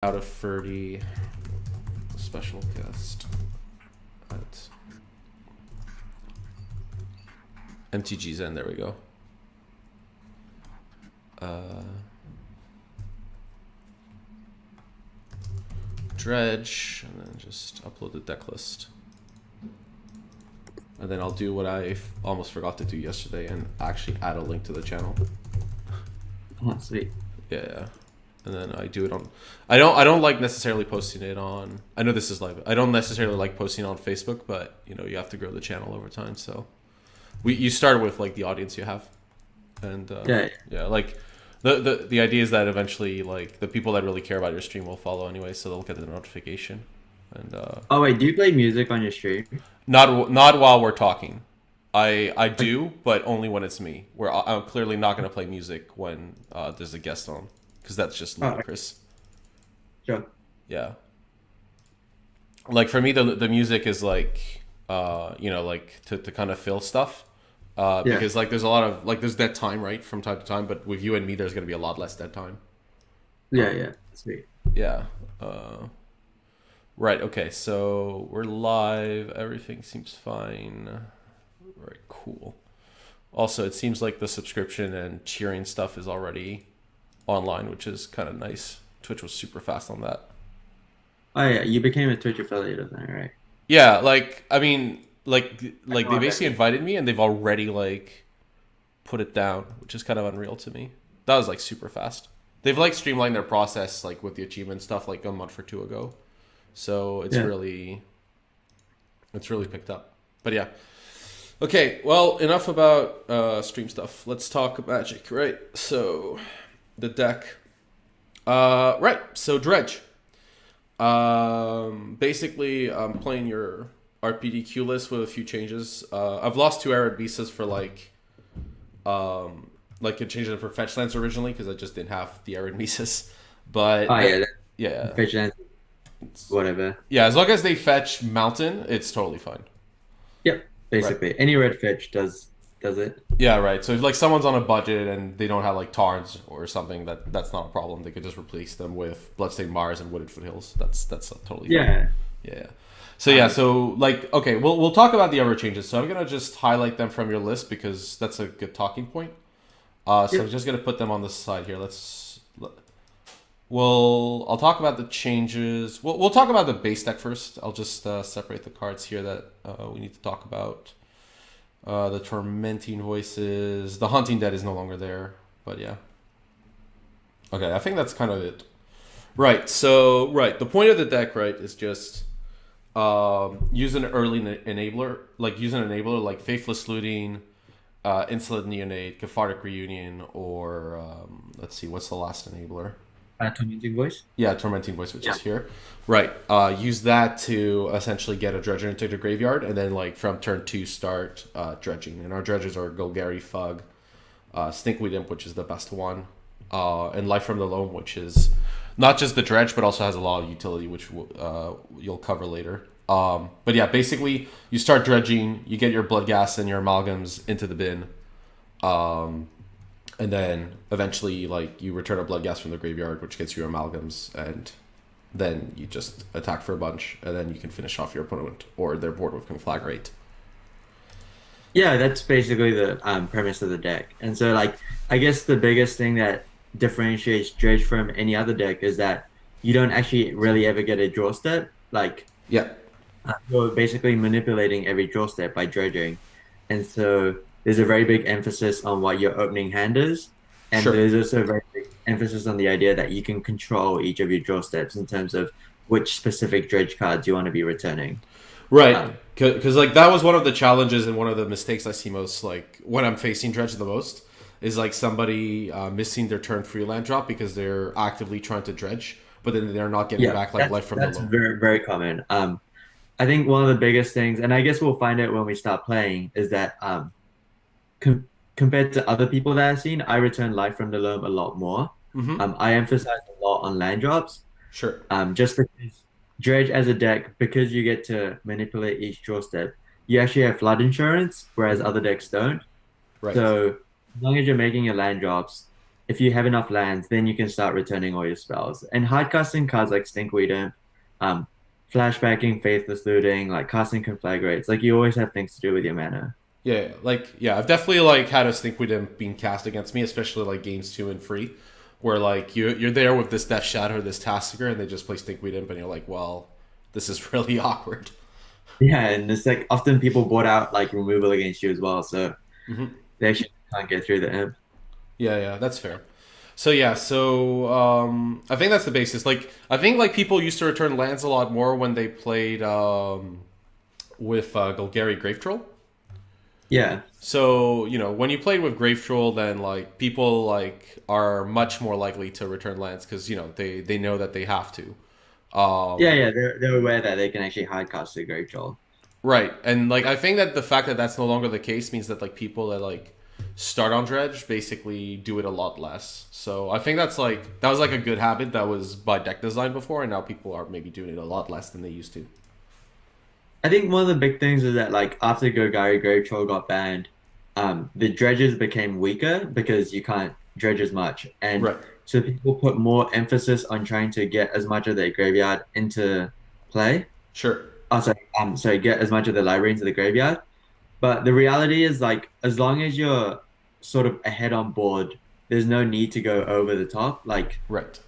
out of 30 special guest at MTG Zen. There we go. Dredge, and then just upload the deck list. And then I'll do what I almost forgot to do yesterday and actually add a link to the channel. Oh, sweet. Yeah. And then I do it on. I don't like necessarily posting it on. I know this is live. I don't necessarily like posting on Facebook, but you know you have to grow the channel over time. So you start with like the audience you have, and yeah, like the idea is that eventually like the people that really care about your stream will follow anyway, so they'll get the notification. And Oh wait, do you play music on your stream? not while we're talking. I do, but only when it's me. Where I'm clearly not going to play music when there's a guest on, because that's just ludicrous. Sure. Yeah. Like for me, the music is like, you know, like to kind of fill stuff. Because like there's a lot of like there's dead time, right, from time to time. But with you and me, there's going to be a lot less dead time. Yeah, sweet. Yeah. Right. Okay. So we're live. Everything seems fine. Very cool. Also, it seems like the subscription and cheering stuff is already online, which is kind of nice. Twitch was super fast on that. Oh yeah, you became a Twitch affiliate of that, right? Yeah, like I mean, like they basically invited me and they've already like put it down, which is kind of unreal to me. That was like super fast. They've like streamlined their process like with the achievement stuff like a month or two ago. So it's really picked up. But yeah. Okay, well, enough about stream stuff. Let's talk Magic, right? So, the deck. Right, so Dredge. Basically, I'm playing your RPDQ list with a few changes. I've lost 2 Arid Beasts for like it changed it for fetch lands originally because I just didn't have the Arid Beasts. But yeah, fetch lands, whatever. Yeah, as long as they fetch mountain, it's totally fine. Yep. Basically, any red fetch does it. Yeah, right. So if like someone's on a budget and they don't have like Tarns or something, that's not a problem. They could just replace them with Bloodstained Mars and Wooded Foothills. That's totally fine. Yeah. So like okay, we'll talk about the other changes. So I'm gonna just highlight them from your list because that's a good talking point. So I'm just gonna put them on the side here. I'll talk about the changes. We'll talk about the base deck first. I'll just separate the cards here that we need to talk about. The Tormenting Voices. The Hunting Dead is no longer there, but yeah. Okay, I think that's kind of it. Right, so, the point of the deck, right, is just use an early enabler. Like, use an enabler like Faithless Looting, Insolent Neonate, Cathartic Reunion, or, let's see, what's the last enabler? Tormenting Voice? Yeah, Tormenting Voice, which is here. Right. Use that to essentially get a Dredger into the graveyard, and then like from turn 2 start dredging. And our dredgers are Golgari, Fug, Stinkweed Imp, which is the best one, and Life from the Loam, which is not just the dredge, but also has a lot of utility, which you'll cover later. But yeah, basically you start dredging, you get your Bloodghast and your Amalgams into the bin. And then eventually, like, you return a Bloodghast from the graveyard, which gets you amalgams, and then you just attack for a bunch, and then you can finish off your opponent or their board with Conflagrate. Yeah, that's basically the premise of the deck. And so, like, I guess the biggest thing that differentiates Dredge from any other deck is that you don't actually really ever get a draw step. Like, you're basically manipulating every draw step by dredging. And so there's a very big emphasis on what your opening hand is. And there's also a very big emphasis on the idea that you can control each of your draw steps in terms of which specific dredge cards you want to be returning. Right. Because like that was one of the challenges and one of the mistakes I see most, like when I'm facing dredge the most, is like somebody missing their turn free land drop because they're actively trying to dredge, but then they're not getting back like Life from the Loam. That's very, very common. I think one of the biggest things, and I guess we'll find it when we start playing, is that compared to other people that I've seen, I return Life from the Loam a lot more. I emphasize a lot on land drops. Just because Dredge as a deck, because you get to manipulate each draw step, you actually have flood insurance, whereas other decks don't. So as long as you're making your land drops, if you have enough lands, then you can start returning all your spells. And hard casting cards like Stinkweed Imp, um, flashbacking, Faithless Looting, like casting Conflagrates, like you always have things to do with your mana. Yeah, like yeah, I've definitely like had a stink with him being cast against me, especially like games 2 and 3, where like you're there with this Death Shadow, this Tassiger, and they just play Stinkweed Imp, and you're like, well, this is really awkward. Yeah, and it's like often people bought out like removal against you as well, so Hmm. they actually can't get through the imp. Yeah, yeah, that's fair. So yeah, so I think that's the basis. Like I think like people used to return lands a lot more when they played with Golgari Grave Troll. Yeah, So when you play with Grave Troll, then like people like are much more likely to return lands because they know that they have to. yeah, they're aware that they can actually hard cast the Grave Troll. Right, and like I think that the fact that that's no longer the case means that like people that like start on Dredge basically do it a lot less. So I think that was like a good habit that was by deck design before, and now people are maybe doing it a lot less than they used to. I think one of the big things is that like after Golgari Grave Troll got banned, the dredges became weaker because you can't dredge as much, and Right. so people put more emphasis on trying to get as much of their graveyard into play. Sure. Oh, sorry, get as much of the library into the graveyard. But the reality is, like, as long as you're sort of ahead on board, there's no need to go over the top. Like, Right.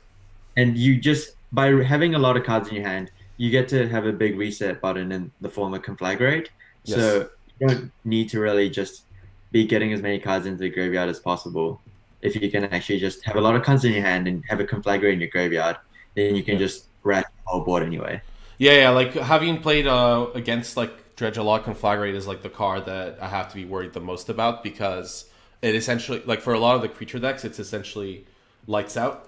and you just by having a lot of cards in your hand, you get to have a big reset button in the form of Conflagrate. Yes. So you don't need to really just be getting as many cards into the graveyard as possible. If you can actually just have a lot of cards in your hand and have a Conflagrate in your graveyard, then you can Yeah. just rack the whole board anyway. Yeah, yeah. Like having played against like Dredge a lot, Conflagrate is like the card that I have to be worried the most about because it essentially like for a lot of the creature decks, it's essentially lights out.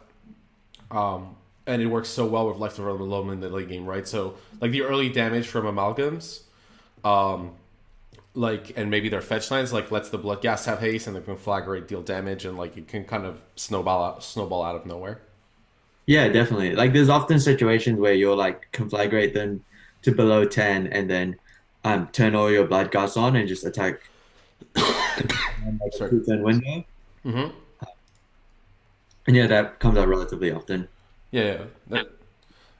And it works so well with Life of Rome in the late game, right? So like the early damage from amalgams, um, like and maybe their fetch lines like lets the Bloodghast have haste and the Conflagrate deal damage and like it can kind of snowball out of nowhere. Yeah, definitely. Like there's often situations where you'll like conflagrate them to below 10 and then turn all your blood guts on and just attack in like a Sorry. 2 turn window. Mm-hmm. And yeah, that comes out relatively often. Yeah. Yeah.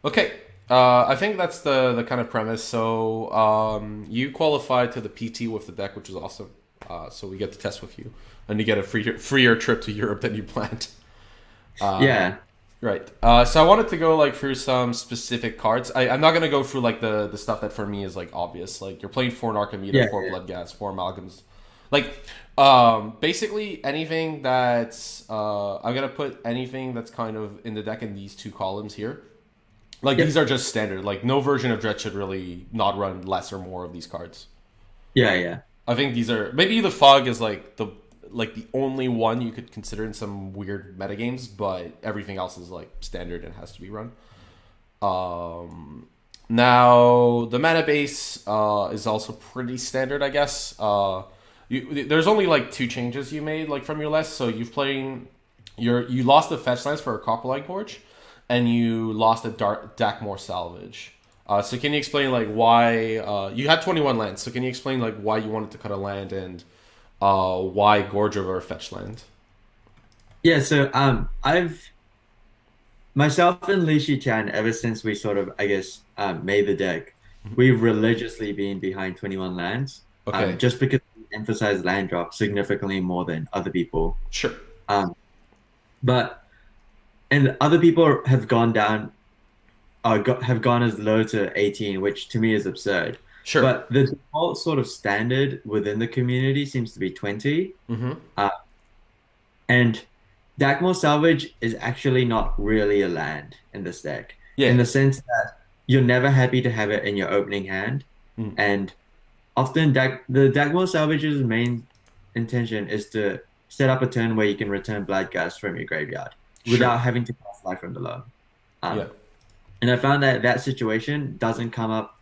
Okay. I think that's the kind of premise. So you qualified to the PT with the deck, which is awesome. So we get to test with you, and you get a freer trip to Europe than you planned. Yeah. Right. So I wanted to go like through some specific cards. I'm not gonna go through like the stuff that for me is like obvious. Like you're playing 4 Narcometer, Yeah, 4 Bloodghast, 4 Amalgams. Like basically anything that's I'm gonna put anything that's kind of in the deck in these two columns here. Like Yep. these are just standard. Like no version of Dredge should really not run less or more of these cards. Yeah, yeah. I think these are maybe the Fog is like the only one you could consider in some weird metagames, but everything else is like standard and has to be run. Now the mana base is also pretty standard, I guess. There's only like 2 changes you made like from your list. So you lost the fetch lines for a Copperlight Gorge, and you lost a Dakmor Salvage. So can you explain like why you had 21 lands? So can you explain like why you wanted to cut a land and why Gorge over fetch land? Yeah, so I've myself and Lishi Chan, ever since we sort of, I guess, made the deck, we've religiously been behind 21 lands. Okay, Just because we emphasize land drop significantly more than other people. sure, Um, but and other people have gone down, have gone as low to 18, which to me is absurd. sure. But the default sort of standard within the community seems to be 20. Mm-hmm. Uh, and Dakmor Salvage is actually not really a land in this deck, in Yeah. the sense that you're never happy to have it in your opening hand. Mm. And often the Dakmor Salvage's main intention is to set up a turn where you can return Bloodghast from your graveyard Sure. without having to cast Life from Below. Yeah. And I found that that situation doesn't come up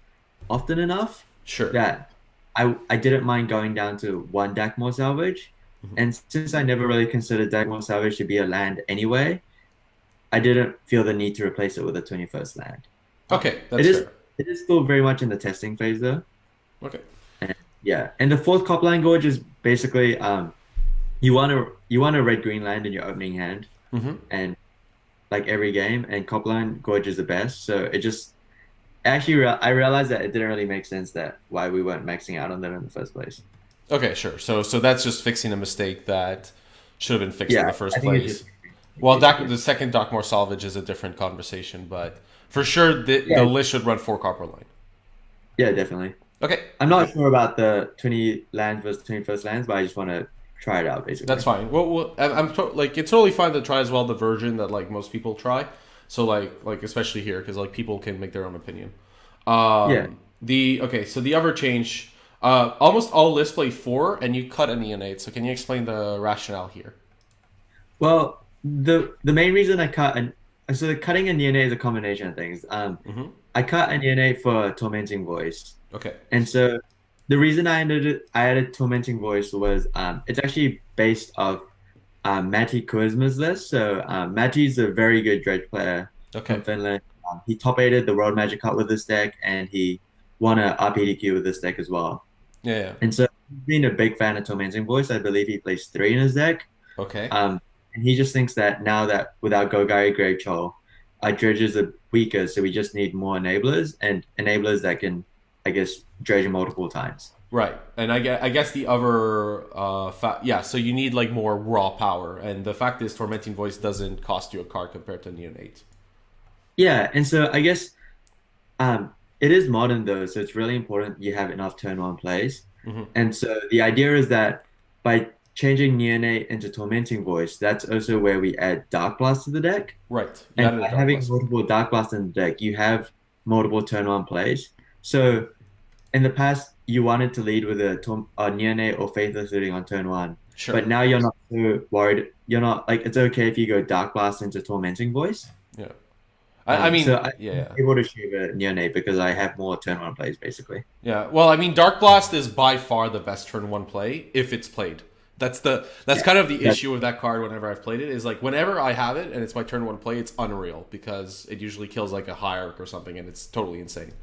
often enough Sure. that I didn't mind going down to one Dakmor Salvage. Mhm. And since I never really considered Dakmor Salvage to be a land anyway, I didn't feel the need to replace it with a 21st land. Okay, It that's is fair. it is still very much in the testing phase though. Okay. Yeah. And the fourth Copline Gorge is basically you want a red green land in your opening hand, Hmm. and like every game, and Copland Gorge is the best. So it just actually I realized that it didn't really make sense that why we weren't maxing out on them in the first place. Okay, sure. So that's just fixing a mistake that should have been fixed in Yeah, the I first think it's place. just Well, basically. The second Dockmore salvage is a different conversation, but for sure the Yeah, list should run 4 copper line. yeah, definitely. Okay, I'm not sure about the 20 lands versus 21st lands, but I just want to try it out basically. that's fine. Like it's totally fine to try as well the version that like most people try. So like especially here because like people can make their own opinion. Yeah. The okay, so the other change, almost all lists play 4, and you cut a neonate. So can you explain the rationale here? Well, the main reason I cut and so cutting a neonate is a combination of things. Mm-hmm. I cut a neonate for tormenting voice, Okay. and so the reason I added tormenting voice was it's actually based off Matti Kuisma's list. So Matti's a very good dredge player Okay. from Finland. He top aided the World Magic Cup with this deck, and he won a RPDQ with this deck as well. Yeah. Yeah. And so, being a big fan of Tormenting Voice, I believe he plays three in his deck. Okay. And he just thinks that now that without Gogari Grave Troll, our dredges are weaker, so we just need more enablers and enablers that can, I guess, dredge multiple times. Right. And I guess the other yeah, so you need like more raw power, and the fact is tormenting voice doesn't cost you a card compared to neonate. Yeah, and so I guess it is modern though, so it's really important you have enough turn one plays. Hmm. And so the idea is that by changing Neonate into Tormenting Voice, that's also where we add Dark Blast to the deck. Right. You And added by a dark having blast. multiple Dark Blast in the deck, you have multiple turn one plays. So in the past, you wanted to lead with a Neonate or Faithless Looting on turn one, Sure. but now you're not so worried. You're not like it's okay if you go Dark Blast into Tormenting Voice. Yeah. I So mean, I'm yeah, yeah. able to shave a Neonate because I have more turn one plays basically. Yeah. Well, I mean, Dark Blast is by far the best turn one play if it's played. That's Yeah, kind of the that, issue with that card whenever I've played it is like whenever I have it and it's my turn one play, it's unreal because it usually kills like a hierarch or something and it's totally insane.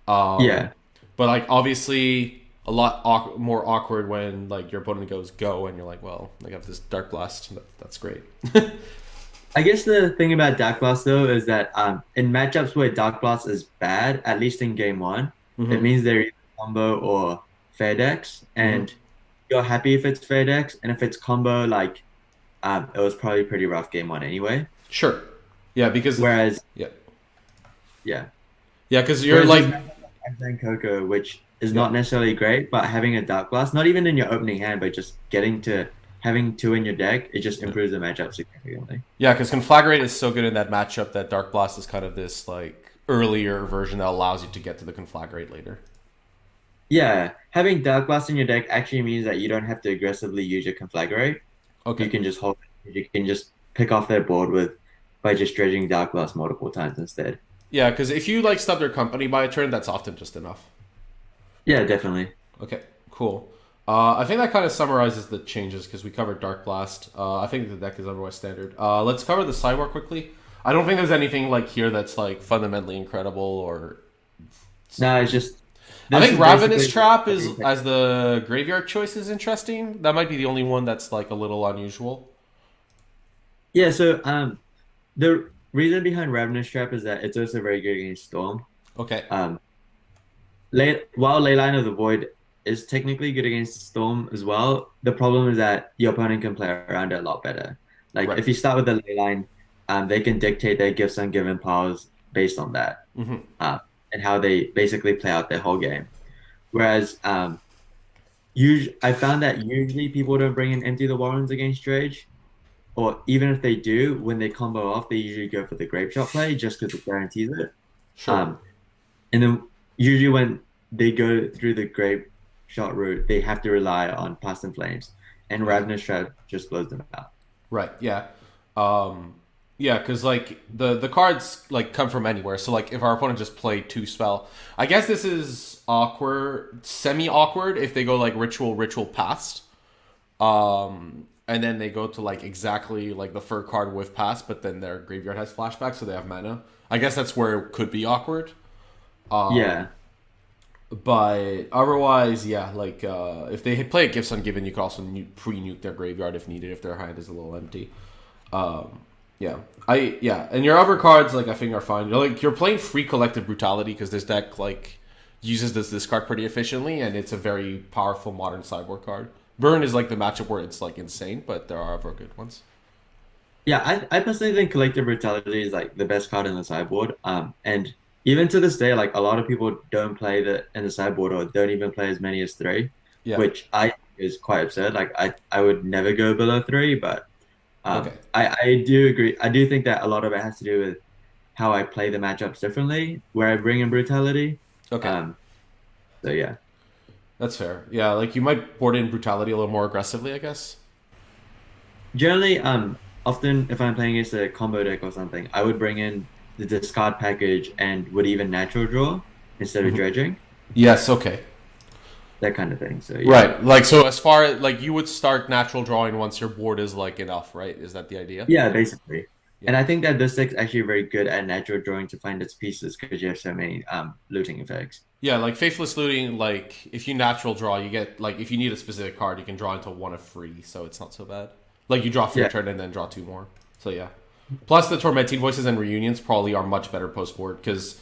Um, yeah. but like obviously a lot more awkward when like your opponent goes go and you're like, well, I got this Dark Blast. That's great. I guess the thing about Dark Blast though is that in matchups where Dark Blast is bad, at least in game one, it Hmm. means they're either combo or fair decks, Hmm. and you're happy if it's fair decks, and if it's combo, like it was probably pretty rough game one anyway. Sure. Yeah, because Whereas, yeah, yeah, yeah, because you're whereas there's like matchups like Zen Coco, which is yeah. not necessarily great, but having a Dark Blast, not even in your opening hand, but just getting to having two in your deck, it just Yeah. improves the matchup significantly. Yeah, because Conflagrate is so good in that matchup that Dark Blast is kind of this like earlier version that allows you to get to the Conflagrate later. Yeah, having Dark Blast in your deck actually means that you don't have to aggressively use your Conflagrate. You Okay. can just hold. You can just pick off their board with by just dredging Dark Blast multiple times instead. Yeah, because if you like stub their company by a turn, that's often just enough. Yeah, definitely. Okay, cool. I think that kind of summarizes the changes because we covered Dark Blast. I think the deck is otherwise standard. Let's cover the sidewalk quickly. I don't think there's anything like here that's like fundamentally incredible or. No, it's just I this think is Ravenous basically Trap is as the graveyard choice is interesting. That might be the only one that's like a little unusual. yeah. So the reason behind Ravenous Trap is that it's also very good against Storm. Okay. Um, while Leyline of the Void is technically good against Storm as well, the problem is that your opponent can play around it a lot better. Like Right. if you start with the Leyline, they can dictate their gifts and given powers based on that, Hmm. and how they basically play out their whole game. Whereas I found that usually people don't bring in Empty the Warrens against Dredge, or even if they do, when they combo off, they usually go for the Grape Shot play just because it guarantees it. Sure. Um, and then usually when they go through the Grape Shot route, they have to rely on Past and Flames, and Yeah. Ravenous Trap just blows them out. Right. Yeah. Um, yeah, because like the cards like come from anywhere. So like if our opponent just played 2 spell, I guess this is awkward, semi awkward if they go like ritual past, and then they go to like exactly like the fur card with past, but then their graveyard has flashback, so they have mana. I guess that's where it could be awkward. Um, Yeah, But otherwise, yeah, like if they play a Gifts Ungiven, you could also pre-nuke their graveyard if needed, if their hand is a little empty. Um, yeah, and your other cards, like I think, are fine. You're playing free Collective Brutality because this deck like uses this card pretty efficiently, and it's a very powerful modern sideboard card. Burn is like the matchup where it's like insane, but there are other good ones. Yeah, I personally think Collective Brutality is like the best card in the sideboard. And even to this day, like a lot of people don't play the in the sideboard or don't even play as many as three, Yeah. which I think is quite absurd. Like I would never go below three, but Okay. I do agree. I do think that a lot of it has to do with how I play the matchups differently, where I bring in brutality. Okay. Um, so yeah. That's fair. Yeah, like you might board in Brutality a little more aggressively, I guess. Generally, often if I'm playing against a combo deck or something, I would bring in the discard package and would even natural draw instead of dredging, Yes. Okay. that kind of thing. So yeah, Right. Like so, as far as like you would start natural drawing once your board is like enough, right? Is that the idea? yeah, basically. Yeah. And I think that this deck's actually very good at natural drawing to find its pieces because you have so many looting effects. Yeah, like Faithless Looting, like if you natural draw, you get like if you need a specific card, you can draw into one of three, so it's not so bad. Like you draw for your Yeah, turn and then draw two more. So yeah. Plus the Tormenting Voices and Reunions probably are much better post board because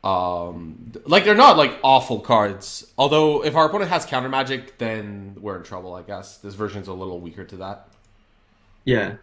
like they're not like awful cards. Although if our opponent has counter magic, then we're in trouble, I guess. This version's a little weaker to that. yeah.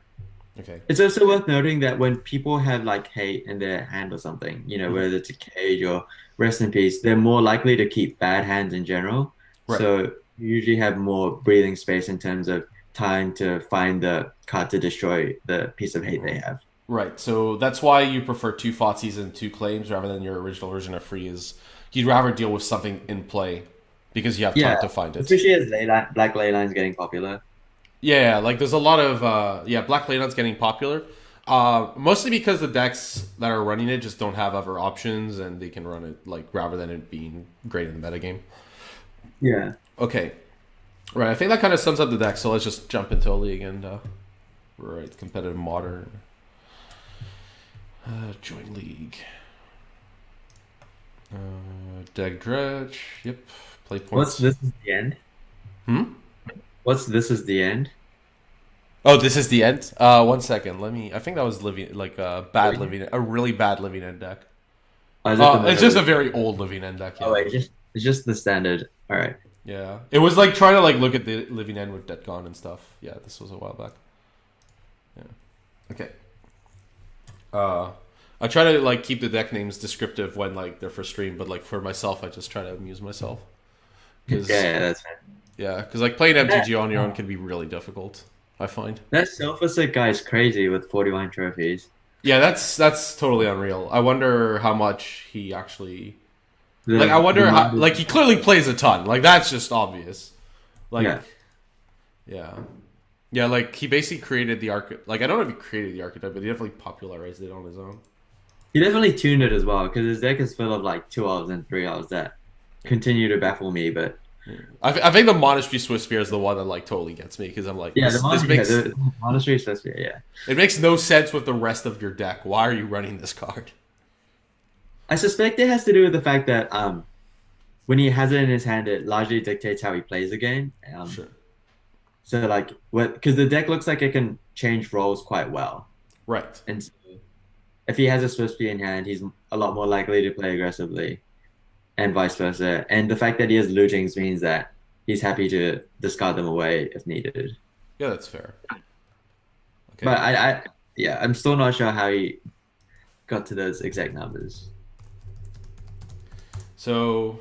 Okay. It's also worth noting that when people have like hate in their hand or something, Mhm. whether it's a cage or rest in peace, they're more likely to keep bad hands in general. Right. So you usually have more breathing space in terms of time to find the card to destroy the piece of hate they have. Right. So that's why you prefer two Thoughtseize and two claims rather than your original version of free is you'd rather deal with something in play because you have time Yeah, to find it. especially as Black Ley Line's getting popular. Yeah, like there's a lot of Black Ladon's getting popular. Mostly because the decks that are running it just don't have other options and they can run it like rather than it being great in the metagame. Yeah. Okay. Right, I think that kind of sums up the deck, so let's just jump into a league and right, competitive modern. Join league. Deck Dredge. Yep. Play What's points. this is the end? Hmm? What's this is the end? Oh, this is the end. One second. Let me. I think that was living like a really bad living end deck. Oh, is it the It's just a middle? very old living end deck. Oh Yeah, wait, it's just the standard. All right. yeah. It was like trying to like look at the living end with debt gone and stuff. Yeah, this was a while back. Yeah. Okay. I try to like keep the deck names descriptive when like they're for stream, but like for myself, I just try to amuse myself Yeah, because yeah, that's fine. like playing That, MTG on your own can be really difficult. I find. that Self-Asset guy is crazy with 41 trophies. Yeah, that's totally unreal. I wonder how much he actually like. I The wonder how mod is, like he clearly plays a ton. Like that's just obvious. Like yeah. yeah, yeah. Like he basically created the archetype. Like I don't know if he created the archetype, but he definitely popularized it on his own. He definitely tuned it as well because his deck is full of like 2 elves and 3 elves that continue to baffle me. But I think the Monastery Swiss Spear is the one that like totally gets me because I'm like yeah, this makes the monastery is supposed to be, yeah. it makes no sense with the rest of your deck. Why are you running this card? I suspect it has to do with the fact that when he has it in his hand, it largely dictates how he plays the game. Sure. So like what because the deck looks like it can change roles quite well, Right. and so if he has a Swift speed in hand, he's a lot more likely to play aggressively, and vice versa. And the fact that he has lootings means that he's happy to discard them away if needed. Yeah, that's fair. But Okay. yeah, I'm still not sure how he got to those exact numbers. So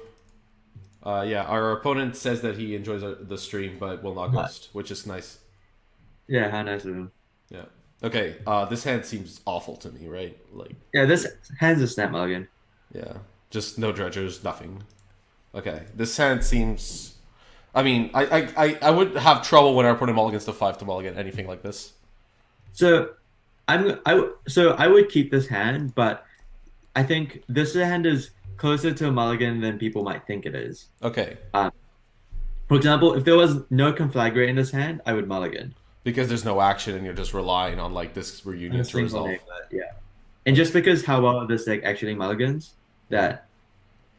yeah, our opponent says that he enjoys the stream, but will not But, ghost, which is nice. yeah, how nice of him. Yeah. Okay. This hand seems awful to me, right? Like, Yeah, this hands a snap mulligan. yeah, just no dredgers, nothing. Okay. This hand seems. I mean, I would have trouble when I put him all against a 5 to mulligan anything like this. So I would keep this hand, but I think this hand is closer to a mulligan than people might think it is. Okay. For example, if there was no conflagrate in this hand, I would mulligan. Because there's no action and you're just relying on like this On reunion a to single resolve. name, but yeah. And just because how well this deck actually mulligans, that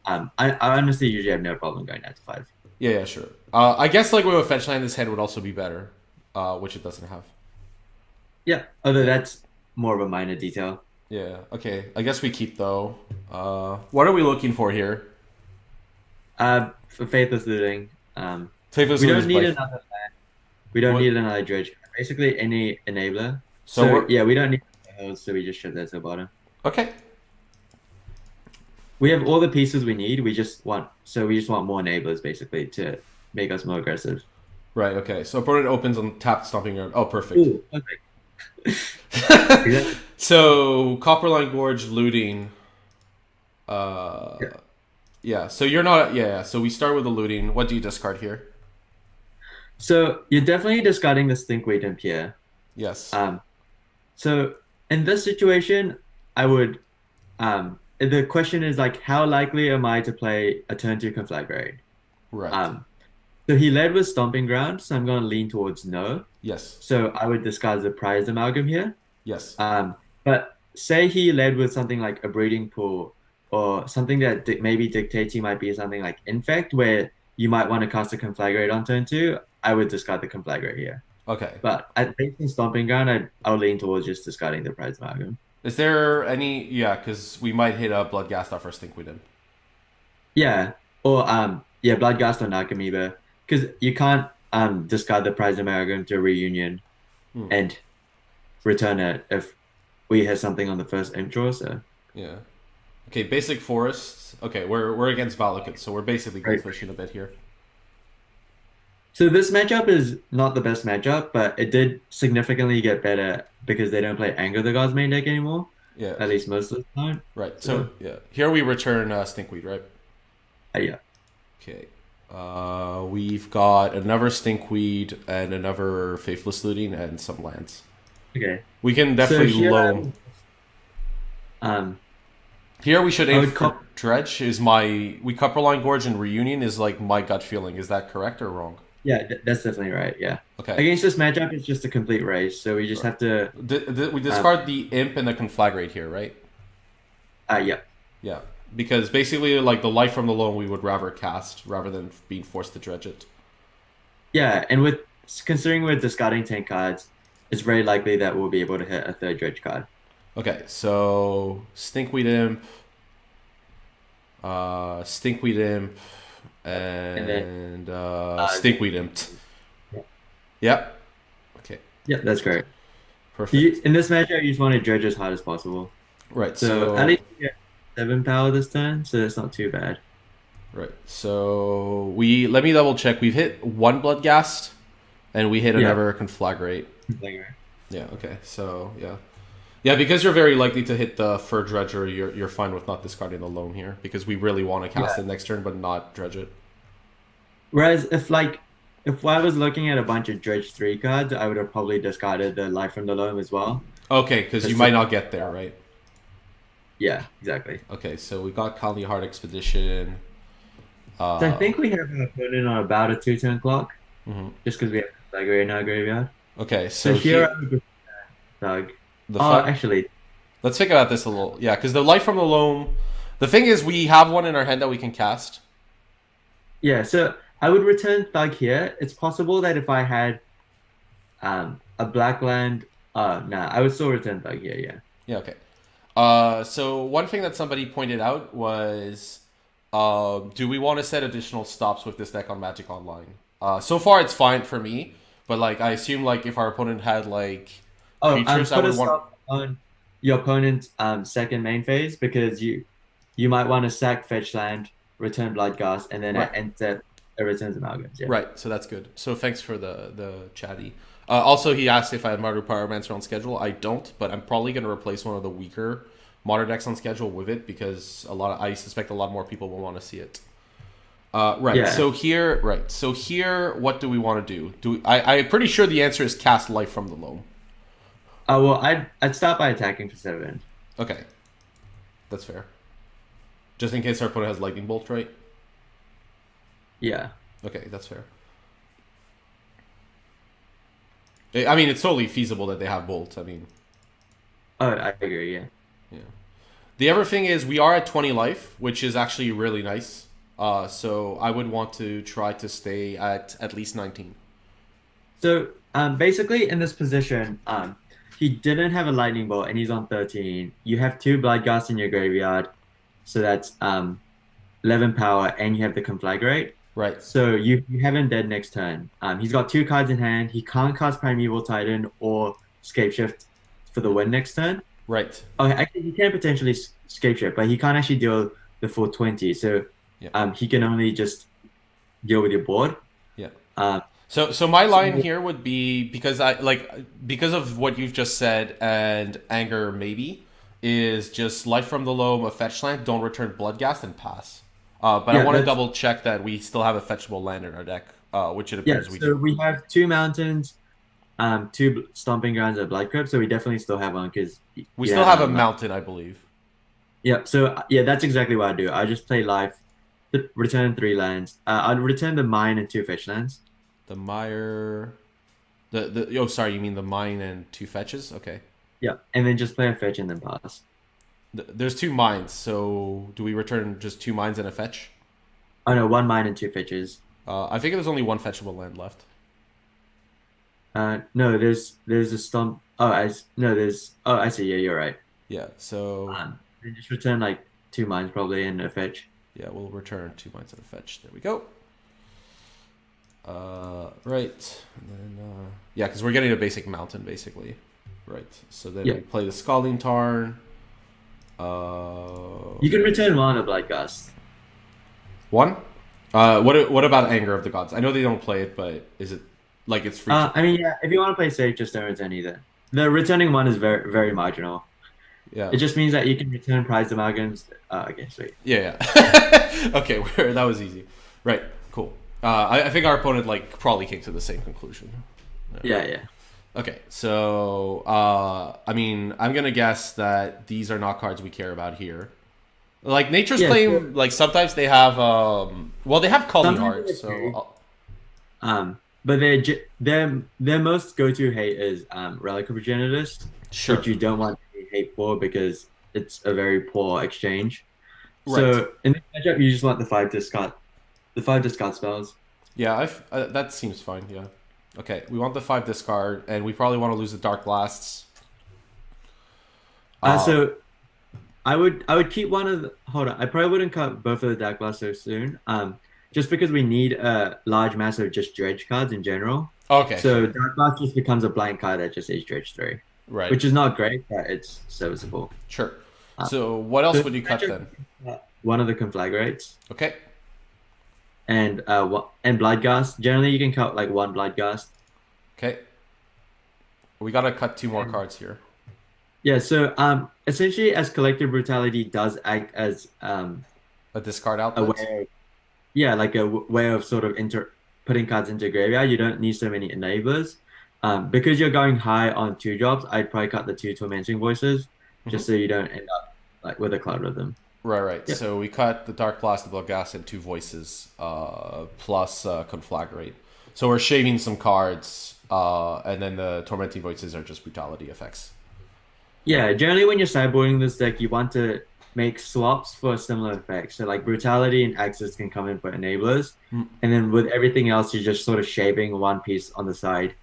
I honestly usually have no problem going down to 5. Yeah, sure. I guess like with a fetch land, this hand would also be better, which it doesn't have. Yeah, although Yeah. that's more of a minor detail. Yeah. Okay. I guess we keep though. What are we looking for here? For Faithless Looting, Faithless we Loot don't is need by another. We don't what? need another dredge. Basically, any enabler. So So we're yeah, we don't need those, so we just ship that to the bottom. okay. We have all the pieces we need. We just want more enablers basically to make us more aggressive. Right. Okay. So opponent opens on tapped stomping ground. Oh, perfect. Ooh, okay. Exactly. So Copperline Gorge looting. Uh, Yeah. yeah. So you're not. Yeah. So we start with the looting. What do you discard here? So you're definitely discarding the stinkweed imp here. Yes. Um, so in this situation, I would the question is like how likely am I to play a turn 2 conflagrate? Right. Um, so he led with stomping ground, so I'm gonna lean towards no. Yes. So I would discard the prize amalgam here. Yes. But say he led with something like a breeding pool or something that maybe dictates he might be something like infect, where you might want to cast a conflagrate on turn 2. I would discard the conflagrate here. Okay. But at facing stomping ground, I'll lean towards just discarding the prize amalgam. Is there any? Yeah, because we might hit a Bloodghast off our Stinkweed Imp. Yeah, or yeah, Bloodghast or Narcomoeba, because you can't discard the prize amalgam to reunion Hmm. and return it if we have something on the first imp draw. So Yeah. Okay. Basic forests. Okay. We're against Valakut, so we're basically right. goldfishing a bit here. So this matchup is not the best matchup, but it did significantly get better because they don't play Anger the Gods main deck anymore, Yeah. at least most of the time. Right. So So yeah, here we return Stinkweed, right? yeah, Okay. We've got another Stinkweed and another Faithless Looting and some lands. okay. We can So definitely here, loam. um, Here we should I aim would for call, Dredge. Is my we Copperline Gorge and Reunion is like my gut feeling. Is that correct or wrong? yeah, that's definitely right. Yeah, Okay. against this matchup, it's just a complete race. So we just Right. have to, We um, discard the Imp and the Conflagrate here, right? yeah, Yeah. Because basically, like the Life from the Loam, we would rather cast rather than being forced to dredge it. yeah, and with considering we're discarding 10 cards, it's very likely that we'll be able to hit a third dredge card. Okay, so Stinkweed Imp, Stinkweed Imp, And then, and Zen Stinkweed Imp. yeah, Yep. Okay. yeah, that's great. Perfect. In this matchup, you just want to dredge as hard as possible. Right. So at So least you get 7 power this turn, so that's not too bad. right. So we let me double check. We've hit one Bloodghast, and we hit Yeah. another Conflagrate. Yeah. Okay. So yeah. Yeah, because you're very likely to hit the Fur Dredger, you're fine with not discarding the Loam here because we really want to cast Yeah. it next turn, but not dredge it. Whereas if I was looking at a bunch of dredge 3 cards, I would have probably discarded the Life from the Loam as well. Okay, because you Just might not get there, right? yeah, exactly. Okay, so we got Colony Heart Expedition. So I think we have an opponent on about a 2 turn clock, Mhm. just because we have Conflagrate in our graveyard. Okay, So so here he, I would go Thug. the Oh, fu- actually, let's think about this a little. Yeah, because the Life from the Loam. The thing is, we have one in our hand that we can cast. yeah. So I would return Thug here. It's possible that if I had a black land, nah, I would still return Thug here. Yeah. Yeah, okay. So one thing that somebody pointed out was, do we want to set additional stops with this deck on Magic Online? So far it's fine for me, but like I assume like if our opponent had like Oh, creatures, I put a would want. stop on your opponent's second main phase because you might want to sack fetch land, return Bloodghast, and then Right. enter it returns amalgams. Yeah. Right, so that's good. So thanks for the chatty. Also, he asked if I had Mardu Pyromancer on schedule. I don't, but I'm probably going to replace one of the weaker modern decks on schedule with it because I suspect a lot more people will want to see it. Right. Yeah. So here, what do we want to do? I'm pretty sure the answer is cast Life from the Loam. Oh well, I'd start by attacking for 7. Okay, that's fair. Just in case our opponent has Lightning Bolt, right? Yeah. Okay, that's fair. I mean, it's totally feasible that they have Bolt. I mean, Oh, I agree. Yeah. yeah. The other thing is we are at 20 life, which is actually really nice. So I would want to try to stay at least 19. So basically, in this position, he didn't have a lightning bolt, and he's on 13. You have two Bloodghasts in your graveyard, so that's 11 power, and you have the Conflagrate. Right. So you have him dead next turn. He's got two cards in hand. He can't cast Primeval Titan or Scapeshift for the win next turn. Right. Oh, actually, he can potentially Scapeshift, but he can't actually deal the full 20. So Yeah. he can only just deal with your board. Yeah. Uh, So my line here would be because of what you've just said and anger maybe is just life from the loam, a fetch land, don't return Bloodghast and pass. But I want to double check that we still have a fetchable land in our deck, which it appears we do. So we have two mountains, two stomping grounds, and blood crypt. So we definitely still have one because We still have a mountain, I believe. Yeah. So yeah, that's exactly what I do. I just play life, return 3 lands. I'd return the mine and 2 fetch lands. The mire, sorry, you mean the mine and 2 fetches? Okay. Yeah, and then just play a fetch and then pass. There's 2 mines, so do we return just 2 mines and a fetch? Oh no, 1 mine and 2 fetches. I think there's only 1 fetchable land left. No, there's a stomp. I see. Yeah, you're right. Yeah, so Then just return like 2 mines probably and a fetch. yeah, we'll return 2 mines and a fetch. There we go. Right. And then, yeah, because we're getting a basic mountain basically. Right. So then we play the Scalding Tarn. You can return 1 of Bloodghast. 1? What about Anger of the Gods? I know they don't play it, but is it like it's free? I mean, yeah, if you want to play safe, just don't return either. The returning 1 is very, very marginal. Yeah. It just means that you can return prize amalgams. Okay, sweet. Yeah. Okay, that was easy. Right. Cool. I think our opponent probably came to the same conclusion. Yeah. Okay, so I mean, I'm gonna guess that these are not cards we care about here. Like Nature's Claim, like sometimes they have, they have Culling Heart, so. But their most go-to hate is Relic of Progenitus, Sure. which you don't want to hate for because it's a very poor exchange. Right. So in this matchup, you just want the 5 discard spells. Yeah, that seems fine. Yeah. Okay, we want the 5 discard, and we probably want to lose the Dark Blasts. So I would keep one of the, hold on. I probably wouldn't cut both of the Dark Blasts so soon. Just because we need a large mass of just Dredge cards in general. Okay. So Dark Blast just becomes a blank card that just says Dredge 3. Right. Which is not great, but it's serviceable. Sure. So what else would you cut then? One of the Conflagrates. Okay. And Bloodghast. Generally, you can cut like 1 Bloodghast. Okay. We gotta cut 2 more cards here. Yeah. So essentially, as Collective Brutality does act as a discard a outlet. like a way of sort of putting cards into graveyard. You don't need so many enablers. Because you're going high on 2 drops, I'd probably cut the 2 Tormenting Voices, just so you don't end up like with a Cloud Rhythm. Right. Yep. So we cut the Dark Blast, the Bloodghast, and 2 Voices, plus Conflagrate. So we're shaving some cards, and then the Tormenting Voices are just Brutality effects. Yeah, generally when you're sideboarding this deck, you want to make swaps for similar effects. So like Brutality and Access can come in for enablers, and then with everything else, you're just sort of shaving 1 piece on the side.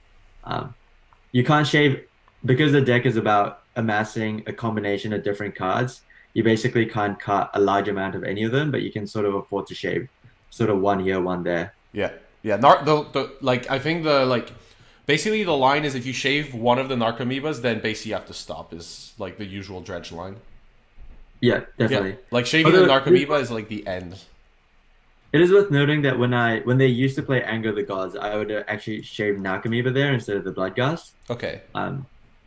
You can't shave because the deck is about amassing a combination of different cards. You basically can't cut a large amount of any of them, but you can sort of afford to shave sort of 1 here, 1 there. Yeah. I think basically the line is if you shave one of the Narcomoebas, then basically you have to stop is like the usual Dredge line. Yeah, definitely. Yeah. Like shaving the Narcomoeba is like the end. It is worth noting that when they used to play Anger of the Gods, I would actually shave Narcomoeba there instead of the Bloodghast. Okay.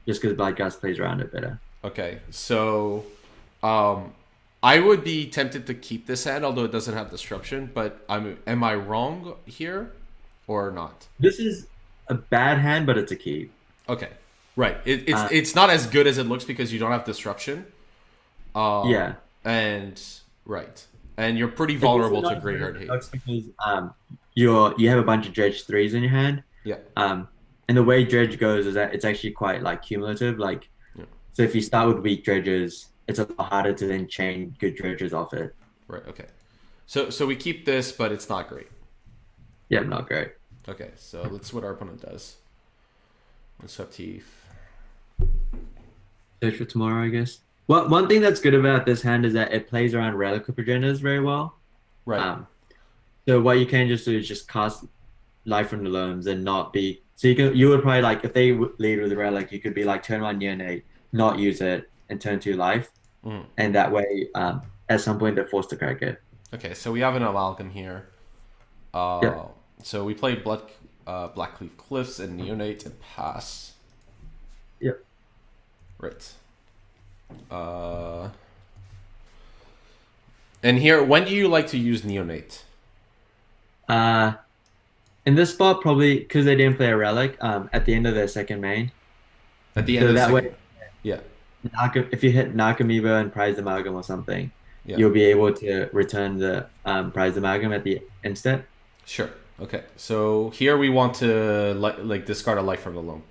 Just because Bloodghast plays around it better. Okay, so I would be tempted to keep this hand, although it doesn't have disruption. But am I wrong here, or not? This is a bad hand, but it's a keep. Okay, right. It's not as good as it looks because you don't have disruption. Yeah. And right. And you're pretty vulnerable to Graveyard Hate. That's because you have a bunch of Dredge 3s in your hand. Yeah. And the way Dredge goes is that it's actually quite like cumulative. So if you start with weak Dredges, it's a lot harder to then chain good dredges off it. Right. Okay. So we keep this, but it's not great. Yeah, not great. Okay. So let's see what our opponent does. Let's swap teeth. Search for tomorrow, I guess. Well, one thing that's good about this hand is that it plays around relic progenitors very well. Right. Um, so what you can just do is just cast life from the loams and not be. So you would probably like if they lead with a relic, you could be like turn on neonate, not use it, and turn to life, Mm. and that way, at some point they're forced to crack it. Okay. So we have an amalgam here. Uh, Yep. so we play Blackcleave Cliffs and Neonate and pass. Yep. Right. And here, when do you like to use Neonate? Uh, in this spot, probably because they didn't play a relic. At the end of their second main, At the end so of the that second. way, Yeah. If you hit Nakamiba and Prize Amalgam or something, Yeah. you'll be able to return the Prize Amalgam at the end step. Sure. Okay. So here we want to like discard a life from the loam.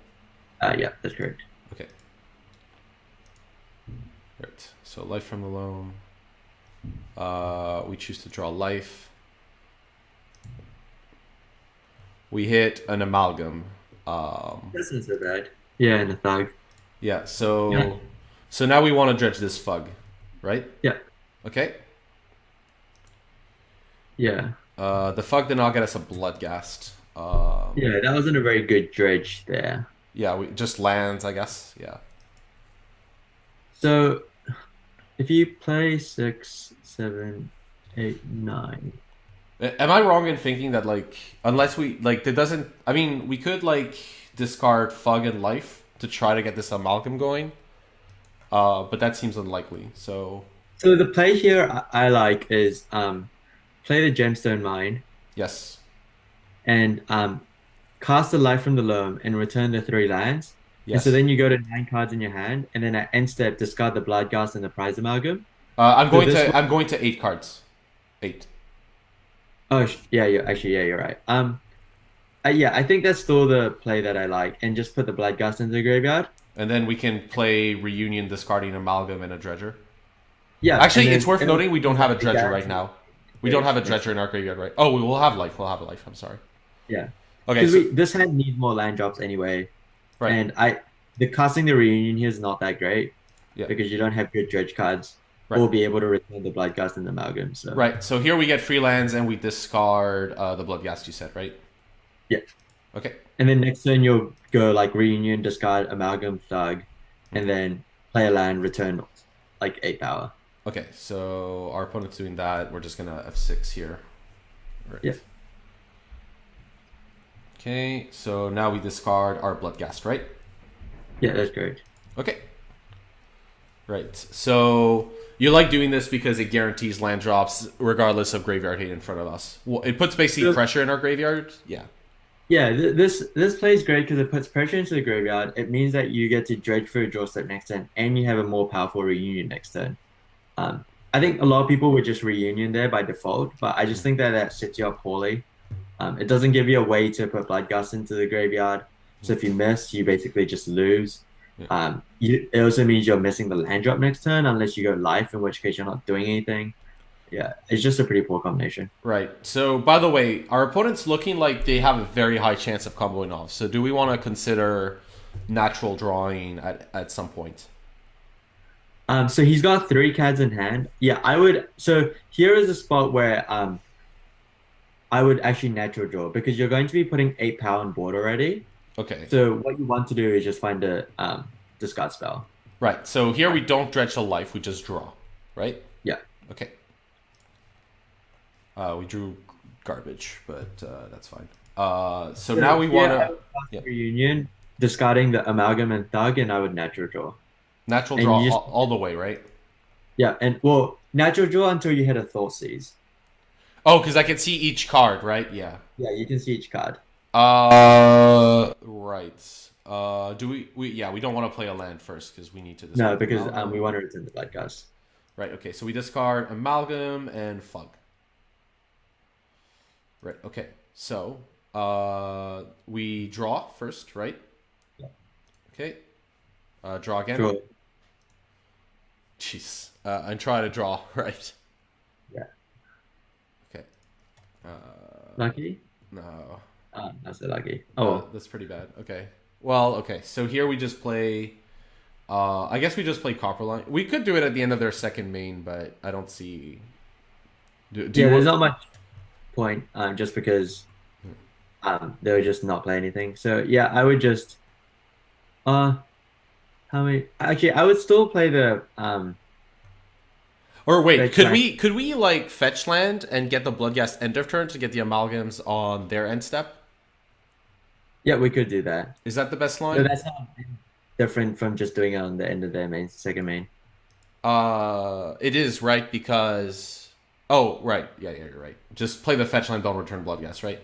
Yeah, that's correct. Okay. Right. So life from the loam. We choose to draw life. We hit an amalgam. That's not so bad. Yeah, and a thug. Yeah. So Yeah. so now we want to dredge this fug, right? Yeah, Okay. yeah, The fug did not get us a bloodghast. yeah. That wasn't a very good dredge there. Yeah, we just lands, I guess. Yeah. So if you play 6, 7, 8, 9. Am I wrong in thinking that like unless we like it doesn't? I mean, we could like discard fug and life to try to get this amalgam going. But that seems unlikely. So So the play here I like is play the gemstone mine yes, and cast the life from the loam and return the 3 lands. And so yes. then you go to 9 cards in your hand, and then at end step discard the Bloodghast and the Prize Amalgam. I'm So going this to one, I'm going to 8 cards. 8. oh yeah, you're right. Yeah, I think that's still the play that I like, and just put the Bloodghast into the graveyard. And then we can play reunion, discarding amalgam and a dredger. Yeah, and Actually, then it's worth it'll noting we don't have a dredger right guarantee now. We don't have a dredger in our graveyard, right? Oh, we will have life. We'll have a life. I'm sorry. Yeah, Okay, because so this hand needs more land drops anyway, right, and the casting the reunion here is not that great yeah, because you don't have good dredge cards right, or be able to return the Bloodghast and the Amalgam. So right. So here we get free lands and we discard the bloodghast. You said, right? yeah, Okay. and then next turn you'll go like reunion, discard Amalgam, Thug, and then play a land, return like 8 power. Okay, so our opponent's doing that. We're just gonna F6 here. Right. Yeah. Okay, so now we discard our bloodghast, right? Yeah, that's great. Okay. Right. So you like doing this because it guarantees land drops regardless of graveyard hate in front of us. Well, it puts basically So- pressure in our graveyard. Yeah. Yeah, this play is great because it puts pressure into the graveyard. It means that you get to dredge for a draw step next turn, and you have a more powerful reunion next turn. I think a lot of people would just reunion there by default, but I just think that that sets you up poorly. It doesn't give you a way to put Bloodghast into the graveyard, so if you miss, you basically just lose. It also means you're missing the land drop next turn unless you go life, in which case you're not doing anything. Yeah, it's just a pretty poor combination. Right. So, by the way, our opponent's looking like they have a very high chance of comboing off. So, do we want to consider natural drawing at some point? So he's got 3 cards in hand. Yeah, I would. So here is a spot where I would actually natural draw because you're going to be putting 8 power on board already. Okay. So what you want to do is just find a discard spell. Right. So here we don't dredge to life. We just draw. Right. Yeah. Okay. We drew garbage, but that's fine. So now we want I to would cast reunion, discarding the amalgam and thug, and I would natural draw. natural and draw you just- all the way, right? Yeah, and well, natural draw until you hit a Thought Seize. Oh, because I can see each card, right? Yeah. Yeah, you can see each card. Right. Do we don't want to play a land first because we need to No, discard because amalgam. we want to return the Bloodghast. Right. Okay. So we discard amalgam and fug. Right. Okay. So we draw first, right? Yeah. Okay. Draw again. Draw. Jeez. And try to draw, right? Yeah. Okay. Lucky? No. Not so lucky. Oh, That's pretty bad. Okay. Well, okay. So here we just play. I guess we just play Copperline. We could do it at the end of their second main, but I don't see. Do yeah. you There's want? not much point. Just because they would just not play anything. So yeah, I would just how many? Actually, I would still play the Or wait, fetch land. could we like fetch land and get the Bloodghast end of turn to get the amalgams on their end step? Yeah, we could do that. Is that the best So line? that's not different from just doing it on the end of their main, second main. It is right because. Oh, right. Yeah, you're right. Just play the fetch land, don't return Bloodghast, right?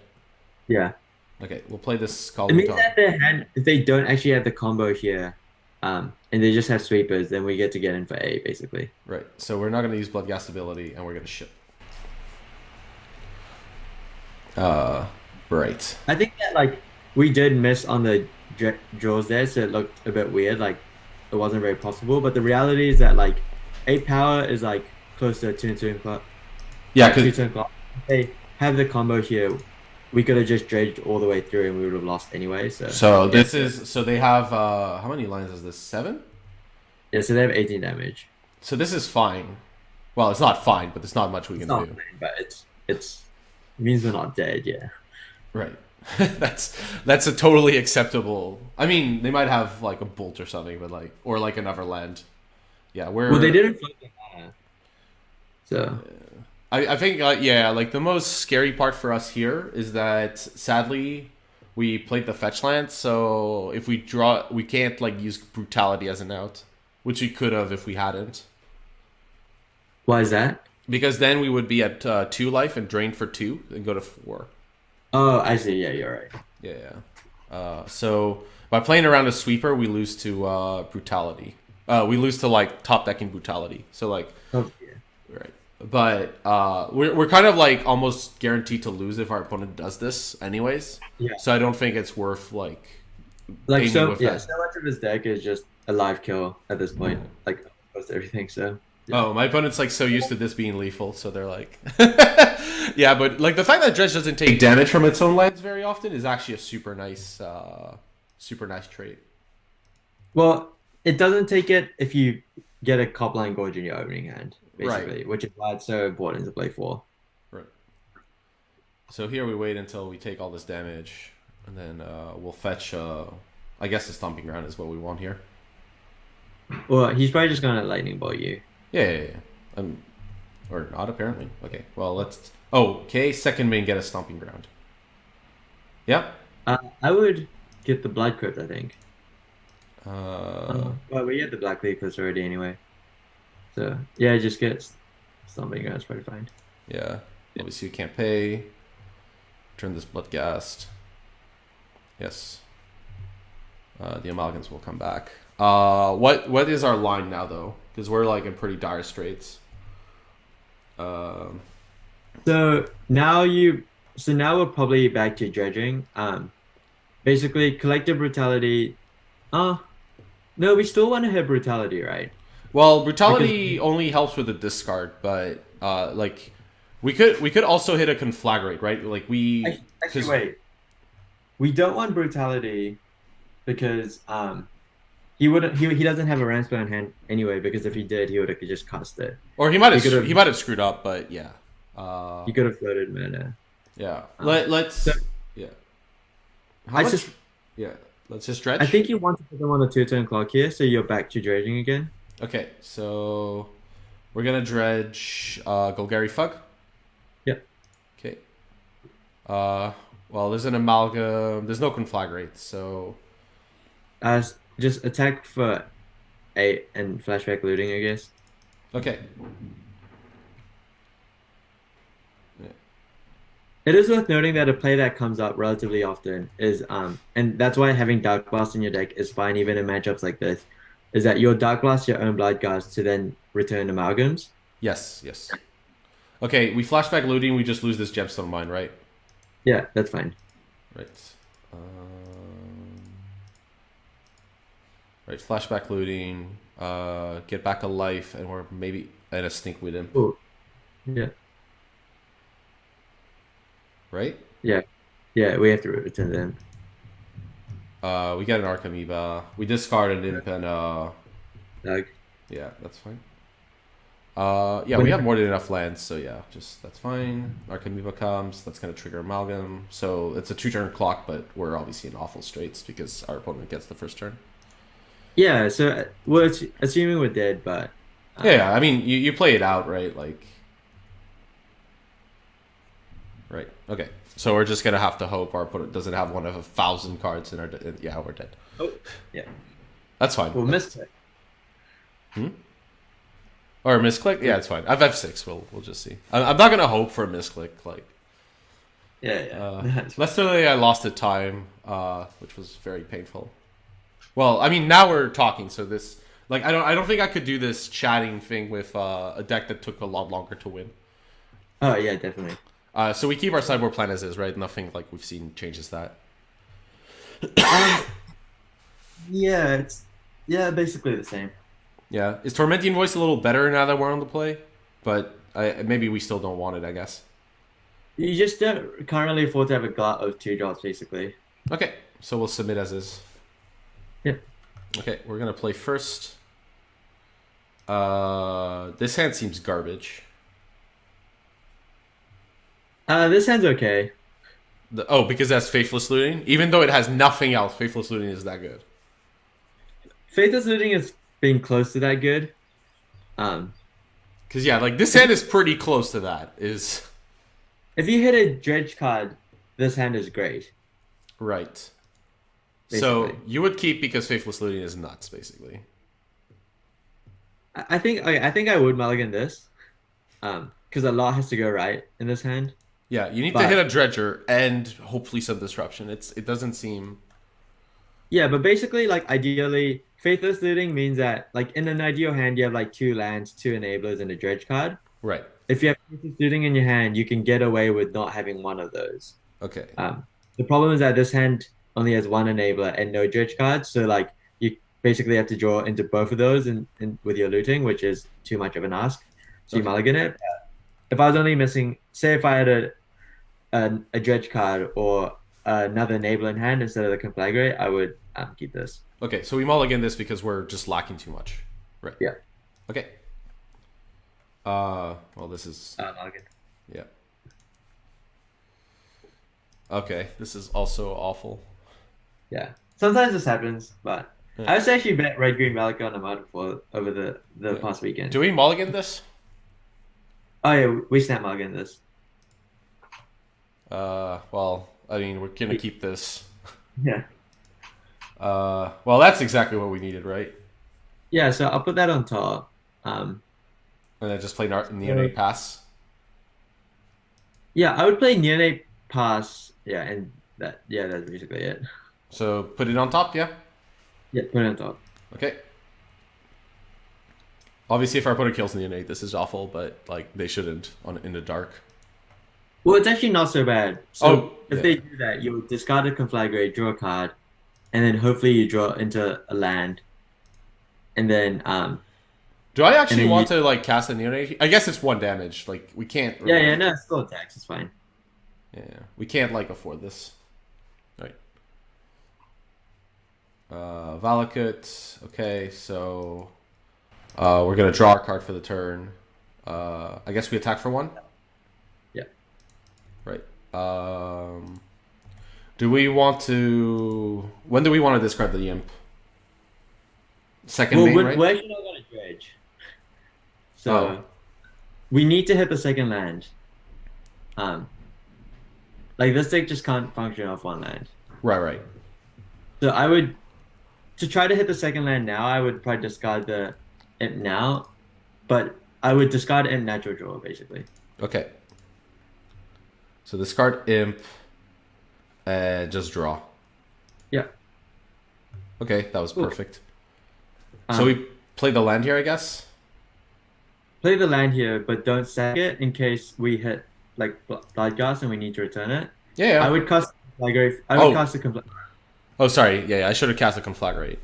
Yeah. Okay, we'll play this It means Scalding that their hand, if they don't actually have the combo here, and they just have sweepers, then we get to get in for A, basically. Right. So we're not going to use Bloodghast ability, and we're going to ship. Right. I think that, like, we did miss on the draws there, so it looked a bit weird, like, it wasn't very possible, but the reality is that, like, 8 power is, like, close to a 2-turn clock. Yeah, Two because turn clock. If they have the combo here, we could have just dredged all the way through and we would have lost anyway. So they have how many lines is this? 7? yeah, so they have 18 damage. So this is fine. Well, it's not fine, but there's not much we It's can not do. plain, but it means we're not dead. Yeah. Right. that's a totally acceptable. I mean, they might have like a bolt or something, but like or like another land. Yeah, we're Well, they didn't float the mana, so I think yeah, like the most scary part for us here is that sadly we played the fetch land, so if we draw, we can't like use brutality as an out, which we could have if we hadn't, why is that? because then we would be at 2 life and drain for 2 and go to 4. Oh, I see. Yeah, you're right. Yeah. So by playing around a sweeper, we lose to brutality. We lose to like top decking brutality. So like, Oh, yeah. right. But we're kind of like almost guaranteed to lose if our opponent does this, anyways. Yeah. So I don't think it's worth like Like aiming so, with yeah. that. So much of his deck is just a live kill at this point. Like almost everything. So yeah. Oh, my opponent's like so used to this being lethal, so they're like, yeah. But like the fact that Dredge doesn't take damage from its own lands very often is actually a super nice trait. Well, it doesn't take it if you get a Copline Gorge in your opening hand, basically, which is why it's so important to play for. Right. So here we wait until we take all this damage, and then we'll fetch. I guess the Stomping Ground is what we want here. Well, he's probably just gonna lightning bolt you. Yeah. Or not apparently. Okay. Well, let's. Oh, okay. Second main, get a Stomping Ground. Yeah. I would get the Blood Crypt, I think. Uh, Well, we had the Black Leafless already anyway. So, yeah, just get Stomping Ground. It's probably fine. yeah. Obviously, you can't pay. Turn this Bloodghast. Yes. The Amalgams will come back. What is our line now though? Because we're like in pretty dire straits. So now we're probably back to dredging. Basically, collective brutality. No, we still want to hit brutality, right? Well, brutality only helps with the discard, but like we could also hit a conflagrate, right? Like we Actually, wait. We don't want brutality because he doesn't have a ramp spell in hand anyway. Because if he did, he would have just cast it. or he might have screwed up, but yeah. He could have floated mana. Yeah. Let's so- yeah. I just yeah. Let's just dredge. I think you want to put them on the 2-turn clock here, so you're back to dredging again. Okay, so we're gonna dredge Golgari Fug. Yep. Okay. Well, there's an amalgam. There's no conflagrate, so Just attack for 8 and flashback looting, I guess. okay. It is worth noting that a play that comes up relatively often is and that's why having Dark Blast in your deck is fine even in matchups like this, is that you'll Dark Blast your own Bloodghast to then return amalgams. Yes. Okay, we flashback looting. We just lose this gemstone mine, right? Yeah, that's fine. Right. Right. Flashback looting. Get back a life, and we're maybe at a stinkweed imp, Oh, yeah, right? yeah, yeah. We have to return them. We get an Archamoeba. We discard an imp, and Like yeah, that's fine. Yeah, we when have more than enough lands, so yeah, just that's fine. Archamoeba comes, that's gonna trigger Amalgam. So it's a 2-turn clock, but we're obviously in awful straits because our opponent gets the first turn. yeah. So well, assuming we're dead, but Yeah, I mean, you play it out, right? Like, right. Okay. So we're just gonna have to hope our opponent doesn't have one of 1,000 cards in our. Yeah, we're dead. oh yeah, That's fine. we'll miss it. Or a misclick? Yeah, it's fine. I've F6. We'll just see. I'm not gonna hope for a misclick. Like, Yeah, yeah. yesterday I lost a time, which was very painful. Well, I mean, now we're talking, so this like I don't think I could do this chatting thing with a deck that took a lot longer to win. Oh yeah, definitely. So we keep our sideboard plan as is, right? Nothing like we've seen changes that. Yeah, it's basically the same. Yeah, is Tormenting Voice a little better now that we're on the play? But maybe we still don't want it, I guess. You just don't currently afford to have a glut of 2 drops, basically. Okay, so we'll submit as is. Yep. Okay, we're gonna play first. This hand seems garbage. This hand's okay. Because that's Faithless Looting? Even though it has nothing else, Faithless Looting is that good. Faithless Looting has been close to that good. Because, yeah, like, this hand is pretty close to that. If you hit a Dredge card, this hand is great. Right. So, Basically. you would keep because Faithless Looting is nuts, basically. I think I would mulligan this. Because a lot has to go right in this hand. Yeah, you need to hit a Dredger and hopefully some disruption. It doesn't seem... Yeah, but basically, like, ideally, Faithless Looting means that, like, in an ideal hand, you have, like, 2 lands, 2 enablers, and a Dredge card. Right. If you have Faithless Looting in your hand, you can get away with not having one of those. Okay. The problem is that this hand only has 1 enabler and no Dredge cards, so, like, you basically have to draw into both of those in with your looting, which is too much of an ask. So you mulligan it. If I was only missing, say if I had a Dredge card or another enabler in hand instead of the Conflagrate, I would keep this. Okay, so we mulligan this because we're just lacking too much. Right. Yeah. Okay. Well, this is... Mulligan. Yeah. Okay, this is also awful. Yeah. Sometimes this happens, but I was actually bet Red Green Malika on a multiple over the past weekend. Do we mulligan this? Oh yeah, we snap mulligan this. Well, I mean, we're gonna keep this. Yeah. Well, that's exactly what we needed, right? Yeah, so I'll put that on top. And then just play Neonate Pass. Yeah, I would play Neonate Pass. Yeah, and that's basically it. So put it on top, yeah? Yeah, put it on top. Okay. Obviously, if our opponent kills Neonate, this is awful, but like they shouldn't in the dark. Well, it's actually not so bad. So if yeah. they do that, you would discard a Conflagrate, draw a card, and then hopefully you draw into a land. And then do I actually want to like cast a Neonate? I guess it's 1 damage. Like we can't really... Yeah, no, it's still attacks, it's fine. Yeah. We can't like afford this. Right. Valakut. Okay, so we're gonna draw a card for the turn. I guess we attack for 1? Yeah. Right. Do we want to... When do we want to discard the Imp? Second main, right? We're actually not going to Dredge. So we need to hit the second land. Like this deck just can't function off 1 land. Right. So I would... To try to hit the second land now, I would probably discard the Imp now. But I would discard Imp natural draw, basically. Okay. So discard Imp and just draw. Yeah. Okay, that was perfect. So we play the land here, I guess? Play the land here, but don't sack it in case we hit like Bloodghast and we need to return it. Yeah. I would cast Conflagrate. I would cast a Conflagrate. Oh, sorry. Yeah, I should have cast a Conflagrate.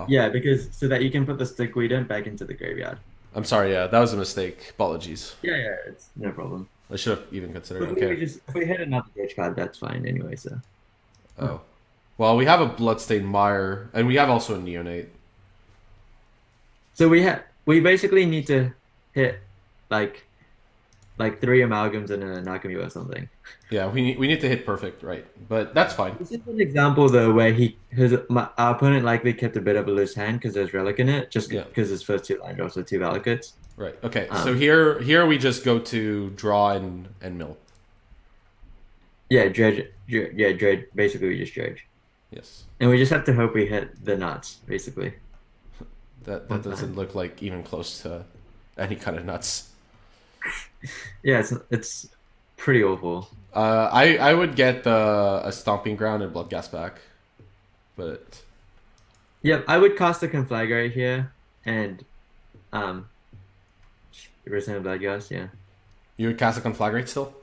Yeah, because so that you can put the stickweed in back into the graveyard. I'm sorry. Yeah, that was a mistake. Apologies. Yeah, yeah, it's no problem. I should have even considered. If Okay. we just if we hit another Dredge card, that's fine anyway. So Oh. Well, we have a Bloodstained Mire, and we have also a Neonate. so we basically need to hit like three amalgams and an Nakami or something. Yeah, we need to hit perfect, right? But that's fine. This is an example though where our opponent likely kept a bit of a loose hand because there's relic in it, just Yeah. because his first two line drops were two Valakuts. Right. Okay. So Um, here we just go to draw and mill. yeah, dredge. Basically, we just dredge, Yes. and we just have to hope we hit the nuts, basically. That doesn't look like even close to any kind of nuts. Yeah, it's pretty awful. I would get a Stomping Ground and Bloodgas back, but Yep, I would cast a Conflagrate here and um Return of Blood Gas, yeah. you would cast a Conflagrate still.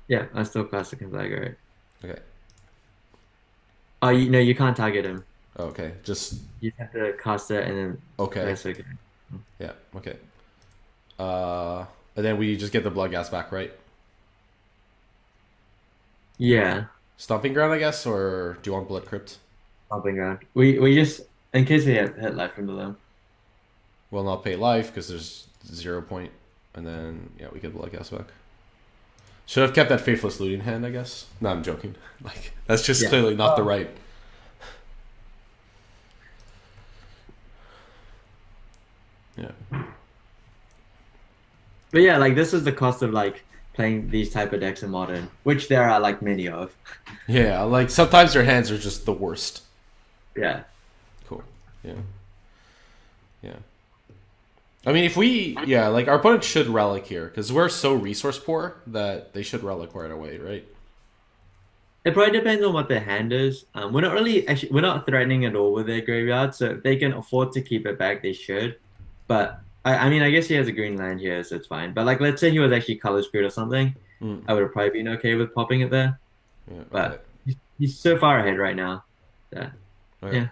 Yeah, I still cast a Conflagrate. Okay. Oh, you no, you can't target him. Okay. Just You have to cast it and then okay. that's okay. Yeah. Okay. And then we just get the Bloodgas back, right? Yeah, Stomping Ground, I guess, or do you want Blood Crypt? stomping ground. We just in case we hit life from below. We'll not pay life because there's 0 point, and then yeah, we get Bloodgas back. Should have kept that Faithless Looting hand, I guess. No, I'm joking. Like that's just Yeah. clearly not the right. Yeah. But yeah, like this is the cost of like playing these type of decks in modern, which there are like many of. Yeah, like sometimes their hands are just the worst. Yeah. Cool. Yeah. Yeah. I mean, if we, yeah, like our opponent should relic here because we're so resource poor that they should relic right away, right? It probably depends on what their hand is. We're not threatening at all with their graveyard, so if they can afford to keep it back, they should. But I mean, I guess he has a green land here, so it's fine. But like, let's say he was actually color screwed or something, Mm. I would have probably been okay with popping it there. Yeah. Okay. But he's so far ahead right now. That Okay. yeah,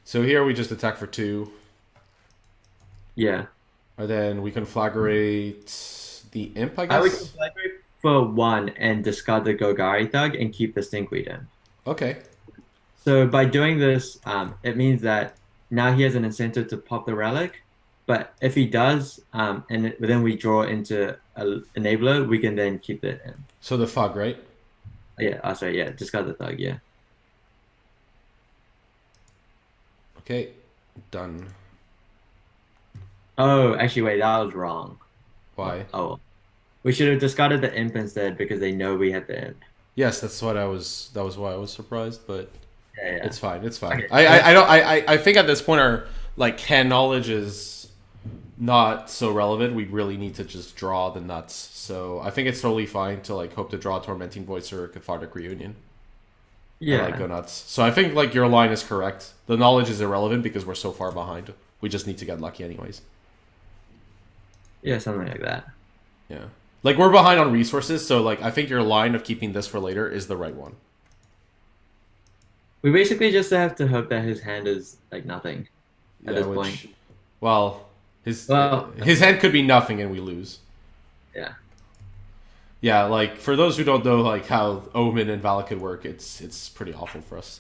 So here we just attack for 2, yeah. and then we conflagrate the imp, I I would guess. conflagrate for 1 and discard the Gogari Thug and keep the Stinkweed in. Okay. So by doing this, it means that now he has an incentive to pop the relic. But if he does, then we draw into an enabler, we can then keep it in. So the fog, right? Yeah, oh, sorry, yeah, discard the thug, yeah. Okay. Done. Oh, actually, wait, that was wrong. Why? Oh, we should have discarded the imp instead because they know we have the imp. Yes, that's what I was. That was why I was surprised, but Yeah, yeah. it's fine. It's fine. Okay. I don't. I think at this point our like hand knowledge is not so relevant. We really need to just draw the nuts. So I think it's totally fine to like hope to draw Tormenting Voice or Cathartic Reunion. Yeah. And, like go nuts. So I think like your line is correct. The knowledge is irrelevant because we're so far behind. We just need to get lucky anyways. Yeah, something like that. Yeah. Like we're behind on resources, so like I think your line of keeping this for later is the right one. We basically just have to hope that his hand is like nothing at this point. Well, Well- his hand could be nothing and we lose. Yeah. Yeah, like for those who don't know like how Omen and Valakut work, it's pretty awful for us.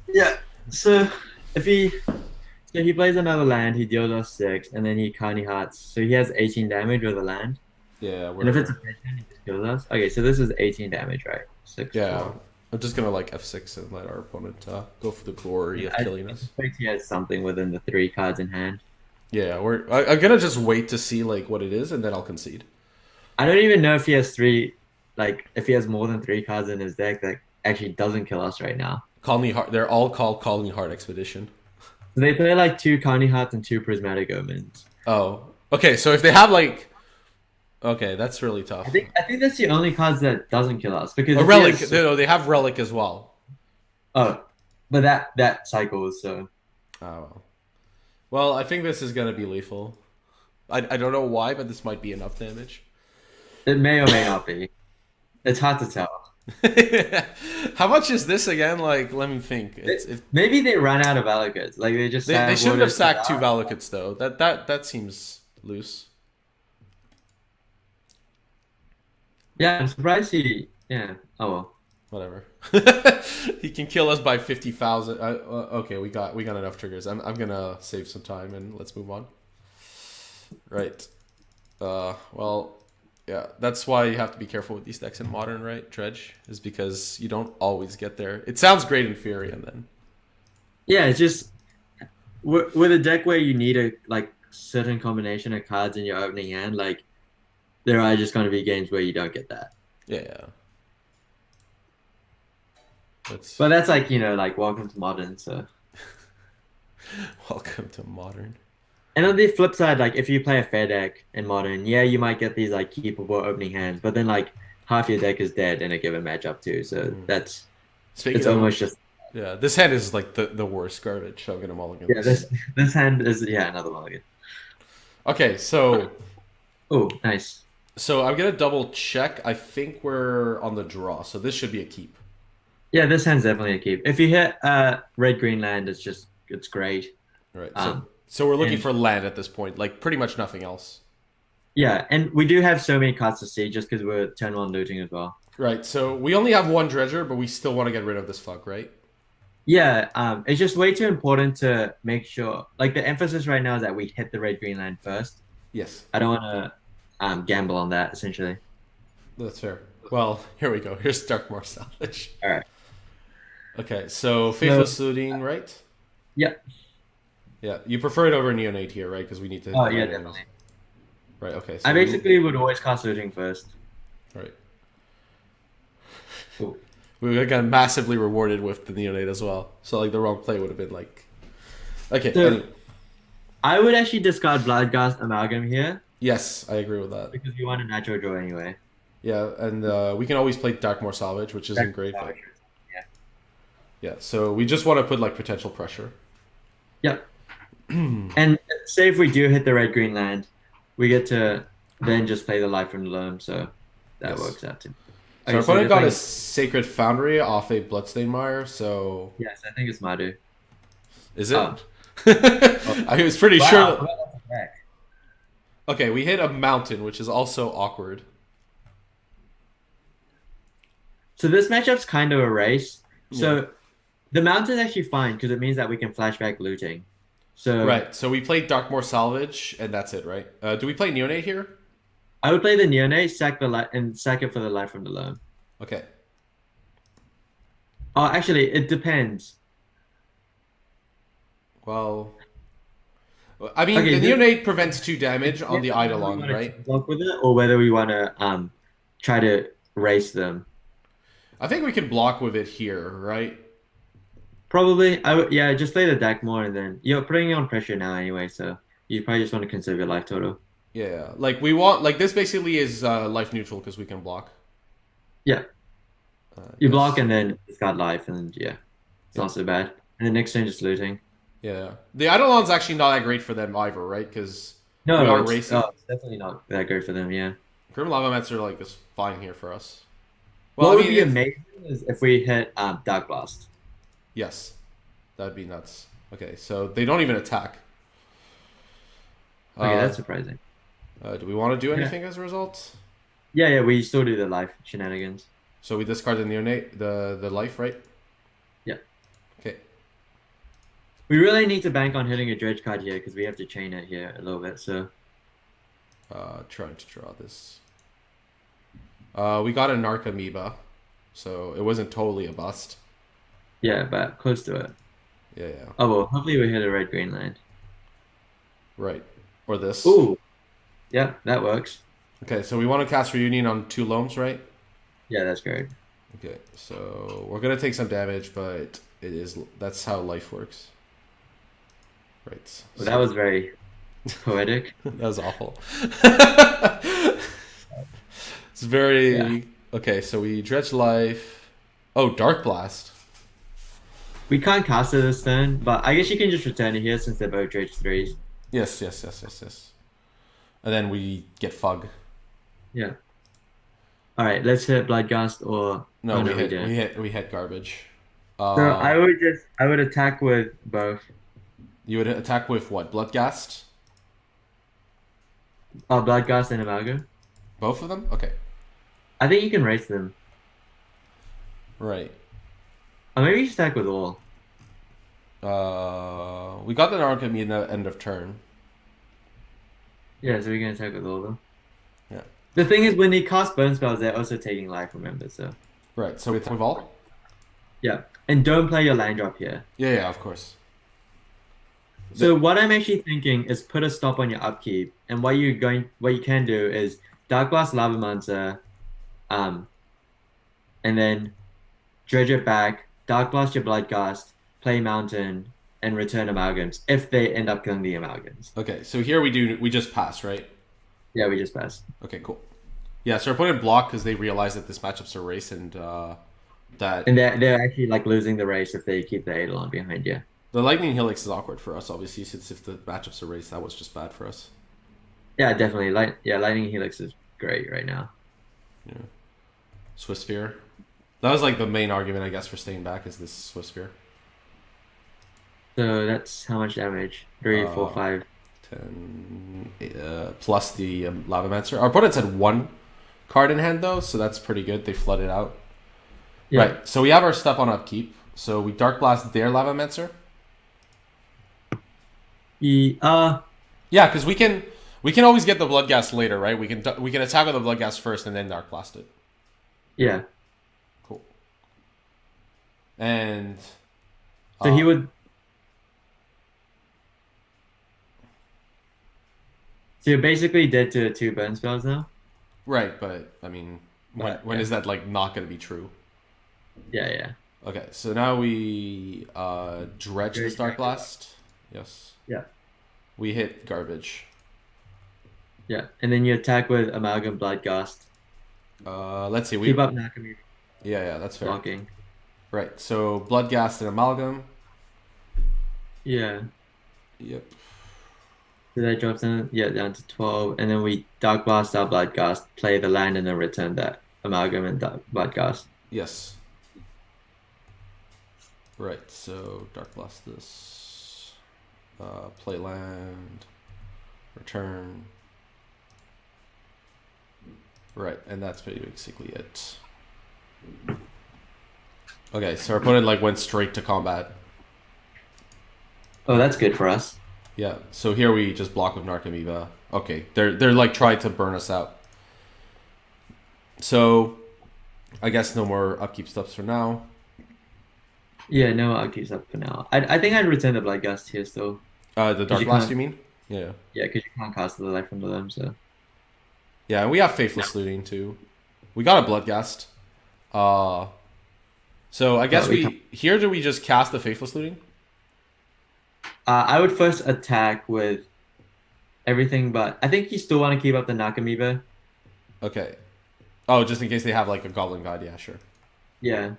Yeah. So he plays another land, he deals us 6, and then he Carney Hearts. So he has 18 damage with a land. Yeah, And if it's a fish land, he just kills us. Okay, so this is 18 damage, right? 6. yeah. 4. I'm just gonna like F6 and let our opponent go for the glory of killing I us. suspect he has something within the 3 cards in hand. Yeah, I'm gonna just wait to see like what it is and then I'll concede. I don't even know if he has 3, like if he has more than 3 cards in his deck that actually doesn't kill us right now. Colony Heart. They're all called Colony Heart Expedition. So they play like 2 Carney Hearts and 2 Prismatic Omens. Oh, okay. So if they have like, okay, that's really tough. I think that's the only cards that doesn't kill us because A if he relic. has- No, they have relic as well. Oh, but that cycles, so Oh, well, I think this is gonna be lethal. I don't know why, but this might be enough damage. it may or may not be. It's hard to tell. How much is this again? Like, let me think. Maybe they ran out of Valakuts. Like they just They have shouldn't have orders sacked two out. Valakuts though. That seems loose. Yeah, I'm surprised he. Yeah. Oh well. Whatever. He can kill us by 50,000. Okay, we got enough triggers. I'm gonna save some time and let's move on. Right. Well, yeah. That's why you have to be careful with these decks in Modern, right? Dredge is because you don't always get there. It sounds great in Fury, and then Yeah, it's just with a deck where you need a like certain combination of cards in your opening hand. Like there are just going to be games where you don't get that. yeah. That's But that's like like welcome to modern. So welcome to Modern. and on the flip side, like if you play a fair deck in modern, yeah, you might get these like keepable opening hands, but then like half your deck is dead in a given matchup too. So that's Speaking it's of, almost just yeah, this hand is like the worst garbage. So I'm gonna mulligan yeah. this. This hand is another one again. Okay, so Oh, nice. I'm gonna double check. I think we're on the draw, so this should be a keep. Yeah, this hand's definitely a keep. If you hit red green land, it's great. All right. Um, So we're looking and for land at this point, like pretty much nothing else. yeah, and we do have so many cards to see just because we're turn one looting as well. Right. So we only have one dredger, but we still want to get rid of this fuck, right? Yeah, it's just way too important to make sure. Like the emphasis right now is that we hit the red green land first. Yes. I don't want to gamble on that essentially. That's fair. Well, here we go. Here's Darkmoor Salvage. All right. Okay, so Faithless Looting, right? Yeah. Yeah, you prefer it over Neonate here, right? Because we need to. Oh yeah, definitely. Right. Okay. So I basically would always cast looting first. Right. Cool. We got massively rewarded with the Neonate as well. So like the wrong play would have been like. Okay. So- anyway. I would actually discard Bloodghast Amalgam here Yes, I agree with that. because you want a natural draw anyway. Yeah, and we can always play Darkmoor Salvage, which isn't great. But Yeah. yeah, so we just want to put like potential pressure. Yep. And say if we do hit the red green land, we get to then just play the life from the loam, so that Yes. works out too. So our opponent got a Sacred Foundry off a Bloodstained Mire, so Yes, I think it's Madu. is it? Oh. I was pretty Wow, sure. well, that's a wreck. Okay, we hit a mountain, which is also awkward. So this matchup's kind of a race. So Yeah. the mountain's actually fine because it means that we can flashback looting. So Right, so we played Darkmoor Salvage, and that's it, right? Do we play Neonate here? I would play the Neonate, sack the light, and sack it for the life from the loam. Okay. Oh, actually, it depends. Well, I mean, Okay, the Neonate prevents 2 damage on the Whether we Eidolon, wanna right? block with it, or whether we want to try to race them. I think we can block with it here, right? Probably, yeah, just play the deck more, and then you're putting on pressure now anyway, so you probably just want to conserve your life total. Yeah, like we want, like this basically is life neutral because we can block. Yeah, you yes. block and then discard life, and yeah, it's Yeah. not so bad. And the next turn just looting. Yeah, the Eidolon's actually not that great for them either, right? Because No, we are it's, racing. it's definitely not that good for them. Yeah. Grim Lava Metzer like is fine here for us. What Well, I would mean, be it's- amazing is if we hit Dark Blast. yes, that'd be nuts. Okay, so they don't even attack. Okay, that's surprising. Do we want to do Yeah. anything as a result? Yeah, we still do the life shenanigans. So we discard the Neonate, the life, right? Yeah. Okay. We really need to bank on hitting a dredge card here because we have to chain it here a little bit. So Trying to draw this. We got a Narc Amoeba, so it wasn't totally a bust. yeah, but close to it. Yeah, yeah. Oh well, hopefully we hit a red green land. Right. Or this. Ooh, yeah, that works. Okay, so we want to cast Reunion on 2 loams, right? Yeah, that's great. Okay, so we're gonna take some damage, but that's how life works. Right. Well, that was very poetic. That was awful. It's very Yeah. okay. So we dredge life. Oh, Dark Blast. We can't cast it this turn, but I guess you can just return it here since they're both dredge 3s. Yes. And then we get Fug. Yeah. All right, let's hit Bloodgast or No, oh we no, we hit didn't. we hit garbage. So Uh, I would attack with both. you would attack with what? Bloodghast? Oh, Bloodgast and Amalgam. Both of them? Okay. I think you can race them. Right. Or maybe you stack with all. We got the Narcomi in the end of turn. Yeah, so we can attack with all of them. Yeah. The thing is, when they cast burn spells, they're also taking life. Remember, so Right. So we attack with all? yeah. And don't play your land drop here. Yeah, yeah, of course. So what I'm actually thinking is put a stop on your upkeep, and what you can do is Dark Blast Lavamancer, um, and then dredge it back, Dark Blast your Bloodgast, play Mountain, and return Amalgams if they end up killing the Amalgams. Okay, so here we just pass, right? Yeah, we just pass. Okay, cool. Yeah, so our opponent blocked because they realized that this matchup's a race and that And they're actually like losing the race if they keep the Eidolon behind you. the Lightning Helix is awkward for us, obviously, since if the matchup's a race, that was just bad for us. Yeah, definitely. Lightning Helix is great right now. Yeah. Swift Spear. That was like the main argument, I guess, for staying back is this Swift Spear. So that's how much damage? 3, 4, 5. 10 plus the Lavamancer. Our opponents had one card in hand though, so that's pretty good. They flooded out. Yeah. Right. So we have our stuff on upkeep. So we Dark Blast their Lavamancer. Yeah, because we can always get the Bloodghast later, right? We can attack with the Bloodghast first and then Dark Blast it. Yeah. Cool. And So he would. So you're basically dead to 2 burn spells now. right, but I mean, when is that like not going to be true? Yeah, yeah, Okay, so now we dredge this Dark Blast. Yes. yeah, We hit garbage. yeah. And then you attack with Amalgam Bloodgast. Let's see. Keep up Nakami Yeah, that's fair. blocking. Right. So Bloodghast and Amalgam. Yeah. Yep. So that drops down to 12, and then we Dark Blast our Bloodgast, play the land, and then return that Amalgam and Bloodgast. Yes. Right. So Dark Blast this. Play land. Return. Right, and that's basically it. Okay, so our opponent like went straight to combat. Oh, that's good for us. Yeah, so here we just block with Narcomoeba. Okay, they're like trying to burn us out. So, I guess no more upkeep stuffs for now. Yeah, no upkeeps up for now. I think I'd return the Bloodgast here still. The Dark you Blast, can't- you mean? Yeah. Yeah, because you can't cast the life from them, so. Yeah, and we have Faithless Looting too. We got a Bloodghast. So I guess here do we just cast the Faithless Looting? I would first attack with everything, but I think you still want to keep up the Nakamiba. Okay. Oh, just in case they have like a Goblin God, yeah, sure. Yeah.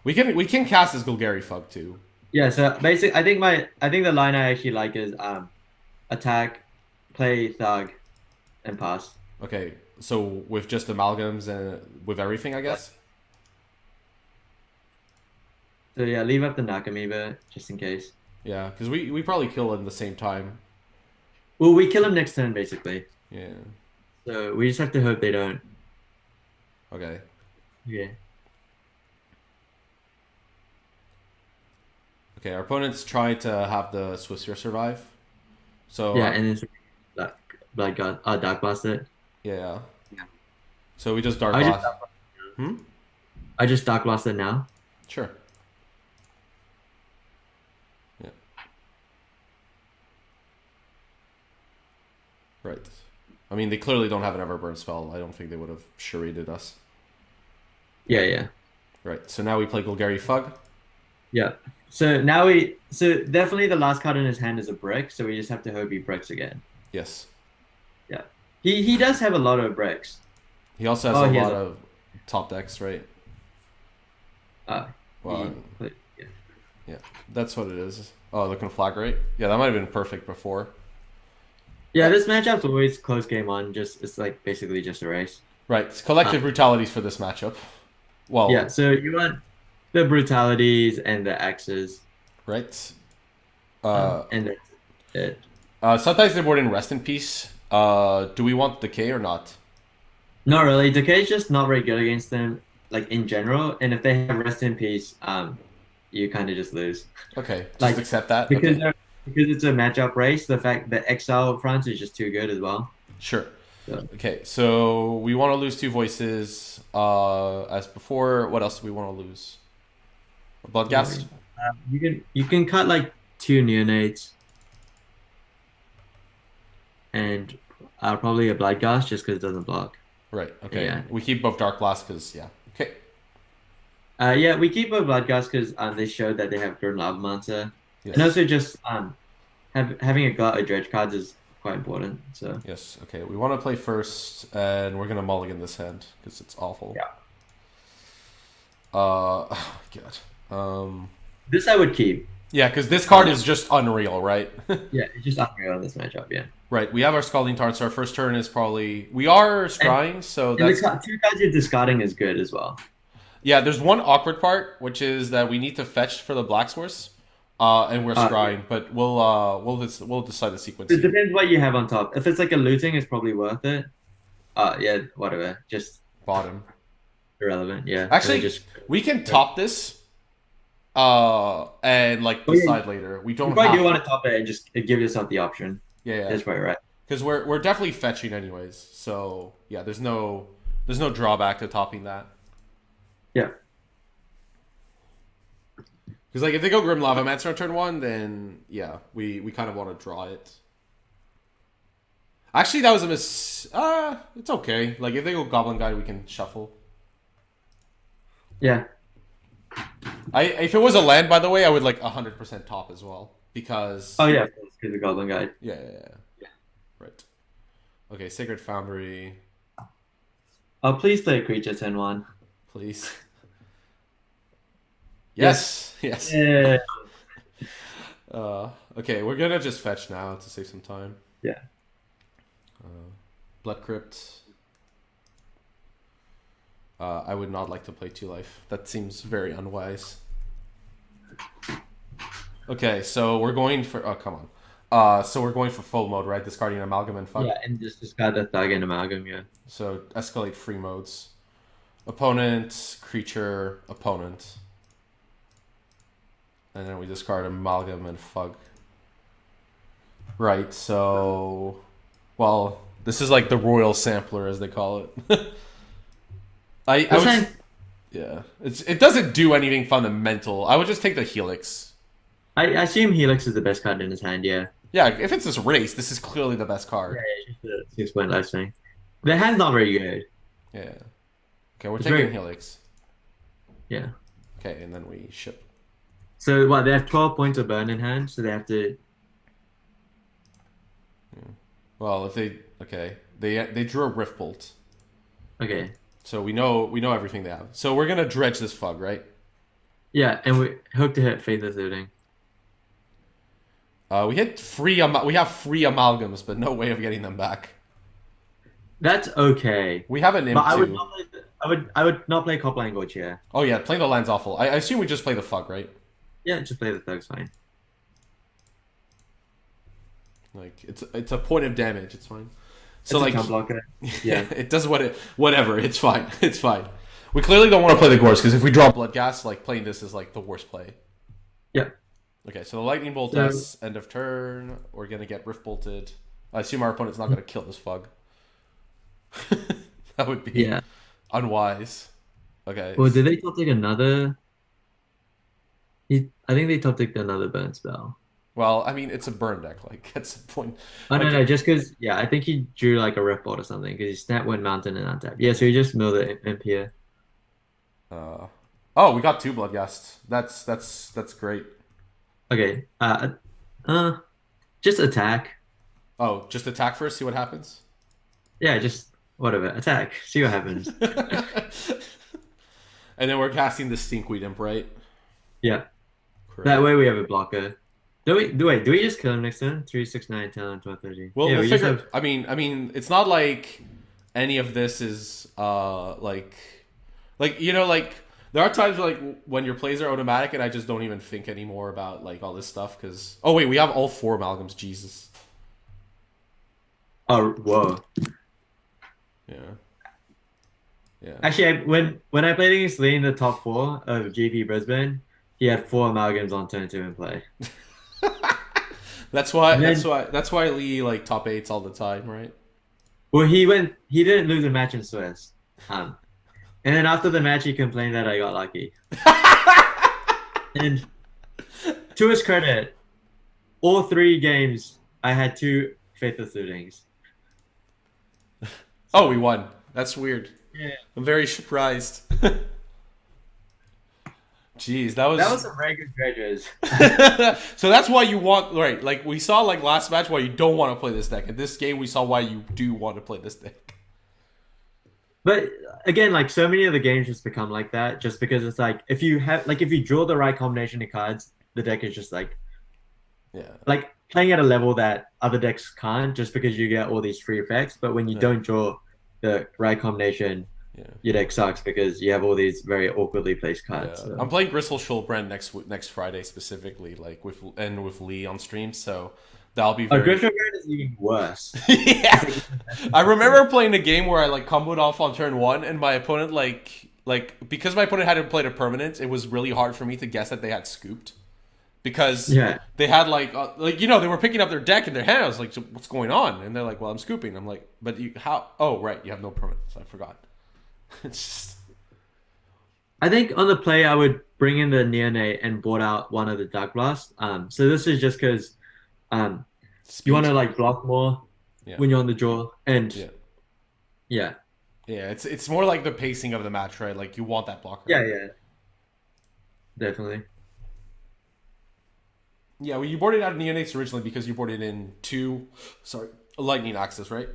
We can cast as Golgari Fug too. Yeah, so basically I think the line I actually like is attack, play Thug, and pass. Okay, so with just amalgams and with everything, I guess. So yeah, leave up the Nakamiba just in case. Yeah, because we probably kill in the same time. Well, we kill him next turn basically. Yeah. So we just have to hope they don't. Okay. Yeah. Okay, our opponents try to have the Swiss Sphere survive. So Yeah, and then Dark Blast it. yeah. So we just Dark I just Blast. Hmm? I just Dark Blast it now. Sure. Yeah. Right. I mean, they clearly don't have an Everburn spell. I don't think they would have charaded us. Yeah, yeah. Right. So now we play Golgari Fug. Yeah. So definitely the last card in his hand is a brick, so we just have to hope he bricks again. Yes. Yeah. He does have a lot of bricks. He also has a lot of top decks, right? Well, yeah, that's what it is. Oh, the Conflagrate. Yeah, that might have been perfect before. Yeah, this matchup's always close game on. Just it's like basically just a race. Right. It's Uh, collective brutalities for this matchup. yeah, Well, so you want the brutalities and the X's, right. Uh, and that's it. Sometimes they board in rest in peace. Do we want decay or not? Not really. Decay's just not very good against them, like in general. And if they have rest in peace, you kind of just lose. Okay, just Like accept that. because Okay, because it's a matchup race, the fact that Exile front is just too good as well. sure. So Okay, so we want to lose two voices. As before, what else do we want to lose? A Bloodghast? you can cut like two neonates and probably a Bloodghast just because it doesn't block. Right. Okay. Yeah. We keep both Dark Blast because yeah. Okay. Yeah, we keep a Bloodghast because they showed that they have Grim Lava Monster. And Yes. also just having a glut of dredge cards is quite important. So Yes. Okay. We want to play first, and we're gonna mulligan this hand because it's awful. yeah, Oh, God. this I would keep. Yeah, because this card is just unreal, right? Yeah, it's just unreal in this matchup. Yeah, Right. We have our Scalding Tarn, so our first turn is probably we are scrying, so and the that's two cards you're discarding is good as well. yeah. There's one awkward part, which is that we need to fetch for the Black Source, and we're scrying, but we'll decide the sequence. It depends what you have on top. If it's like a looting, it's probably worth it. Yeah, whatever, just Bottom. irrelevant. Yeah, really Actually, just we can top this, and like Oh, yeah. decide later. We you don't probably have do want to. to top it and just give yourself the option. Yeah, yeah. That's probably right. Because we're definitely fetching anyways. So yeah, there's no drawback to topping that. Yeah. Because like if they go Grim Lava Mancer on turn one, then yeah, we kind of want to draw it. Actually, that was a miss. It's okay. Like if they go Goblin Guide, we can shuffle. Yeah. If it was a land, by the way, I would like 100% top as well because Oh yeah, because the Goblin Guide. yeah. Right. Okay, Sacred Foundry, Oh, please play a creature 10-1. please. Yes. Yes. Yeah. Okay, we're gonna just fetch now to save some time. Yeah. Blood Crypt. I would not like to play 2 life. That seems very unwise. Okay, so we're going for. Oh, come on. So we're going for full mode, right? Discarding Amalgam and Fuck. Yeah, and just discard the Thug and Amalgam, yeah. So escalate free modes. Opponent, creature, opponent. And then we discard Amalgam and Fug. Right, so. Well, this is like the royal sampler, as they call it. I would. Yeah. It doesn't do anything fundamental. I would just take the Helix. I assume Helix is the best card in his hand, yeah. Yeah, if it's this race, this is clearly the best card. Yeah, it's just a 6-point lifespan. The hand's not very good. Yeah. Okay, we're It's taking very- Helix. Yeah. Okay, and then we ship. So what? They have 12 points of burn in hand, so they have to. Well, if they they drew a Rift Bolt, Okay. so we know everything they have. So we're gonna dredge this Fug, right? Yeah, and we hope to hit Faith of Looting. We hit we have free amalgams, but no way of getting them back. That's okay. We have an imp But I would too. not play. I would not play Copper Language here. Oh yeah, playing the land's awful. I assume we just play the Fug, right? Yeah, just play the Thug's fine. Like it's a point of damage. It's fine. It's So a like count blocker. yeah, it does whatever. It's fine. It's fine. We clearly don't want to play the Gorse because if we draw Bloodghast, like playing this is like the worst play. Yeah. Okay, so the Lightning Bolt So- us, end of turn. We're gonna get Rift Bolted. I assume our opponent's not gonna kill this Fug. That would be Yeah. unwise. Okay. Well, did they top take another? I think they top take another burn spell. Well, I mean, it's a burn deck. Like, that's the point. Oh no, Like- no, just because. Yeah, I think he drew like a Rift Bolt or something because he snap Wind Mountain and untap. Yeah, so he just milled the imp here. Oh, we got 2 Bloodghast. That's great. Okay. Just attack. Oh, just attack first. See what happens. Yeah, just whatever. Attack. See what happens. And then we're casting the Stinkweed Imp, right? Yeah. Correct. That way we have a blocker. Do we just kill him next turn? 3, 6, 9, 10, 12, 13. We'll Yeah, we'll we just figure. have. I mean, it's not like any of this is like like there are times like when your plays are automatic and I just don't even think anymore about like all this stuff because oh wait, we have all four amalgams. Jesus. Oh, whoa. Yeah. Yeah. Actually, when I played against Lee in the top four of GP Brisbane, he had 4 amalgams on turn 2 in play. That's why. And That's then, why. That's why Lee like top eights all the time, right? well, he didn't lose a match in Swiss. Um, and then after the match, he complained that I got lucky. And to his credit, all 3 games, I had 2 faithless lootings. Oh, we won. That's weird. Yeah. I'm very surprised. Jeez, that was. That was some very good dredges. So that's why you want right. Like we saw like last match why you don't want to play this deck. In this game, we saw why you do want to play this deck. But again, like so many of the games just become like that, just because it's like if you draw the right combination of cards, the deck is just Yeah. like playing at a level that other decks can't, just because you get all these free effects. But when you Yeah. don't draw the right combination, Yeah. your deck sucks because you have all these very awkwardly placed Yeah. cards. So. I'm playing Gristle Shulbrand next Friday specifically, like with Lee on stream. So that'll be very. Griffin is even worse. Yeah. I remember playing a game where I like comboed off on turn 1, and my opponent like because my opponent hadn't played a permanent, it was really hard for me to guess that they had scooped because Yeah. they had like they were picking up their deck in their hand. I was like, so what's going on? And they're like, well, I'm scooping. I'm like, but you how? Oh, right, you have no permanents. I forgot. It's just I think on the play I would bring in the Neonate and board out one of the Dark Blast. So this is just because you want to speed. like block more Yeah. when you're on the draw, and Yeah. yeah, Yeah, it's more like the pacing of the match, right? Like you want that blocker. yeah, definitely. Yeah, well, you boarded out Neonates originally because you boarded in lightning axis, right?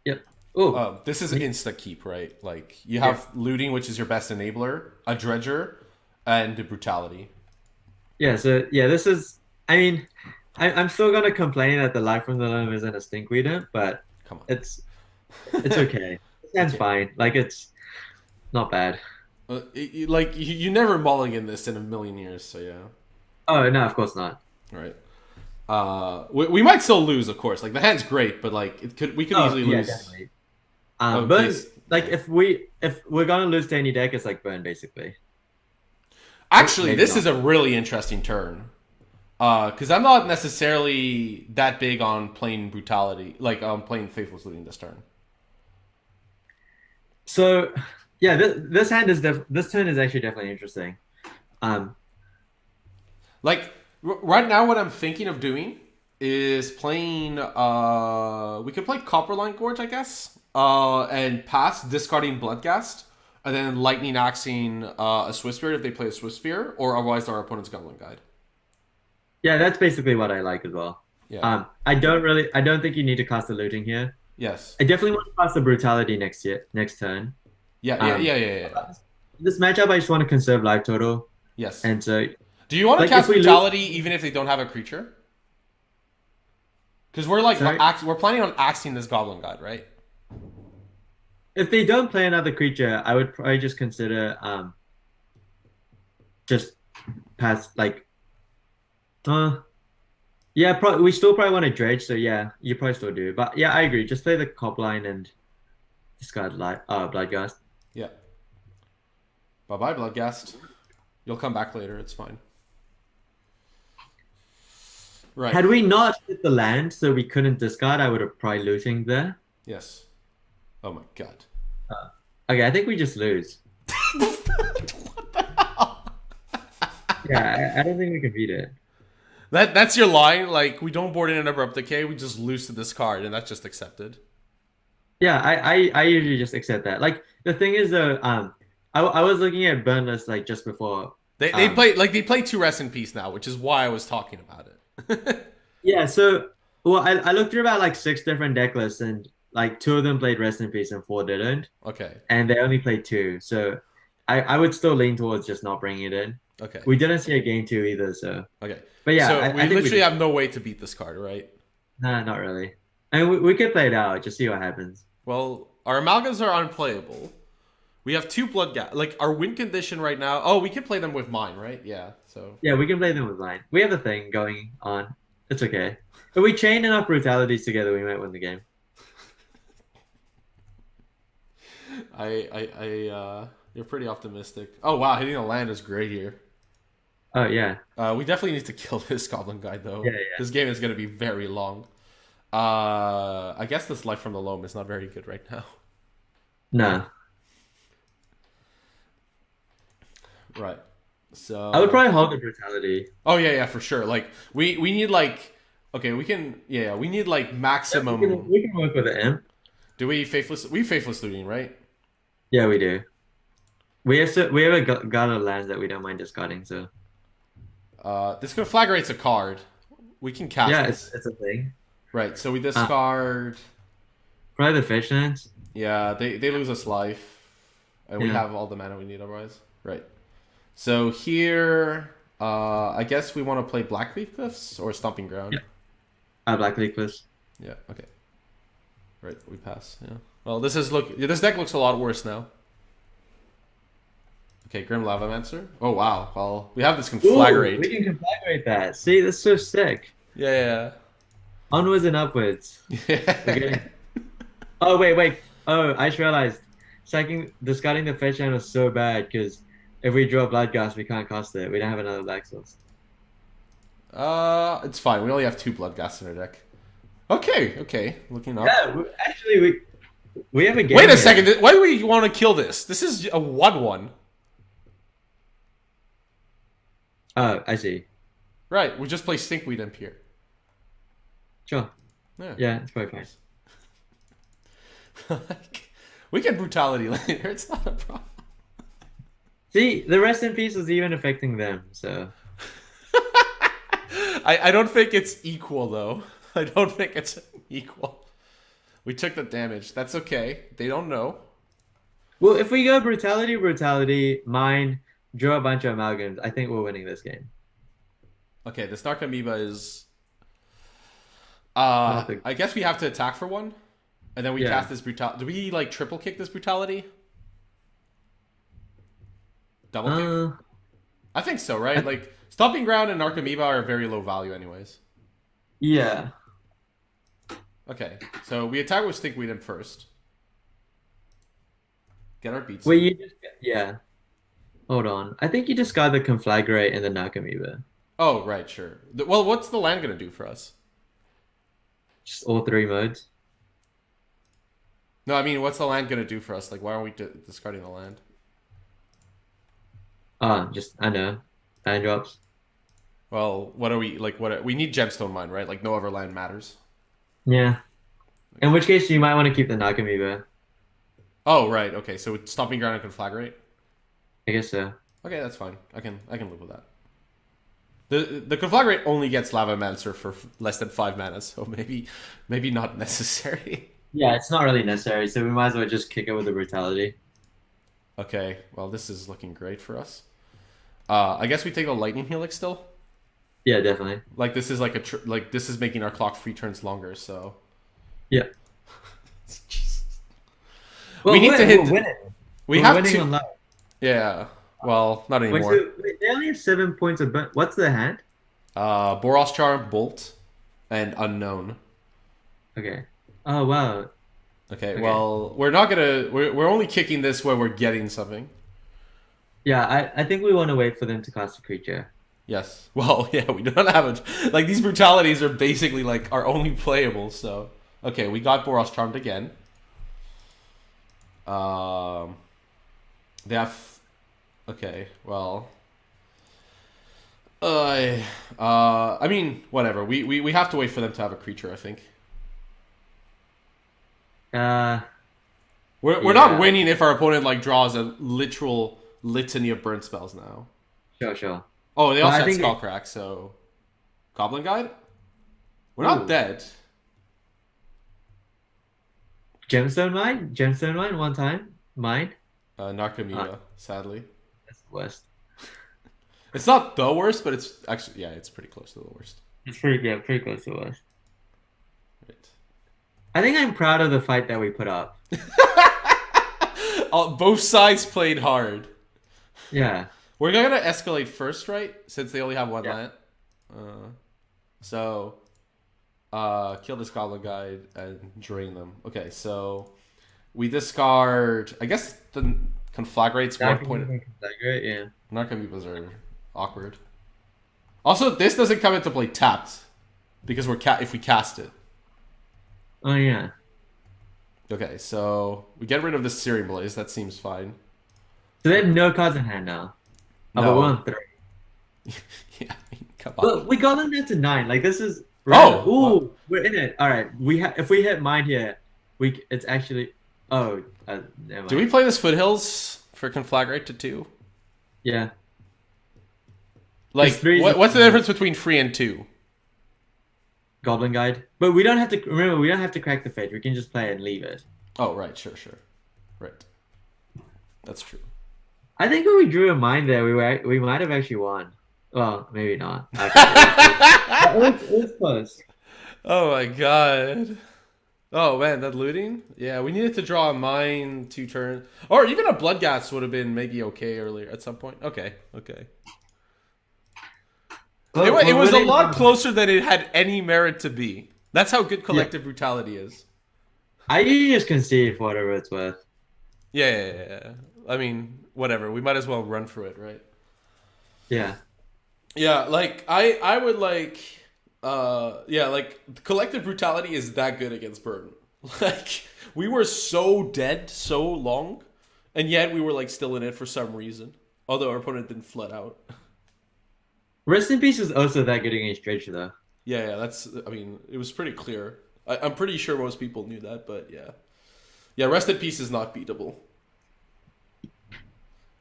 Yep. Oh, This is insta keep, right? Like you have looting, which is your best enabler, a dredger, and the brutality. yeah. So yeah, this is. I mean, I'm still gonna complain that the Life from the Loam isn't a Stinkweeder, but Come on. it's okay. That's fine. Like it's not bad. Like you never mulligan this in a million years, so yeah. Oh no, of course not. Right. We might still lose, of course. Like the hand's great, but like we could easily yeah, lose. definitely. Oh, But please. like if we're gonna lose to any deck, it's like burn basically. Actually, Maybe this not. is a really interesting turn. Because I'm not necessarily that big on playing brutality, like playing faithless looting this turn. So yeah, this hand is this turn is actually definitely interesting. Um, Like right now, what I'm thinking of doing is playing. We could play Copperline Gorge, I guess, and pass discarding Bloodghast, and then lightning axing a Swift Spear if they play a Swift Spear, or otherwise our opponent's Goblin Guide. yeah, that's basically what I like as well. Yeah. I don't think you need to cast the looting here. Yes. I definitely want to cast the brutality next turn. Yeah. Yeah. This matchup, I just want to conserve life total, Yes. and so Do you want to like, cast if we brutality even if they don't have a creature? Because we're like Sorry? we're planning on axing this Goblin Guide, right? if they don't play another creature, I would probably just consider just pass like yeah, probably we still probably want to dredge, so yeah, you probably still do. But yeah, I agree. Just play the cop line and discard Bloodghast. Yeah. Bye bye, Bloodghast. You'll come back later. It's fine. Right. Had we not hit the land, so we couldn't discard, I would have probably losing there. Yes. Oh my god. Okay, I think we just lose. Yeah, I don't think we can beat it. That's your line. Like we don't board in an abrupt decay. We just lose to this card, and that's just accepted. Yeah, I usually just accept that. Like the thing is though, I was looking at burn list like just before. They they play 2 Rest in Peace now, which is why I was talking about it. Yeah, so well, I looked through about like 6 different deck lists, and like 2 of them played Rest in Peace and 4 didn't, Okay. and they only played 2. So I would still lean towards just not bringing it in. Okay. We didn't see a game two either, so. Okay. But yeah, So I we think literally have no way to beat this card, right? nah, not really. I mean, we could play it out, just see what happens. Well, our amalgams are unplayable. We have two blood gas. Like our win condition right now. Oh, we can play them with mine, right? Yeah. So Yeah, we can play them with line. We have a thing going on. It's okay. If we chain enough brutalities together, we might win the game. you're pretty optimistic. Oh wow, hitting a land is great here. Oh yeah. We definitely need to kill this goblin guy though. Yeah. This game is gonna be very long. I guess this life from the loam is not very good right now. No. Right. So I would probably hold the brutality. Oh yeah, for sure. Like we need like okay, we can we need like maximum. We can work with the imp. Do we faithless looting, right? Yeah, we do. We have a god of lands that we don't mind discarding. So This conflagrate's a card. We can cast yeah, this. it's a thing. Right. So we discard. Probably the fish lands. Yeah, they lose us life, and we have all the mana we need otherwise. Right. So here, I guess we want to play Blackleaf Cliffs or Stomping Ground. Yeah. Blackleaf Cliffs. Yeah. Okay. Right. We pass. Yeah. Well, this deck looks a lot worse now. Okay, Grim Lavamancer. Oh wow. Well, we have this Conflagrate. Ooh, we can conflagrate that. See, that's so sick. Yeah. Onwards and upwards. Yeah. Oh wait. Oh, I just realized. Discarding the fetch land was so bad because if we draw Bloodghast, we can't cast it. We don't have another black source. It's fine. We only have 2 Bloodghasts in our deck. Okay. Looking up. Yeah, we have a game. Wait a here. second. Why do we want to kill this? This is a 1/1. Oh, I see. Right. We just play Stinkweed Imp here. Sure. Yeah, it's probably fine. We can brutality later. It's not a problem. See, the rest in peace was even affecting them, so. I don't think it's equal though. I don't think it's equal. We took the damage. That's okay. They don't know. Well, if we go brutality, mine, draw a bunch of amalgams, I think we're winning this game. Okay, this Dark Amoeba is. Nothing. I guess we have to attack for 1, and then we cast this brutality. Do we like triple kick this brutality? Double kick? I think so, right? Like Stomping Ground and Dark Amoeba are very low value, anyways. Yeah. Okay, so we attack with Stinkweed Imp first. Get our beats. Wait, Hold on. I think you discard the Conflagrate and the Nakamoeba. Oh, right, sure. Well, what's the land gonna do for us? Just all 3 modes. No, I mean, what's the land gonna do for us? Like, why aren't we discarding the land? I know. Land drops. Well, what are we like? We need Gemstone Mine, right? Like, no other land matters. Yeah. In which case, you might want to keep the Nakamoeba. Oh, right. Okay, so it's Stomping Ground and Conflagrate. I guess so. Okay, that's fine. I can live with that. The Conflagrate only gets Lavamancer for less than 5 mana, so maybe not necessary. Yeah, it's not really necessary, so we might as well just kick it with the brutality. Okay, well, this is looking great for us. I guess we take the Lightning Helix still. Yeah, definitely. Like this is like this is making our clock 3 turns longer. So yeah. Jesus. Well, we need to hit. We're winning. We're have winning to. On life. Yeah. Well, not anymore. Wait, they only have 7 points of. What's the hand? Boros Charm, Bolt, and Unknown. Okay. Oh wow. Okay. Well, we're not gonna. We're only kicking this where we're getting something. Yeah, I think we want to wait for them to cast a creature. Yes. Well, yeah, we don't have it. Like, these brutalities are basically, like, our only playable, so. Okay, we got Boros Charmed again. They have... Okay, well... I mean, whatever. We have to wait for them to have a creature, I think. We're not winning if our opponent, like, draws a literal litany of burn spells now. Sure. Oh, they also have Skullcrack, so... Goblin Guide? We're not dead. Gemstone Mine? Gemstone Mine one time? Mine? Narcomoeba, sadly. That's the worst. It's not the worst, but it's actually, yeah, it's pretty close to the worst. It's pretty, yeah, pretty close to the worst. Right. I think I'm proud of the fight that we put up. Both sides played hard. Yeah. We're gonna escalate first, right? Since they only have one Yeah. land. So, kill this goblin guide and drain them. Okay, so we discard. I guess the conflagrate's one point. Conflagrate, yeah. Narcomoebas are awkward. Also, this doesn't come into play tapped because if we cast it. Oh yeah. Okay, so we get rid of the Searing Blaze. That seems fine. So they have no cards in hand now. Oh, No. but we're on 3. Yeah, I mean, come on. Look, we got them down to 9. Like this is. Oh! Ooh, we're in it. All right. If we hit mine here, it's actually. Oh. Never Do mind. we play this Foothills for conflagrate to 2? Yeah. Like, 3 is what's the difference between 3 and 2? Goblin Guide. But we don't have to remember. We don't have to crack the fate. We can just play it and leave it. Oh, right, sure. Right. That's true. I think when we drew a mine there, we might have actually won. Well, maybe not. It was close. Oh my god. Oh man, that looting? Yeah, we needed to draw a mine 2 turns. Or even a Bloodghast would have been maybe okay earlier at some point. Okay. It was a lot closer than it had any merit to be. That's how good collective brutality is. I usually just concede for whatever it's worth. Yeah. I mean, whatever. We might as well run through it, right? Yeah. Yeah, like I would like like collective brutality is that good against Burden. Like we were so dead so long, and yet we were like still in it for some reason. Although our opponent didn't flood out. Rest in Peace is also that good against Dredge, though. Yeah, I mean, it was pretty clear. I'm pretty sure most people knew that, but yeah. Yeah, Rest in Peace is not beatable.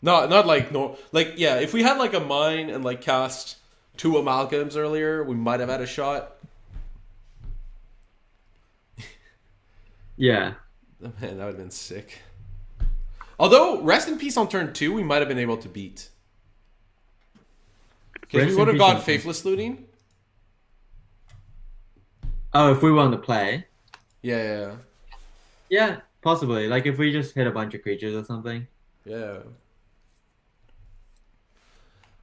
Not like, no, like, yeah, if we had like a mine and like cast 2 amalgams earlier, we might have had a shot. Yeah. Oh, man, that would have been sick. Although, Rest in Peace on turn 2, we might have been able to beat. Because we would have got Faithless Looting. Oh, if we won the play. Yeah. Yeah, possibly. Like if we just hit a bunch of creatures or something. Yeah.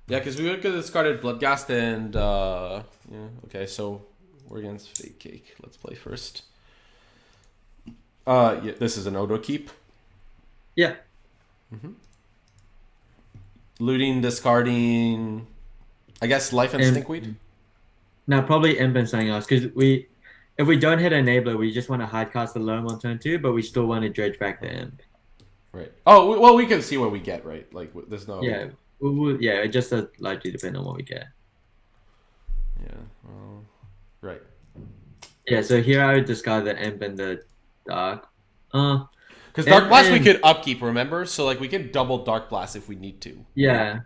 Yeah, because we would have discarded Bloodghast and okay, so we're against Fake Cake. Let's play first. Yeah, this is an Odo keep. Yeah. Looting, discarding, I guess Life and Stinkweed. No, probably Imp and something else. Because if we don't hit Enabler, we just want to hard cast the Loam on turn 2, but we still want to dredge back the Imp. Right. Oh, well, we can see what we get, right? Like, there's no... Yeah. It just largely depends on what we get. Yeah. Right. Yeah, so here I would discard the Imp and the Dark. Because Dark Blast we could upkeep, remember? So, like, we can double Dark Blast if we need to. Yeah.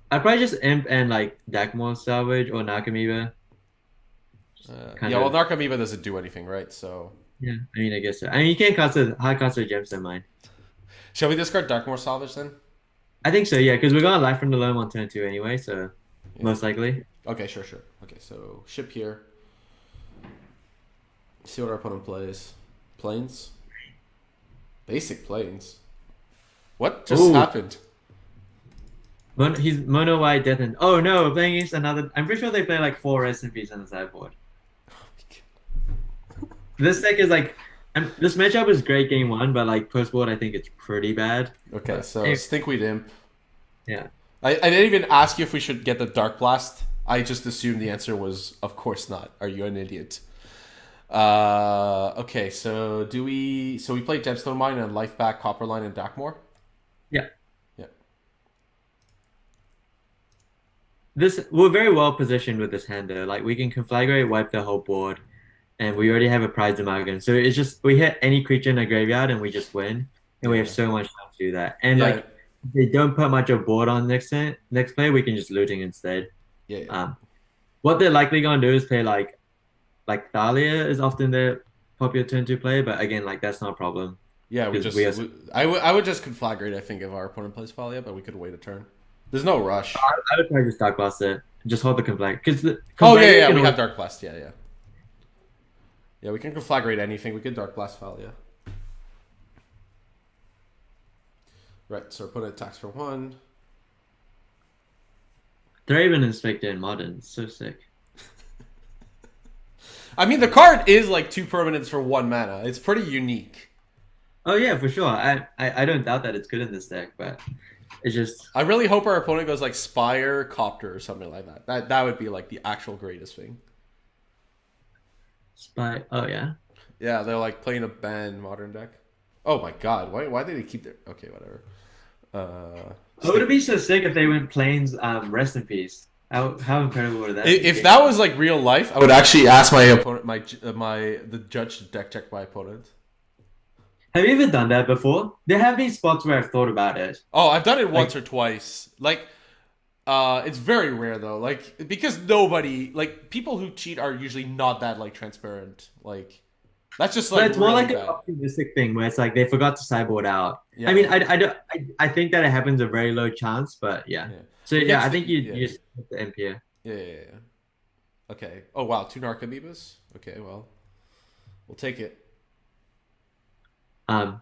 I'd probably just Imp and, like, Dakmor Salvage or Narcomoeba. Well, Narcomoeba doesn't do anything, right? So... Yeah, I mean, I guess so. I mean, you can't hard cast a Gemstone Mine. Shall we discard Darkmoor Salvage, then? I think so, yeah, because we're going to Life from the Loam on turn 2 anyway, so most likely. Okay, sure. Okay, so ship here. See what our opponent plays. Plains? Basic Plains. What just happened? He's Mono White Death and... Oh no, playing against another... I'm pretty sure they play like 4 Rest in Peace on the sideboard. This deck is like... this matchup is great game 1, but like post-board I think it's pretty bad. Okay, so Stinkweed Imp. Yeah. I didn't even ask you if we should get the Dark Blast. I just assumed the answer was, of course not. Are you an idiot? Okay, so we play Gemstone Mine and Life Back, Copperline, and Dakmor? Yeah. Yeah. We're very well positioned with this hand though. Like we can conflagrate, wipe the whole board, and we already have a prize amalgam. So it's just we hit any creature in the graveyard and we just win. And we have so much time to do that. And like if they don't put much of board on next play, we can just looting instead. Yeah. What they're likely gonna do is play like Thalia is often their popular turn 2 play, but again, like that's not a problem. Yeah, we because just. we have. I would just conflagrate. I think if our opponent plays Thalia, but we could wait a turn. There's no rush. I would probably just Dark Blast it. Just hold the conflag because the Oh yeah, conflagrate yeah. can We always. have Dark Blast. Yeah, yeah. Yeah, we can conflagrate anything. We could Dark Blast Thalia. Right. So our opponent attacks for 1. Draven Inspector in Modern. It's so sick. I mean, the card is like 2 permanents for 1 mana. It's pretty unique. Oh yeah, for sure. I don't doubt that it's good in this deck, but it's just I really hope our opponent goes like Spire, Copter, or something like that. That would be like the actual greatest thing. spy. Oh yeah. Yeah, they're like playing a banned modern deck. Oh my god, why did they keep their... Okay, whatever. Oh, would it be so sick if they went planes? Rest in peace. How incredible would that be? If that was like real life, I would actually ask my opponent, the judge to deck check my opponent. Have you ever done that before? There have been spots where I've thought about it. Oh, I've done it once or twice. Like, it's very rare though. Like, because nobody, like, people who cheat are usually not that like transparent. Like, that's just like. But it's more really like an bad. optimistic thing where it's like they forgot to sideboard out. Yeah. I mean, I think that it happens a very low chance, but yeah. Yeah. So It yeah, gets I think the- you yeah. you just put the MP here. Yeah. Okay. Oh wow, 2 Narcomoebas. Okay, well, we'll take it. And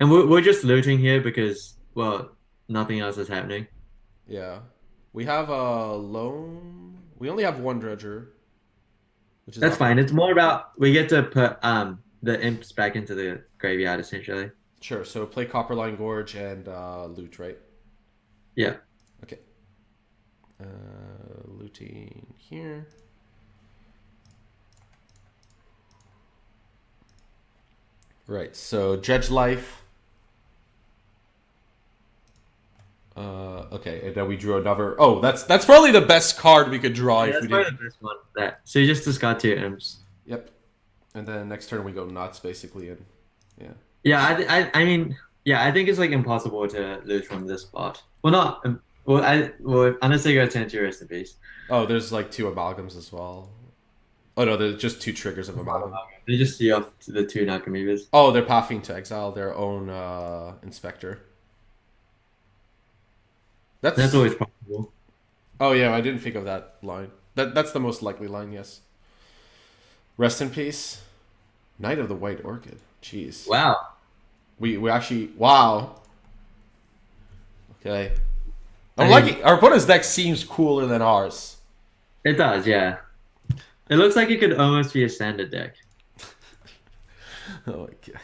we're just looting here because well, nothing else is happening. Yeah, we have a lone. We only have 1 Dredger, which is That's not fine. It's more about we get to put the imps back into the graveyard essentially. Sure. So play Copperline Gorge and loot, right? Yeah. Okay. Looting here. Right. So Dredge Life. Okay, and then we drew another. Oh, that's probably the best card we could draw Yeah, if that's we probably did. the best one. That so you just discard 2 imps. Yep. And then next turn we go nuts basically, and yeah. Yeah, I mean, yeah, I think it's like impossible to lose from this spot. Well, not well unless they go 10 to rest in peace. Oh, there's like 2 amalgams as well. Oh no, there's just 2 triggers of amalgam. They just see off the 2 Nakamivas. Oh, they're pathing to exile their own inspector. That's always possible. Oh yeah, I didn't think of that line. That's the most likely line, yes. Rest in peace. Knight of the White Orchid. Jeez. Wow. We actually wow. Okay. I'm I mean- liking our opponent's deck seems cooler than ours. It does, yeah. It looks like it could almost be a standard deck. Oh my god.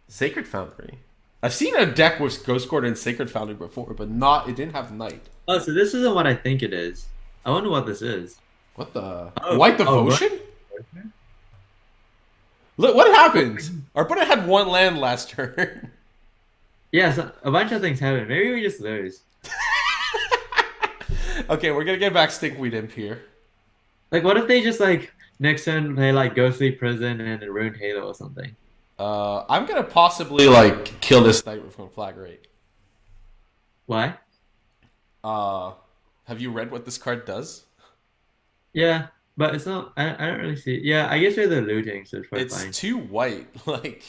Sacred Foundry. I've seen a deck with Ghost Court and Sacred Foundry before, but it didn't have Knight. Oh, so this isn't what I think it is. I wonder what this is. What the Oh, White oh, Devotion? Look what happened. Our opponent had 1 land last turn. Yeah, so a bunch of things happen. Maybe we just lose. Okay, we're gonna get back Stinkweed Imp here. Like, what if they just like next turn play like Ghostly Prison and a Ruined Halo or something? I'm gonna possibly like kill this knight with Conflagrate. Why? Have you read what this card does? Yeah, but it's not. I don't really see. Yeah, I guess we're the looting, so it's probably It's fine. 2 white. Like,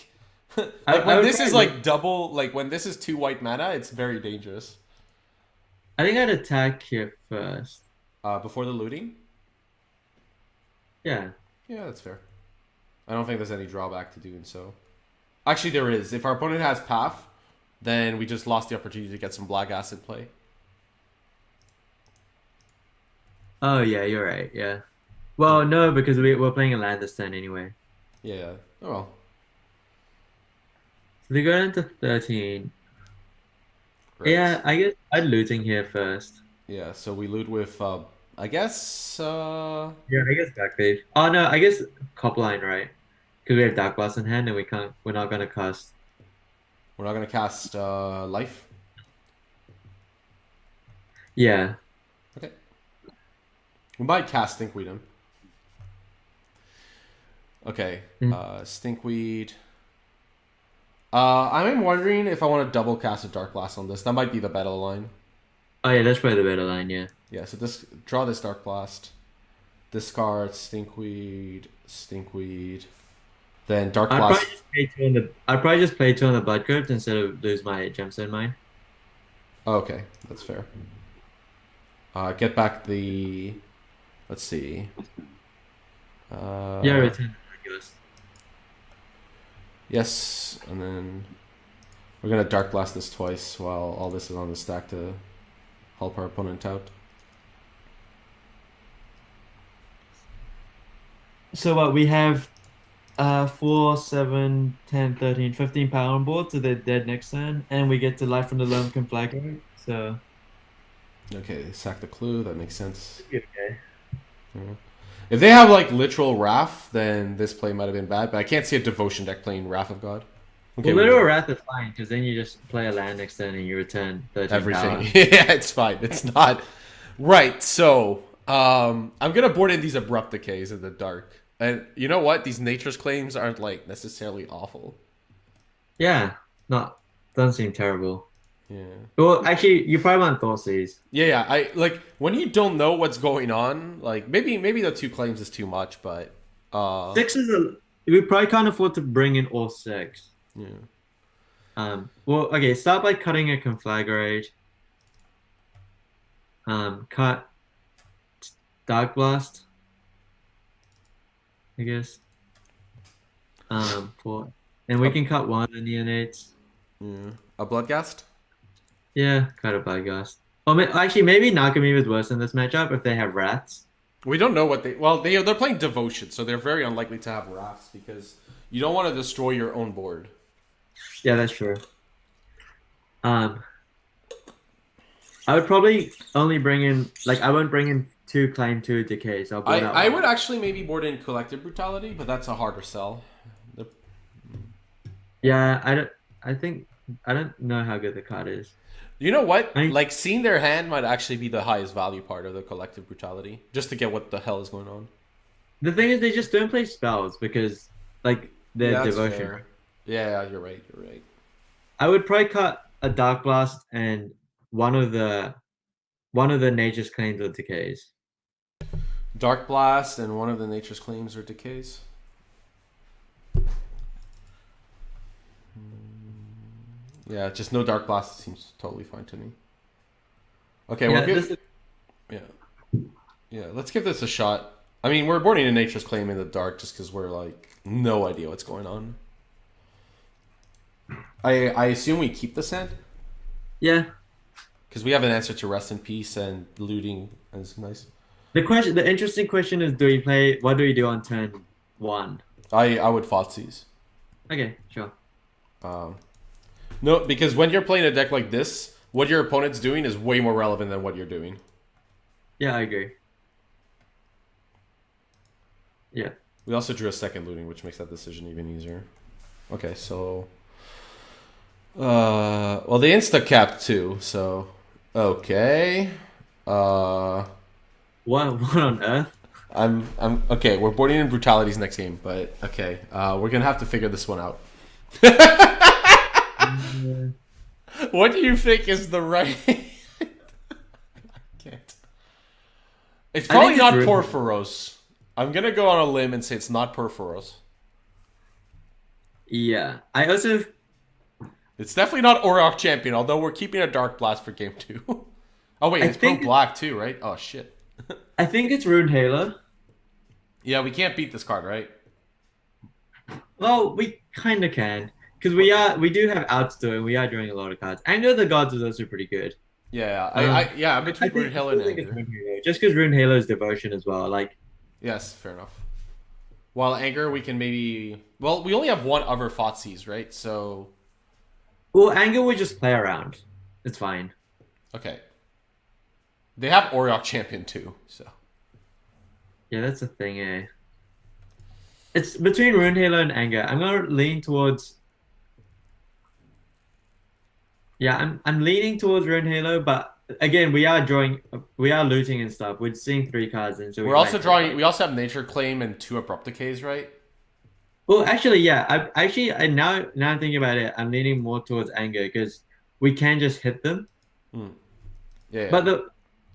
I when would this is probably- like double, like when this is 2 white mana, it's very dangerous. I think I'd attack here first. Before the looting? Yeah. Yeah, that's fair. I don't think there's any drawback to doing so. Actually, there is. If our opponent has Path, then we just lost the opportunity to get some Black Acid play. Oh yeah, you're right. Yeah. Well, no, because we're playing a land this turn anyway. Yeah. Oh well. So they go into 13. Right. Yeah, I guess I'd looting here first. Yeah, so we loot with, I guess, Yeah, I guess Backpage. Oh no, I guess Copline, right? Because we have Dark Blast in hand and we're not gonna cast. we're not going to cast Life. Yeah. Okay. We might cast Stinkweed. Okay, Stinkweed. I'm wondering if I want to double cast a Dark Blast on this. That might be the better line. Oh yeah, that's probably the better line, yeah. Yeah, so draw this Dark Blast. Discard Stinkweed, Stinkweed. Then Dark I'd probably Blast. just play two on the. I'd probably just play two on the Blood Crypt instead of lose my gemstone mine. Oh, okay, that's fair. Get back the. Let's see. Yeah, return the Regulus. Yes, and then we're gonna Dark Blast this twice while all this is on the stack to help our opponent out. So what we have 4, 7, 10, 13, 15 power on board, so they're dead next turn, and we get to Life from the Loam Conflagrate, so Okay, sack the clue. That makes sense. okay. Yeah. If they have like literal Wrath, then this play might have been bad. But I can't see a Devotion deck playing Wrath of God. Okay, Well, Literal Wrath is fine, because then you just play a land next turn and you return 13 everything. power. Yeah, it's fine. It's not right. So I'm gonna board in these Abrupt Decays in the dark. And you know what? These Nature's Claims aren't like necessarily awful. Yeah, doesn't seem terrible. Yeah. Well, actually, you probably want Thoughtseize. Yeah. I like when you don't know what's going on. Like maybe the 2 claims is too much, but 6 is we probably can't afford to bring in all 6. yeah. Well, okay, start by cutting a Conflagrate. Cut Dark Blast, I guess. And we can cut one of the Neonates. Yeah. A Bloodghast? Yeah, cut a Bloodghast. Well, actually, maybe Nakamura is worse in this matchup if they have Wraths. We don't know what they're playing Devotion, so they're very unlikely to have Wraths because you don't want to destroy your own board. Yeah, that's true. I would probably only bring in, like, I won't bring in 2 Claim 2 Decays. I'll board out I one. would actually maybe board in Collective Brutality, but that's a harder sell. Yeah, I don't know how good the card is. You know what? Like seeing their hand might actually be the highest value part of the Collective Brutality, just to get what the hell is going on. The thing is, they just don't play spells because, like, they're Yeah, that's Devotion. fair. Yeah, you're right. I would probably cut a Dark Blast and one of the Nature's Claims or Decays. Dark Blast and one of the Nature's Claims or Decays. Yeah, just no Dark Blast seems totally fine to me. Okay, yeah, let's give this a shot. I mean, we're boarding a Nature's Claim in the dark just because we're like no idea what's going on. I assume we keep this hand. Yeah, because we have an answer to Rest in Peace and looting is nice. The interesting question is, what do we do on turn 1? I would Thoughtseize. Okay, sure. No, because when you're playing a deck like this, what your opponent's doing is way more relevant than what you're doing. Yeah, I agree. Yeah. We also drew a second looting, which makes that decision even easier. Okay, so well, they insta capped too, so okay. What on earth? I'm okay. We're boarding in Brutality's next game, but okay, we're gonna have to figure this one out. What do you think is the right? I can't. It's probably not Porphyros. I'm gonna go on a limb and say it's not Porphyros. Yeah, I also. It's definitely not Auroch Champion, although we're keeping a Dark Blast for game 2. Oh wait, it's Pro Black too, right? Oh shit. I think it's Rune Halo. Yeah, we can't beat this card, right? Well, we kind of can. Because we do have outs to it, and we are drawing a lot of cards. Anger of the Gods is also pretty good. Yeah, I'm between Rune Halo and Anger. Just because Rune Halo is Devotion as well. Like, yes, fair enough. While Anger, we can maybe... Well, we only have one other Thoughtseize, right? So... Well, Anger we just play around. It's fine. Okay. They have Auroch Champion too, so... Yeah, that's the thing, eh? It's between Rune Halo and Anger. I'm going to lean towards... Yeah, I'm leaning towards Rune Halo, but again, we are looting and stuff. We're seeing 3 cards, and so we're also drawing. We also have Nature Claim and 2 Abrupt Decays, right? Well, actually, yeah. Now I'm thinking about it, I'm leaning more towards Anger because we can just hit them. Yeah. But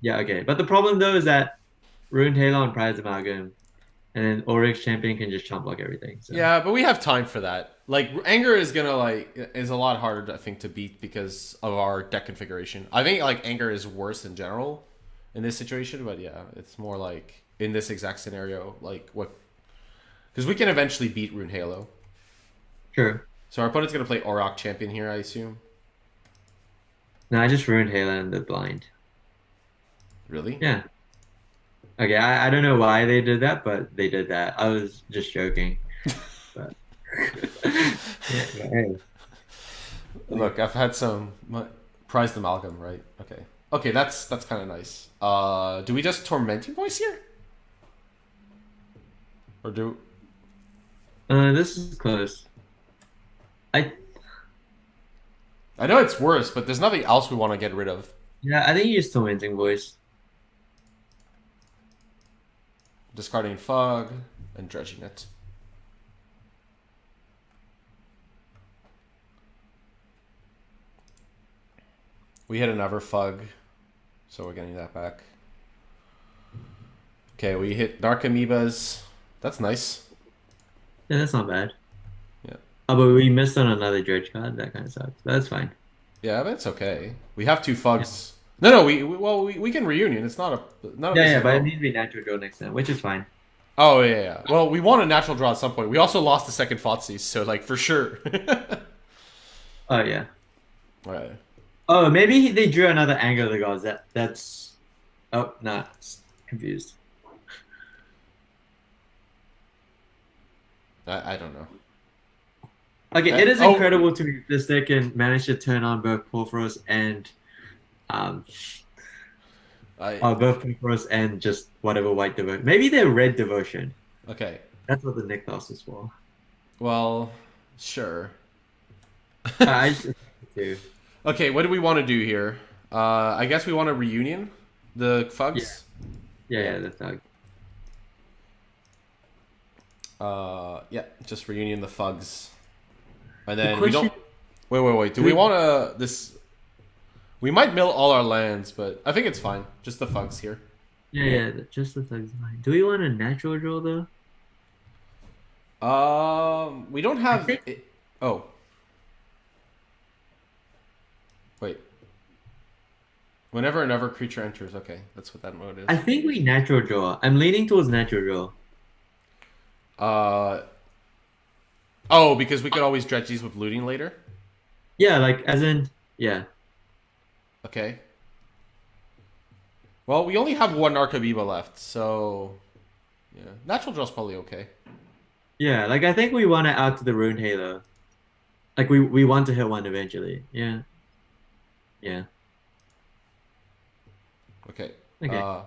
okay. But the problem though is that Rune Halo and Prize Amalgam and then Oryx champion can just chump block everything. So Yeah, but we have time for that. Like anger is gonna is a lot harder I think to beat because of our deck configuration. I think like anger is worse in general in this situation, but yeah, it's more like in this exact scenario, like what because we can eventually beat Rune Halo. true. So our opponent's gonna play Auroch champion here, I assume. No, I just ruined Halo and the blind. Really? Yeah. Okay, I don't know why they did that, but they did that. I was just joking. But yeah, but hey. Look, I've had some prized amalgam, right? Okay. Okay, that's kind of nice. Do we just Tormenting Voice here? Or do This is close. I I know it's worse, but there's nothing else we want to get rid of. Yeah, I think you use tormenting voice. Discarding Fog and dredging it. We hit another Fug, so we're getting that back. Okay, we hit Dark Amoebas. That's nice. Yeah, that's not bad. Yeah. Oh, but we missed on another dredge card. That kind of sucks. But that's fine. Yeah, that's okay. We have two Fugs. Yeah. No, we can reunion. It's not a Yeah, but it needs to be natural draw next time, which is fine. Oh yeah. Well, we want a natural draw at some point. We also lost the second Fotsy, so like for sure. Oh yeah. Right. Oh, maybe they drew another Anger of the Gods. That's. Oh, nah, confused. I don't know. Okay, it is incredible to me this deck can manage to turn on both Porphyros and both Porphyros and just whatever white devotion. Maybe they're red devotion. Okay. That's what the Nykthos is for. Well, sure. I just do. Okay, what do we want to do here? I guess we want to reunion the Fugs. Yeah, the thug. Yeah, just reunion the Fugs. And then we don't. Wait. Do we want to this? We might mill all our lands, but I think it's fine. Just the Fugs here. Yeah, just the thug's fine. Do we want a natural draw though? We don't have. Oh. Wait. Whenever another creature enters, okay, that's what that mode is. I think we natural draw. I'm leaning towards natural draw. Oh, because we could always dredge these with looting later? Yeah, like as in yeah. Okay. Well, we only have one Arcabiba left, so yeah. Natural draw's probably okay. Yeah, like I think we want to out to the Rune Halo. Like we want to hit one eventually. Yeah. Yeah. Okay. Okay.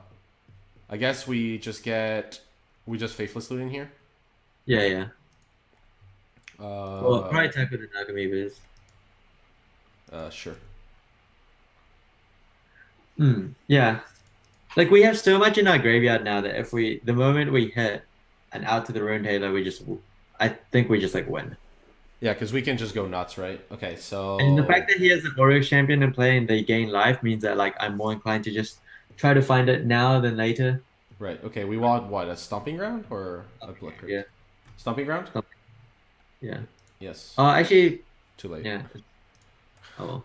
I guess we just faithless looting here. Yeah. Well, probably type with the Nagamoebas. Sure. Yeah. Like we have so much in our graveyard now that if the moment we hit and out to the Rune Halo, I think we just like win. Yeah, because we can just go nuts, right? Okay, so And the fact that he has an Oryx champion in play and they gain life means that like I'm more inclined to just try to find it now than later. Right. Okay, we want what, a stomping ground or a blood crypt? Yeah. Stomping ground? Yeah. Yes. Actually. Too late. Yeah. Oh well.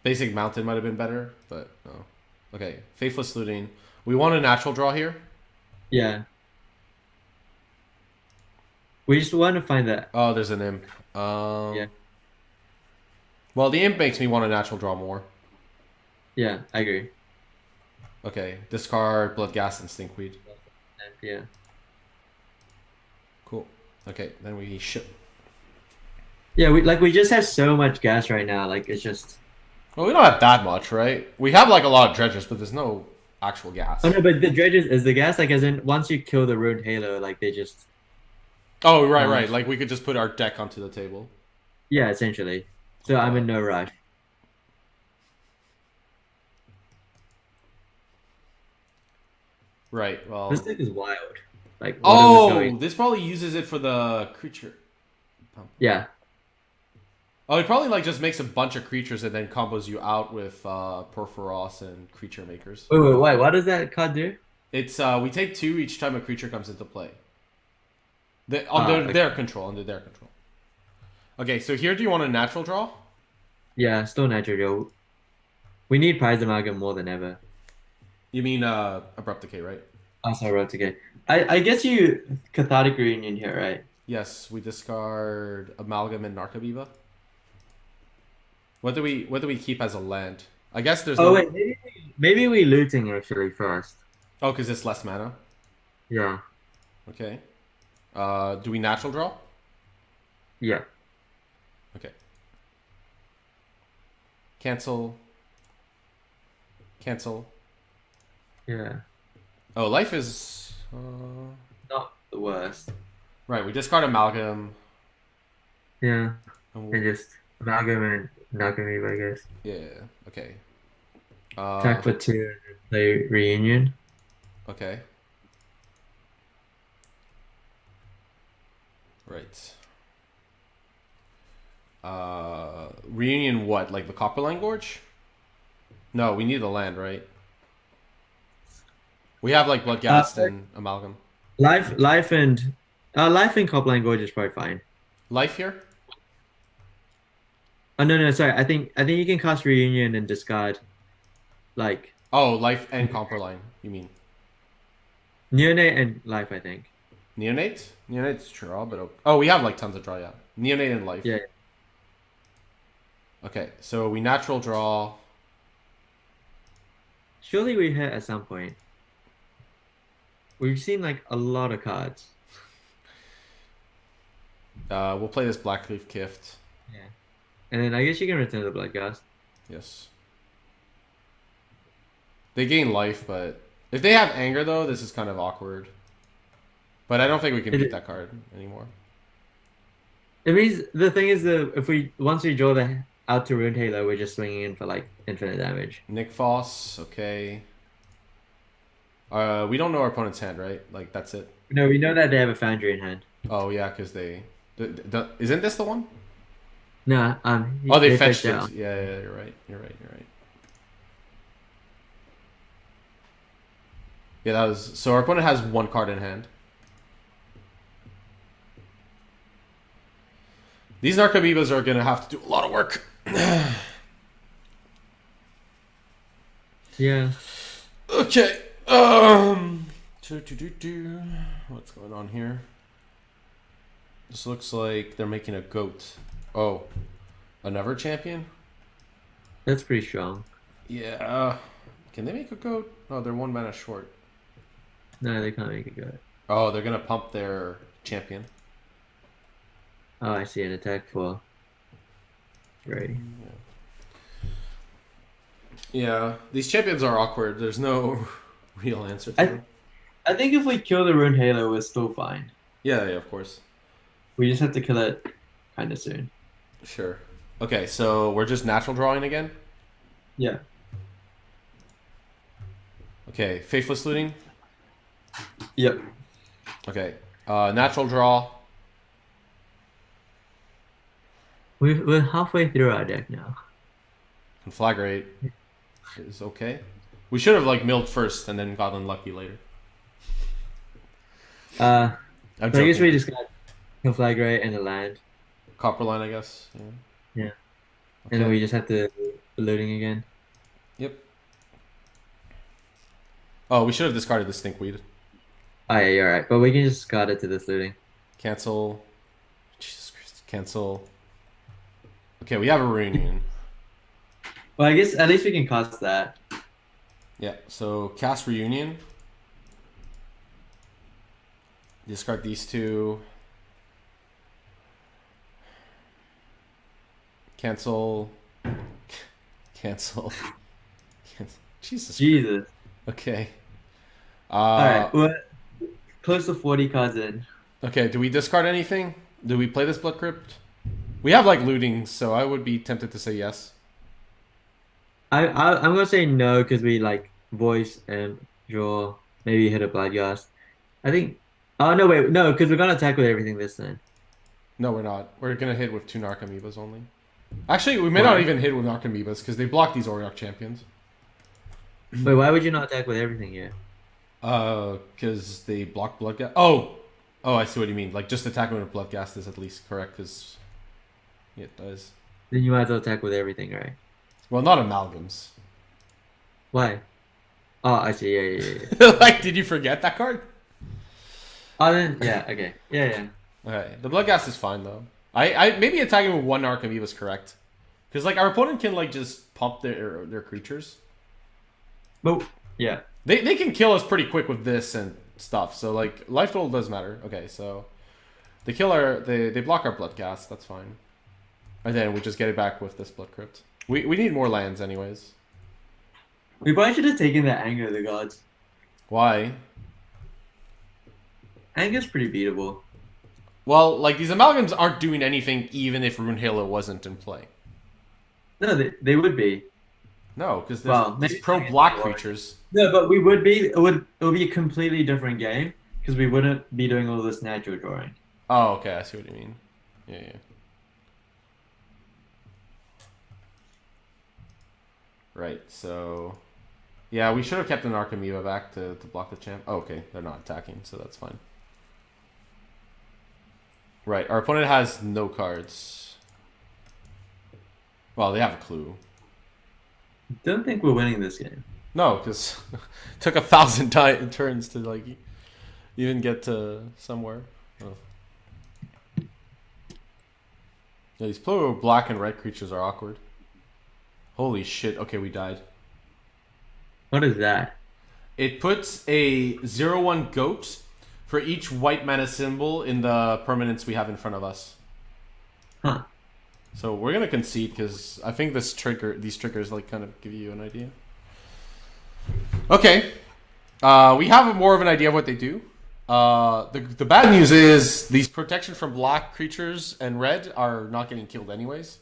Basic mountain might have been better, but no. Okay, faithless looting. We want a natural draw here. Yeah. We just want to find that. Oh, there's an imp. Yeah. Well, the imp makes me want a natural draw more. Yeah, I agree. Okay, discard blood gas and stinkweed. Yeah. Cool. Okay, then we ship. Yeah, we just have so much gas right now. Like it's just. Well, we don't have that much, right? We have like a lot of dredges, but there's no actual gas. Oh no, but the dredges is the gas. Like as in once you kill the Rune Halo, like they just. Oh right. Like we could just put our deck onto the table. Yeah, essentially. So I'm in no rush. Right. Well. This deck is wild. Like. This probably uses it for the creature. Yeah. Oh, it probably like just makes a bunch of creatures and then combos you out with Porphyros and creature makers. Wait. What does that card do? It's we take 2 each time a creature comes into play. Under Okay. their control. Under their control. Okay, so here, do you want a natural draw? Yeah, still natural. Yo. We need Prize Amalgam more than ever. You mean abrupt decay, right? Oh, sorry, right, okay. I guess you Cathartic Reunion here, right? Yes, we discard amalgam and Narcoviva. What do we keep as a land? I guess there's Oh no. wait, maybe we looting actually first. Oh, because it's less mana. Yeah. Okay. Do we natural draw? Yeah. Okay. Cancel. Cancel. Yeah. Oh, life is. Not the worst. Right, we discard amalgam. Yeah. And And just Amalgam and Nakamib, I guess. yeah. Okay. Attack for 2 and then play Reunion. Okay. Right. Reunion what? Like the Copperline Gorge? No, we need the land, right? We have like Bloodghast and Amalgam. Life and Copland Gorge is probably fine. Life here? Oh no, sorry. I think you can cast Reunion and discard like Oh, life and Copperline, you mean? Neonate and Life, I think. Neonate? Neonate's draw, but oh, we have like tons of draw, yeah. Neonate and life. Yeah. Okay, so we natural draw. Surely we hit at some point. We've seen like a lot of cards. We'll play this Blackleaf Gift. Yeah. And then I guess you can return the Bloodghast. Yes. They gain life, but if they have anger though, this is kind of awkward. But I don't think we can beat that card anymore. It means the thing is that if we once we draw the out to Ruined Halo, we're just swinging in for like infinite damage. Nick Foss, okay. We don't know our opponent's hand, right? Like that's it. No, we know that they have a Foundry in hand. Oh yeah, because they. Isn't this the one? No, Oh, they fetched fetched it. out. Yeah, you're right. You're right. You're right. Yeah, that was so. Our opponent has one card in hand. These Narcomoebas are gonna have to do a lot of work. Yeah. Okay. What's going on here? This looks like they're making a goat. Oh, another champion? That's pretty strong. Yeah. Can they make a goat? Oh, they're 1 mana short. No, they can't make it good. Oh, they're gonna pump their champion. Oh, I see an attack for. Right. Yeah, these champions are awkward. There's no real answer to them. I think if we kill the Ruined Halo, we're still fine. Yeah, of course. We just have to kill it kind of soon. Sure. Okay, so we're just natural drawing again? Yeah. Okay, Faithless Looting? Yep. Okay, natural draw. We're halfway through our deck now. Conflagrate is okay. We should have like milled first and then got unlucky later. I'm I'm so I guess joking. we just got Conflagrate and the land. Copperline, I guess. Yeah. Yeah. Okay. And then we just have to looting again. Yep. Oh, we should have discarded the Stinkweed. Oh yeah, you're right. But we can just discard it to this looting. Cancel. Jesus Christ. Cancel. Okay, we have a reunion. Well, I guess at least we can cast that. Yeah, so cast reunion. Discard these two. Cancel. Cancel. Cancel. Jesus. Jesus. Okay. Alright, well, close to 40 cards in. Okay, do we discard anything? Do we play this Blood Crypt? We have like looting, so I would be tempted to say yes. I'm gonna say no because we like voice and draw, maybe hit a Bloodghast. I think. Oh no, wait, no, because we're gonna attack with everything this time. No, we're not. We're gonna hit with 2 Narcomoebas only. Actually, we may not even hit with Narcomoebas because they block these Oriok champions. Wait, why would you not attack with everything here? Because they block Bloodghast. Oh, Oh, I see what you mean. Like, just attacking with Bloodghast is at least correct, because it does. Then you might as well attack with everything, right? Well, not amalgams. Why? Oh, I see. Yeah, yeah, yeah, yeah. Like, did you forget that card? Oh, then yeah, okay, yeah, yeah. Okay, the Bloodghast is fine though. I maybe attacking with one Archemy was correct, because like our opponent can like just pump their creatures. But yeah, They can kill us pretty quick with this and stuff. So like life total does matter. Okay, so they kill our they block our Bloodghast. That's fine. And then we just get it back with this Blood Crypt. We need more lands anyways. we probably should have taken the Anger of the Gods. Why? Anger's pretty beatable. Well, like these amalgams aren't doing anything even if Rune Halo wasn't in play. No, they would be. No, because Well, there's maybe pro black creatures. No, but we would be. It would be a completely different game because we wouldn't be doing all this natural drawing. Oh, okay, I see what you mean. Yeah, yeah. Right, so... Yeah, we should have kept an Archimeva back to block the champ. Oh, okay, they're not attacking, so that's fine. Right, our opponent has no cards. Well, they have a clue. Don't think we're winning this game. No, because it took 1,000 turns to, like, even get to somewhere. Oh. Yeah, these plural black and red creatures are awkward. Holy shit, okay, we died. What is that? It puts a 0/1 goat for each white mana symbol in the permanents we have in front of us. Huh. So we're gonna concede because I think these triggers like kind of give you an idea. Okay, we have more of an idea of what they do. The bad news is these protection from black creatures and red are not getting killed anyways.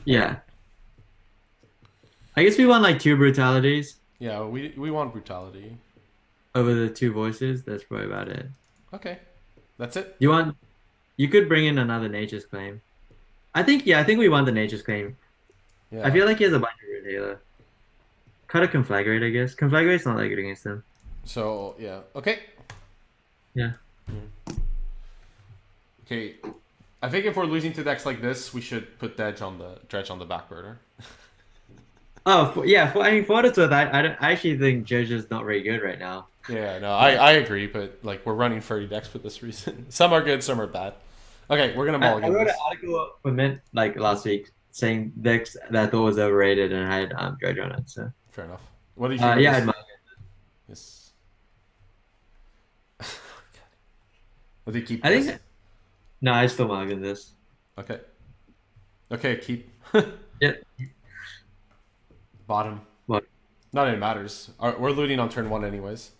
Yeah. I guess we want like 2 brutalities Yeah, we want brutality. over the 2 voices. That's probably about it. Okay, that's it. You could bring in another Nature's Claim. I think we want the Nature's Claim. Yeah. I feel like he has a bunch of Root Halo. Cut a Conflagrate, I guess. Conflagrate's not that good against him. So yeah, okay. Yeah. Okay, I think if we're losing to decks like this, we should put Dredge on the back burner. Oh, I mean, for what it's worth, I actually think Dredge is not very good right now. Yeah, no, I agree, but like we're running 30 decks for this reason. Some are good, some are bad. Okay, we're gonna I mulligan wrote this. an article for Mint like last week saying decks that I thought was overrated and I had Dredge on it. So Fair enough. What do you think? yeah, of I'd this? mind Yes. What do you keep? I this? think no, I still mulligan this. Okay. Okay, keep. Yep. Bottom. What? Not that it matters. We're looting on turn 1 anyways.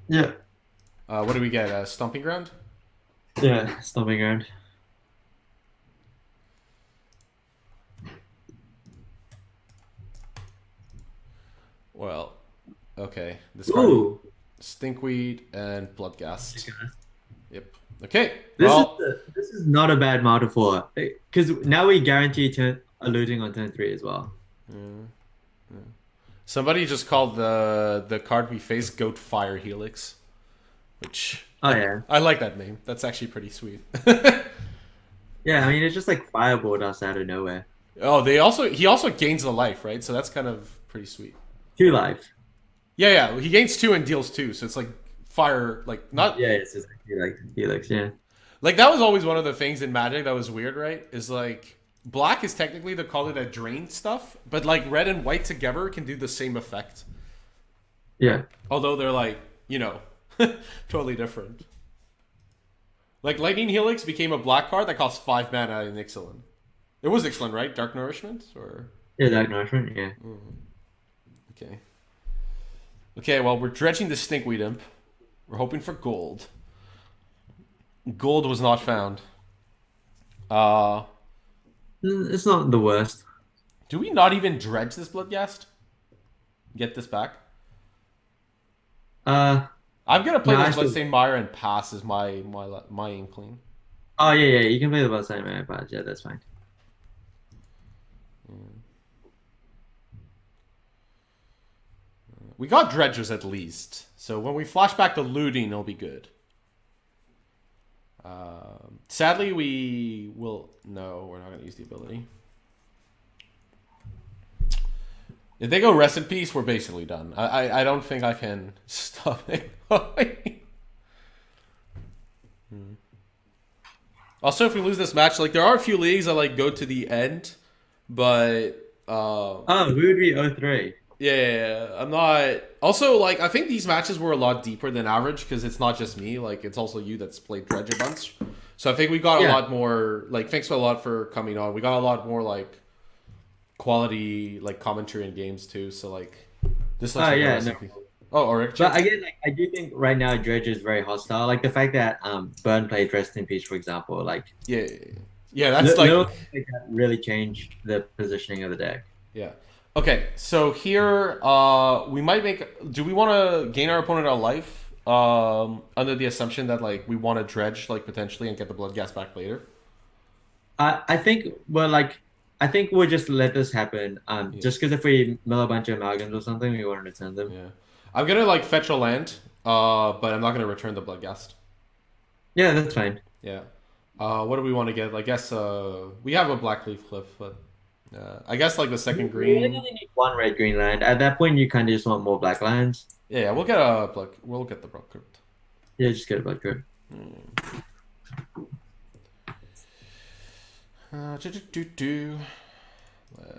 Yeah. What do we get? Stomping ground? Yeah, Stomping Ground. Well, okay. This card. Ooh. Stinkweed and Bloodghast. Yep. Okay. This Well, this is not a bad model for because now we guarantee a looting on turn 3 as well. somebody just called the card we face Goat Fire Helix, which Oh yeah. I like that name. That's actually pretty sweet. Yeah, I mean it's just like fireballed us out of nowhere. Oh, he also gains the life, right? So that's kind of pretty sweet. 2 life. Yeah. He gains 2 and deals 2, so it's like fire, like not. Yeah, it's just like Helix, yeah. Like that was always one of the things in Magic that was weird, right? Is like black is technically they call it a drain stuff, but like red and white together can do the same effect. Yeah. Although they're like, totally different. Like Lightning Helix became a black card that costs 5 mana in Ixalan. It was Ixalan, right? Dark Nourishment or Yeah, Dark Nourishment, yeah. okay. Okay, well we're dredging the Stinkweed Imp. We're hoping for gold. Gold was not found. It's not the worst. Do we not even dredge this Bloodghast? Get this back? I'm gonna play No, this, let's say Myra and pass is my inkling. Oh yeah, you can play the both side man pads. Yeah, that's fine. We got dredgers at least, so when we flash back to looting, it'll be good. Sadly, we will. No, we're not going to use the ability. If they go rest in peace, we're basically done. I don't think I can stop it. Also, if we lose this match, like there are a few leagues that like go to the end, but Oh, we would be 0-3. yeah, I'm not. Also, like I think these matches were a lot deeper than average because it's not just me. Like it's also you that's played Dredge a bunch. So I think we got a lot more. Like thanks a lot for coming on. We got a lot more like quality like commentary in games too. So like this looks like a recipe. Oh, or But again, like I do think right now Dredge is very hostile. Like the fact that Burn played Rest in Peace, for example, like yeah, that's little things like that really change the positioning of the deck. Yeah. Okay, so here we might make. Do we want to gain our opponent a life under the assumption that like we want to Dredge like potentially and get the blood gas back later? I think I think we'll just let this happen. Just because if we mill a bunch of amalgams or something, we want to return them. Yeah. I'm gonna like fetch a land, but I'm not gonna return the bloodghast. Yeah, that's fine. Yeah. What do we want to get? I guess we have a Blackleaf Cliff, but I guess like the second green. We only need one red green land. At that point, you kind of just want more black lands. Yeah, we'll get a we'll get the Blood Crypt. Yeah, just get a Blood Crypt.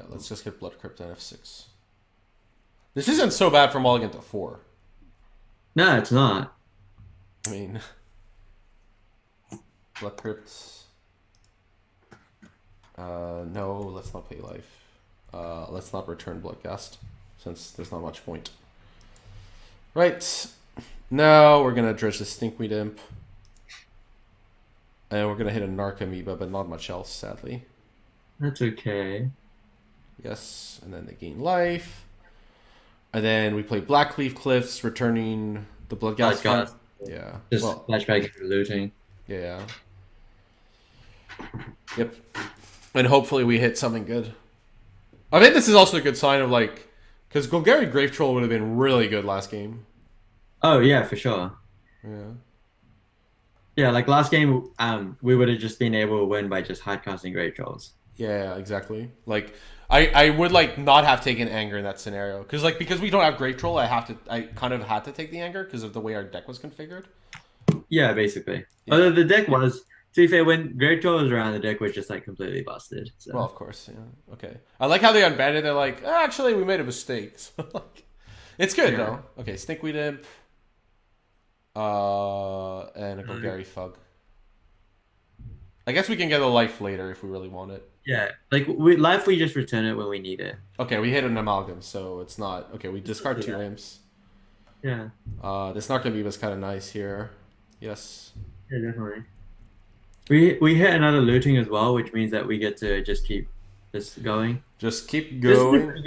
Let's just get Blood Crypt and F6. This isn't so bad for mulligan to 4. No, it's not. I mean, Blood Crypts. No, let's not pay life. Let's not return Bloodghast, since there's not much point. Right. Now we're gonna dredge the Stinkweed Imp. And we're gonna hit a Narc Amoeba, but not much else, sadly. That's okay. Yes, and then they gain life. And then we play Blackleaf Cliffs, returning the Bloodghast. Yeah. Just flashback into looting. Yeah. Yep. And hopefully we hit something good. I think this is also a good sign of like, because Golgari Grave Troll would have been really good last game. Oh yeah, for sure. Yeah. Yeah, like last game, we would have just been able to win by just hard casting Grave Trolls. Yeah, exactly. Like, I would like not have taken anger in that scenario because we don't have Grave Troll. I kind of had to take the anger because of the way our deck was configured. Yeah, basically. Yeah. Although the deck was, to be fair, when Grave Troll was around, the deck was just like completely busted. So. Well, of course, yeah. Okay. I like how they unbanned. They're like, actually, we made a mistake. It's good though. Okay, Stinkweed Imp, and a Golgari Thug. I guess we can get a life later if we really want it. Yeah, like we just return it when we need it. Okay, we hit an amalgam, so it's not okay. We discard 2 imps. Yeah. This Narc Amoeba is kind of nice here. Yes. Yeah, definitely. We hit another looting as well, which means that we get to just keep this going. Just keep going.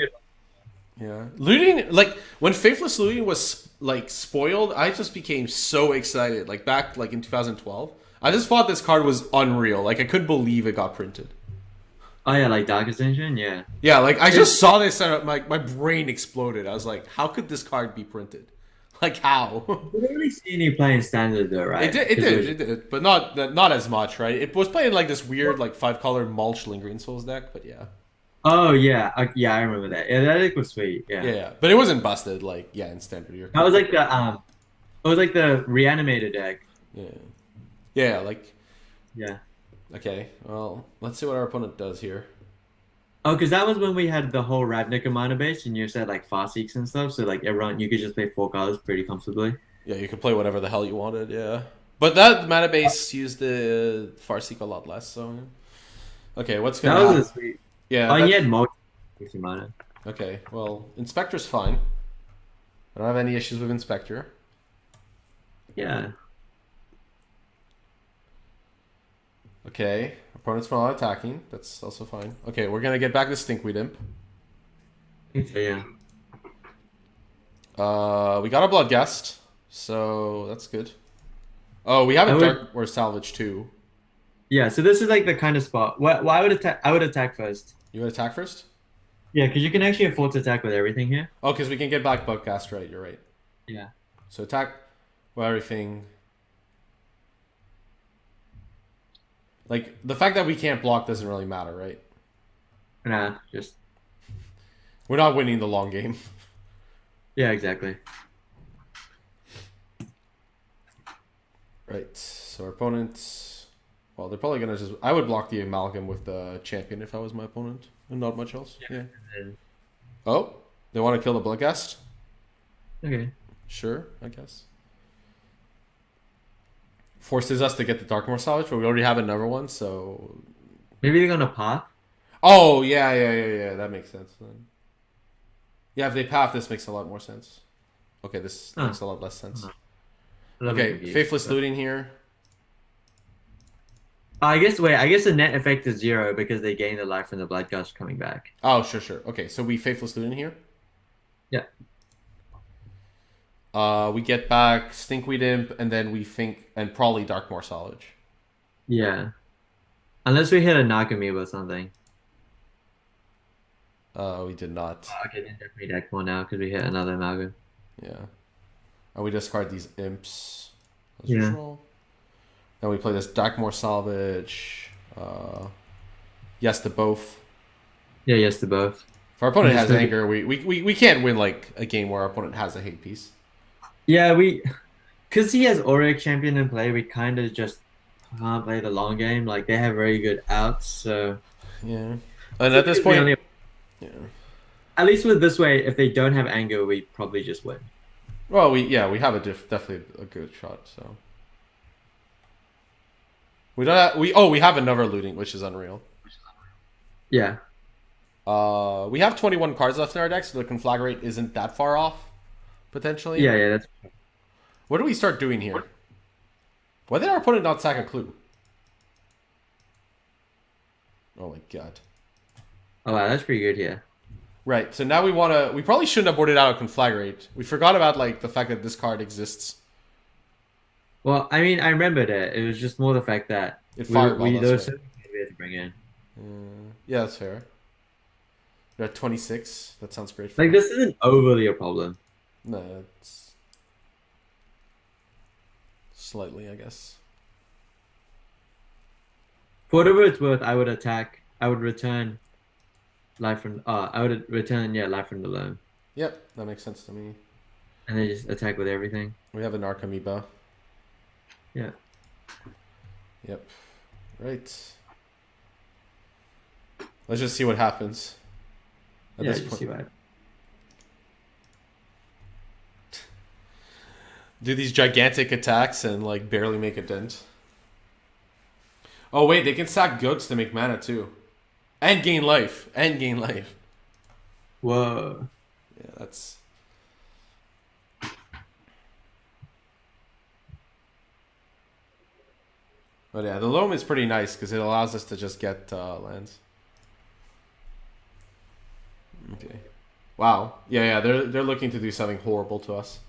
Yeah, looting, like when Faithless Looting was like spoiled, I just became so excited. Like back like in 2012, I just thought this card was unreal. Like I couldn't believe it got printed. Oh yeah, like Dark Ascension, yeah. Yeah, like I just saw this and my brain exploded. I was like, how could this card be printed? Like how? We didn't really see any playing standard though, right? It did, but not as much, right? It was playing like this weird like 5-color Mulch Lingering Souls deck, but yeah. Oh yeah, yeah, I remember that. Yeah, that deck was sweet. Yeah. Yeah, but it wasn't busted like in standard. That was like the it was like the Reanimator deck. Yeah. Yeah, like. Yeah. Okay, well, let's see what our opponent does here. Oh, because that was when we had the whole Ravnica mana base, and you said like Farseeks and stuff, so like everyone, you could just play 4 colors pretty comfortably. Yeah, you could play whatever the hell you wanted, yeah. But that mana base used the Farseek a lot less, so. Okay, what's gonna happen? That was a sweet. Yeah. Oh, and you had multi mana. Okay, well, Inspector's fine. I don't have any issues with Inspector. Yeah. Okay, opponent's not attacking. That's also fine. Okay, we're gonna get back to Stinkweed Imp. Yeah. We got a Bloodghast, so that's good. Oh, we have a Dark or Salvage too. Yeah, so this is like the kind of spot. Well, I would attack. I would attack first. You would attack first? Yeah, because you can actually afford to attack with everything here. Oh, because we can get back Bloodghast, right? You're right. Yeah. So attack with everything. Like, the fact that we can't block doesn't really matter, right? Nah, just We're not winning the long game. yeah, exactly. Right. So our opponents, well, they're probably gonna just. I would block the amalgam with the champion if I was my opponent, and not much else. Yeah. And- Oh, they want to kill the Bloodghast? okay. Sure, I guess. Forces us to get the Darkmoor Salvage, but we already have another one, so. Maybe they're gonna path. Oh yeah. That makes sense then. Yeah, if they path, this makes a lot more sense. Okay, this Huh. makes a lot less sense. Huh. A little bit Okay, confused, Faithless but- Looting here. I guess the net effect is 0 because they gain the life from the blood gush coming back. Oh, sure. Okay, so we Faithless Looting here. Yeah. We get back Stinkweed Imp, and then we think, and probably Darkmoor Salvage. Yeah. Unless we hit a Nakamib or something. We did not. Okay, then definitely deck more now because we hit another amalgam. Yeah. And we discard these imps as Yeah. usual. Then we play this Darkmoor Salvage. Yes to both. Yeah, yes to both. If our opponent Yes has to- anger, we can't win like a game where our opponent has a hate piece. Yeah, because he has Auric champion in play, we kind of just can't play the long game. Like they have very good outs, so Yeah. And at this point, yeah. at least with this way, if they don't have anger, we probably just win. Well, we have definitely a good shot. So we don't have, we have another looting, which is unreal. Yeah. We have 21 cards left in our deck, so the conflagrate isn't that far off, potentially. Yeah, that's What do we start doing here? Why did our opponent not sack a clue? Oh my god. oh wow, that's pretty good here. Right, so now we probably shouldn't have boarded out a conflagrate. We forgot about like the fact that this card exists. Well, I mean, I remembered it. It was just more the fact that It fireballed there us, was right? something we had to bring in. Yeah, that's fair. We're at 26. That sounds great. For Like us. this isn't overly a problem. No, it's slightly, I guess. For whatever it's worth, I would attack. I would return life from. I would return life from the loam, Yep, that makes sense to me. and then just attack with everything. We have an Archamoeba. Yeah. Yep. Right. Let's just see what happens. At Yeah, this you point. see what. Do these gigantic attacks and like barely make a dent. Oh wait, they can sack goats to make mana too. And gain life. Whoa. Yeah, that's But yeah, the loam is pretty nice because it allows us to just get lands. Okay. Wow. Yeah, they're looking to do something horrible to us.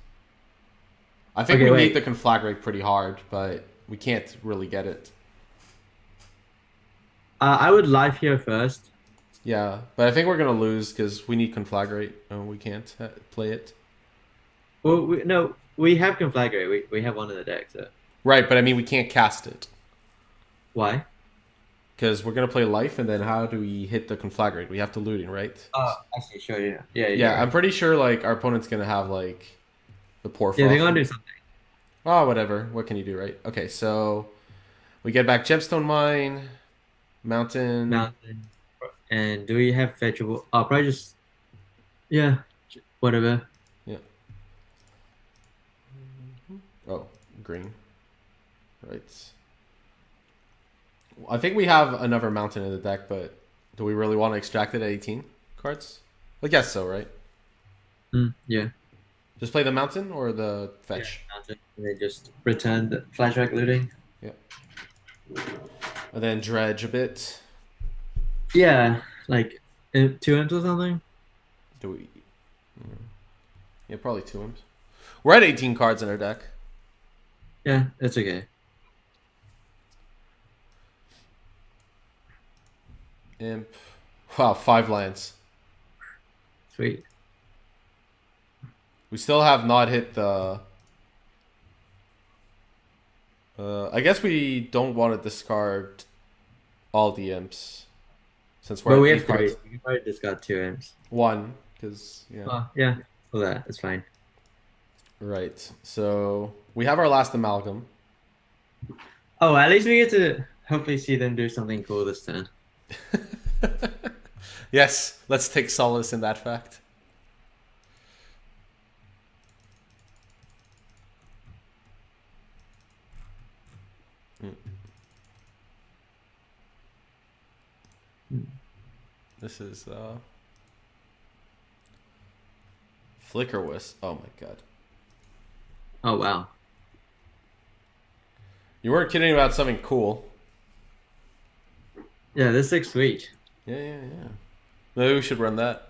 I think Okay, we wait. need the conflagrate pretty hard, but we can't really get it. I would life here first. Yeah, but I think we're gonna lose because we need conflagrate and we can't play it. Well, no, we have conflagrate. We have one in the deck. So Right, but I mean we can't cast it why? because we're gonna play life, and then how do we hit the conflagrate? We have to looting, right? Oh, I see. Sure. Yeah. Yeah. Yeah, I'm pretty sure like our opponent's gonna have like the poor. Yeah, they're gonna do something. Oh, whatever. What can you do, right? Okay, so we get back Gemstone Mine, Mountain. Mountain. And do we have fetchable? Oh, probably just. Yeah. Whatever. Yeah. Oh, green. Right. I think we have another mountain in the deck, but do we really want to extract it at 18 cards? I guess so, right? Yeah. Just play the mountain or the fetch? Mountain. And then just return the flashback looting. And then dredge a bit. Yeah, like 2 imps or something. Do we? Yeah, probably 2 imps. We're at 18 cards in our deck. Yeah, that's okay. Imp. Wow, 5 lands. Sweet. We still have not hit the... I guess we don't want to discard all the imps. Since we're But at we 8 have three. cards. We can probably just got two imps. One, because, yeah. Oh, yeah. Well, that's fine. Right. So we have our last amalgam. Oh, at least we get to hopefully see them do something cool this turn. Yes, let's take solace in that fact. This is Flicker Wisp. Oh my god. Oh, wow. You weren't kidding about something cool. Yeah, this looks sweet. Yeah. Maybe we should run that.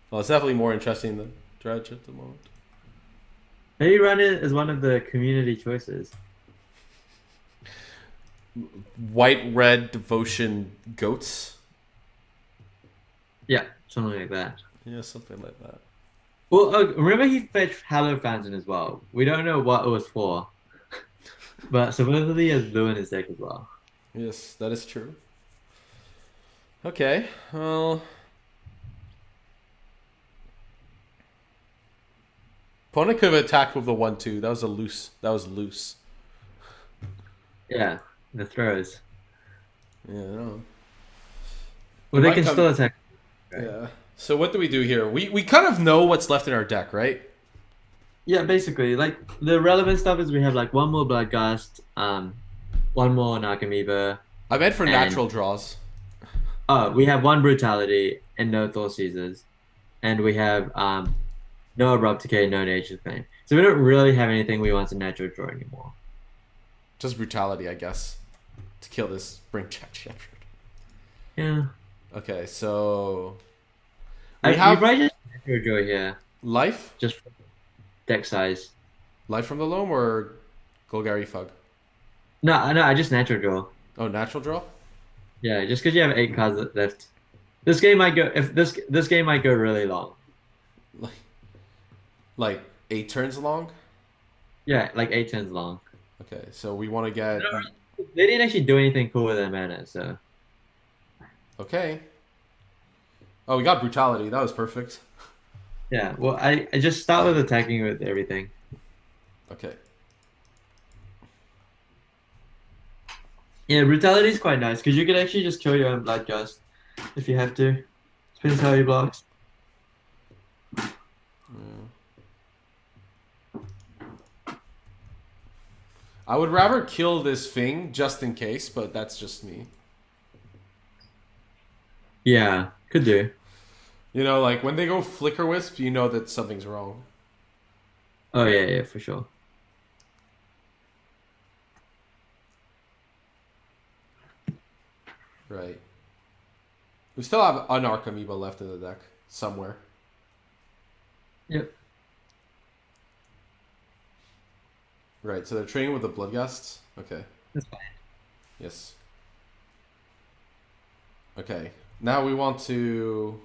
Well, it's definitely more interesting than Dredge at the moment. Maybe run it as one of the community choices. White-red devotion goats? Yeah, something like that. Yeah, something like that. Well, remember he fetched Halo Fountain as well. We don't know what it was for. But supposedly he has blue in his deck as well. Yes, that is true. Okay, well... Opponent could have attacked with the 1-2. That was loose. Yeah, the throws. Yeah, I know. Well, they can still attack. Right? Yeah. So what do we do here? We kind of know what's left in our deck, right? Yeah, basically. Like, the relevant stuff is we have, like, one more Bloodgust, one more Narcomoeba. I meant for natural draws. Oh, we have one Brutality and no Thor Caesars. And we have no Abrupt Decay, no Nature's Claim. So we don't really have anything we want to natural draw anymore. Just Brutality, I guess. To kill this Springtrap Shepherd. Yeah. Okay, so... We probably just natural draw here. Life? Just for deck size. Life from the Loam or Golgari Fug? No, I just natural draw. Oh, natural draw? Yeah, just because you have 8 cards left. This game might go this game might go really long. Like 8 turns long? Yeah, like 8 turns long. Okay, so we want to get... They didn't actually do anything cool with their mana, so... Okay. Oh, we got Brutality. That was perfect. Yeah, well, I just start with attacking with everything. Okay. Yeah, Brutality is quite nice, because you can actually just kill your own Bloodgust if you have to. Depends how he blocks. I would rather kill this thing just in case, but that's just me. Yeah, could do. You know, like when they go Flicker Wisp, you know that something's wrong. Oh, yeah, for sure. Right. We still have an Narcomoeba left in the deck somewhere. Yep. Right, so they're trading with the Bloodgusts? Okay. That's fine. Yes. Okay. Now we want to...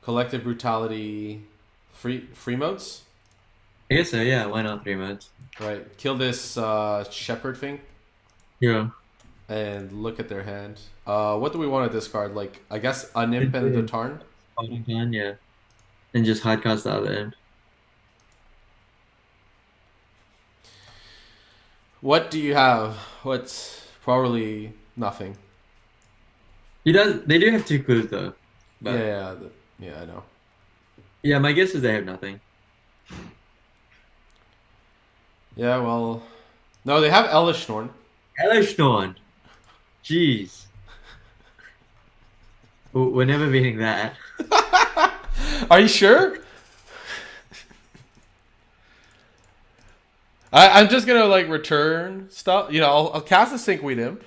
Collective Brutality... Free modes? I guess so, yeah. Why not 3 modes? Right. Kill this Shepherd thing. Yeah. And look at their hand. What do we want to discard? Like, I guess an Imp and the Tarn? Yeah. And just hard cast the other end. What do you have? What's probably nothing. They do have 2 clues though. But Yeah, I know. yeah, my guess is they have nothing. Yeah, well... No, they have Elishnorn. Elishnorn! Jeez. We're never beating that. Are you sure? I'm just gonna like return stuff. You know, I'll cast a Sinkweed Imp.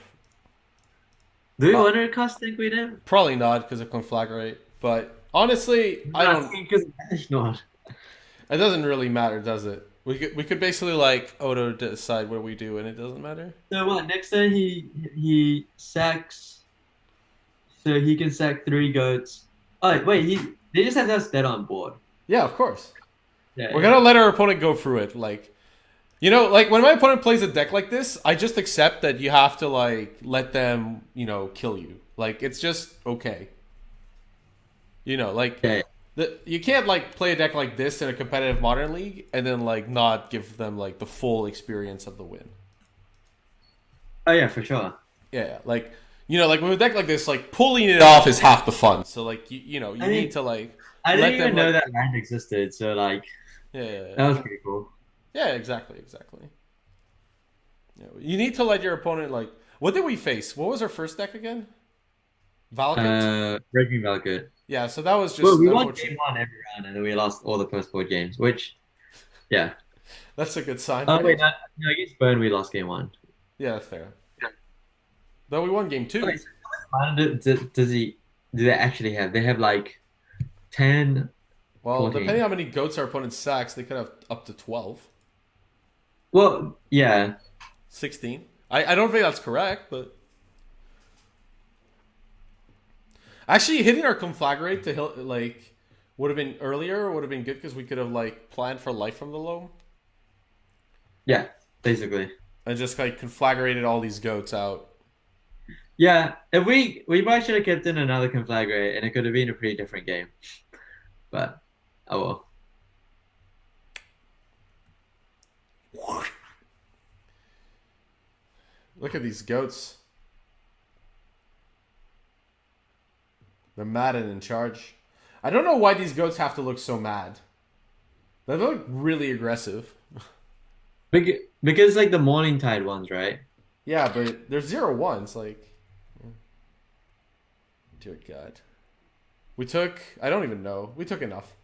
Do you want to cast Sinkweed Imp? Probably not because of Conflagrate. But honestly, I don't. Because Elishnorn. It doesn't really matter, does it? We could basically like auto decide what we do, and it doesn't matter. So what? Next turn he sacks. So he can sack 3 goats. Oh wait, they just have us dead on board. Yeah, of course. Yeah, We're gonna let our opponent go through it. Like, You know, like when my opponent plays a deck like this, I just accept that you have to like let them, kill you. Like it's just okay. Like Yeah. you can't like play a deck like this in a competitive modern league and then like not give them like the full experience of the win. Oh yeah, for sure. Yeah, like like with a deck like this, like pulling it off is half the fun. So like you I need mean, to like I didn't let even them know like that land existed, so like yeah yeah yeah, that was pretty cool. yeah exactly. You need to let your opponent like. What did we face? What was our first deck again? Valakut. Breaking Valkyrie. Yeah, so that was Well, just we won unfortunate. game one every round, and then we lost all the post board games. Which, yeah. That's a good sign, Oh wait, right? no, against Burn we lost game one. Yeah, that's fair. But we won game Okay, two. so how much mana does he do they actually have? They have like 10, Well, 14. depending on how many goats our opponent sacks, they could have up to 12, Well, yeah. 16. I don't think that's correct, but actually hitting our conflagrate to hit, like would have been earlier, would have been good because we could have like planned for life from the low Yeah, basically. and just like conflagrated all these goats out. Yeah, if we might should have kept in another conflagrate and it could have been a pretty different game. But oh well. Look at these goats. They're mad and in charge. I don't know why these goats have to look so mad. They look really aggressive. Because like the Morning Tide ones, right? Yeah, but they're 0-1s. Like, dear God. We took, I don't even know. We took enough.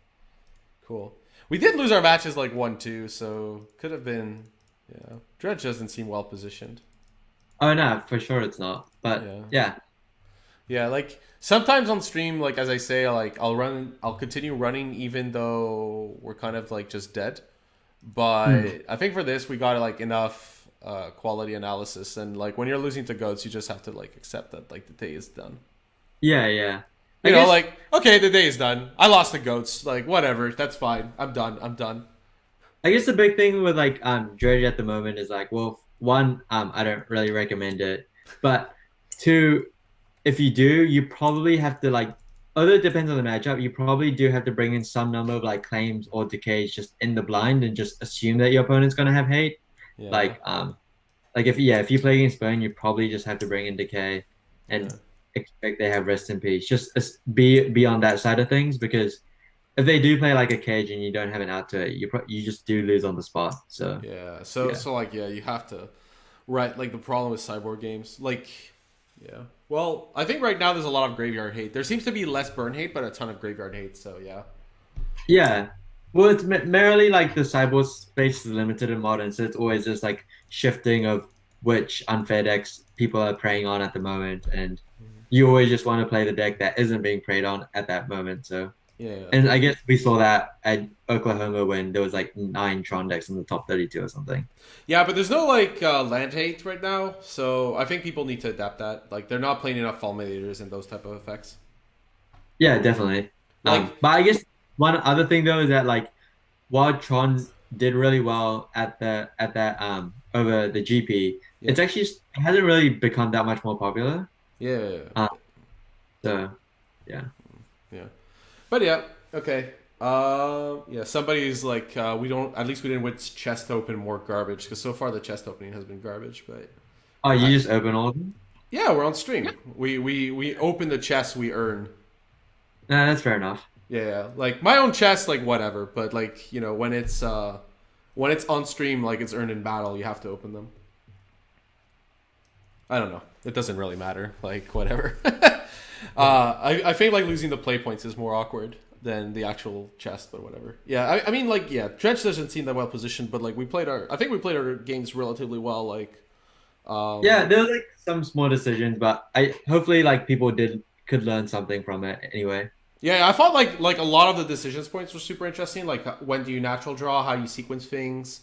Cool. We did lose our matches like 1-2, so could have been, yeah. Dredge doesn't seem well positioned. Oh no, for sure it's not. But Yeah. yeah. Yeah, like sometimes on stream, like as I say, like I'll continue running even though we're kind of like just dead. Hmm. But I think for this we got like enough quality analysis, and like when you're losing to goats, you just have to like accept that like the day is done. Yeah, yeah. I guess Like okay, the day is done. I lost the goats. Like whatever, that's fine. I'm done. I'm done. I guess the big thing with like Dredge at the moment is like, well, one, I don't really recommend it. But two, if you do, you probably have to like, although it depends on the matchup, you probably do have to bring in some number of like claims or decays just in the blind and just assume that your opponent's gonna have hate. Yeah, Like if you play against Burn, you probably just have to bring in decay yeah, and expect they have rest in peace. Just be on that side of things because if they do play like a cage and you don't have an out to it, you just do lose on the spot. So yeah. So yeah, so like yeah, you have to. Right, like the problem with cyborg games, like yeah. Well, I think right now there's a lot of graveyard hate. There seems to be less burn hate, but a ton of graveyard hate. So yeah. yeah. Well, it's merely like the cyborg space is limited in modern, so it's always just like shifting of which unfair decks people are preying on at the moment, and you always just want to play the deck that isn't being preyed on at that moment. So, Yeah. and I guess we saw that at Oklahoma when there was like 9 Tron decks in the top 32 or something. Yeah, but there's no like land hate right now, so I think people need to adapt that. Like they're not playing enough fulminators and those type of effects. Yeah, definitely. Like But I guess one other thing though is that like while Tron did really well at that over the GP, yeah, it's actually it hasn't really become that much more popular. yeah, Um, so yeah. yeah. But yeah, okay. Yeah, somebody's like, we don't. At least we didn't win chest open more garbage because so far the chest opening has been garbage. But Oh, you I, just open all of them? yeah, we're on stream. We open the chest we earn. Nah, that's fair enough. Yeah, like my own chest, like whatever. But like when it's on stream, like it's earned in battle, you have to open them. I don't know. It doesn't really matter. Like whatever. I think like losing the play points is more awkward than the actual chest, but whatever. Yeah, I mean like yeah, Dredge doesn't seem that well positioned, but like I think we played our games relatively well. Like Yeah, there was like some small decisions, but I hopefully like people did could learn something from it anyway. yeah, I thought like a lot of the decisions points were super interesting. Like when do you natural draw? How do you sequence things?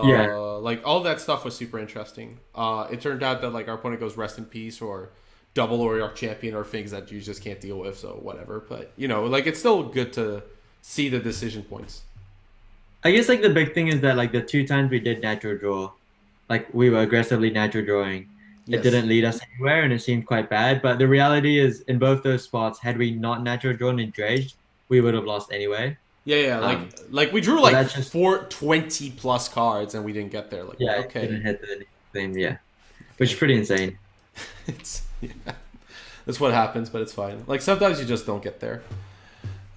Yeah. Like all that stuff was super interesting. It turned out that like our opponent goes rest in peace or double or our champion or things that you just can't deal with. So whatever. But like it's still good to see the decision points. I guess like the big thing is that like the two times we did natural draw, like we were aggressively natural drawing. It Yes. didn't lead us anywhere and it seemed quite bad. But the reality is in both those spots, had we not natural drawn and dredged, we would have lost anyway. Yeah, yeah. Um, Like we drew so like that's just 420 plus cards and we didn't get there. Like, yeah, it okay. didn't hit the thing, yeah. Which is Okay. pretty insane. It's yeah. That's what happens, but it's fine. Like sometimes you just don't get there.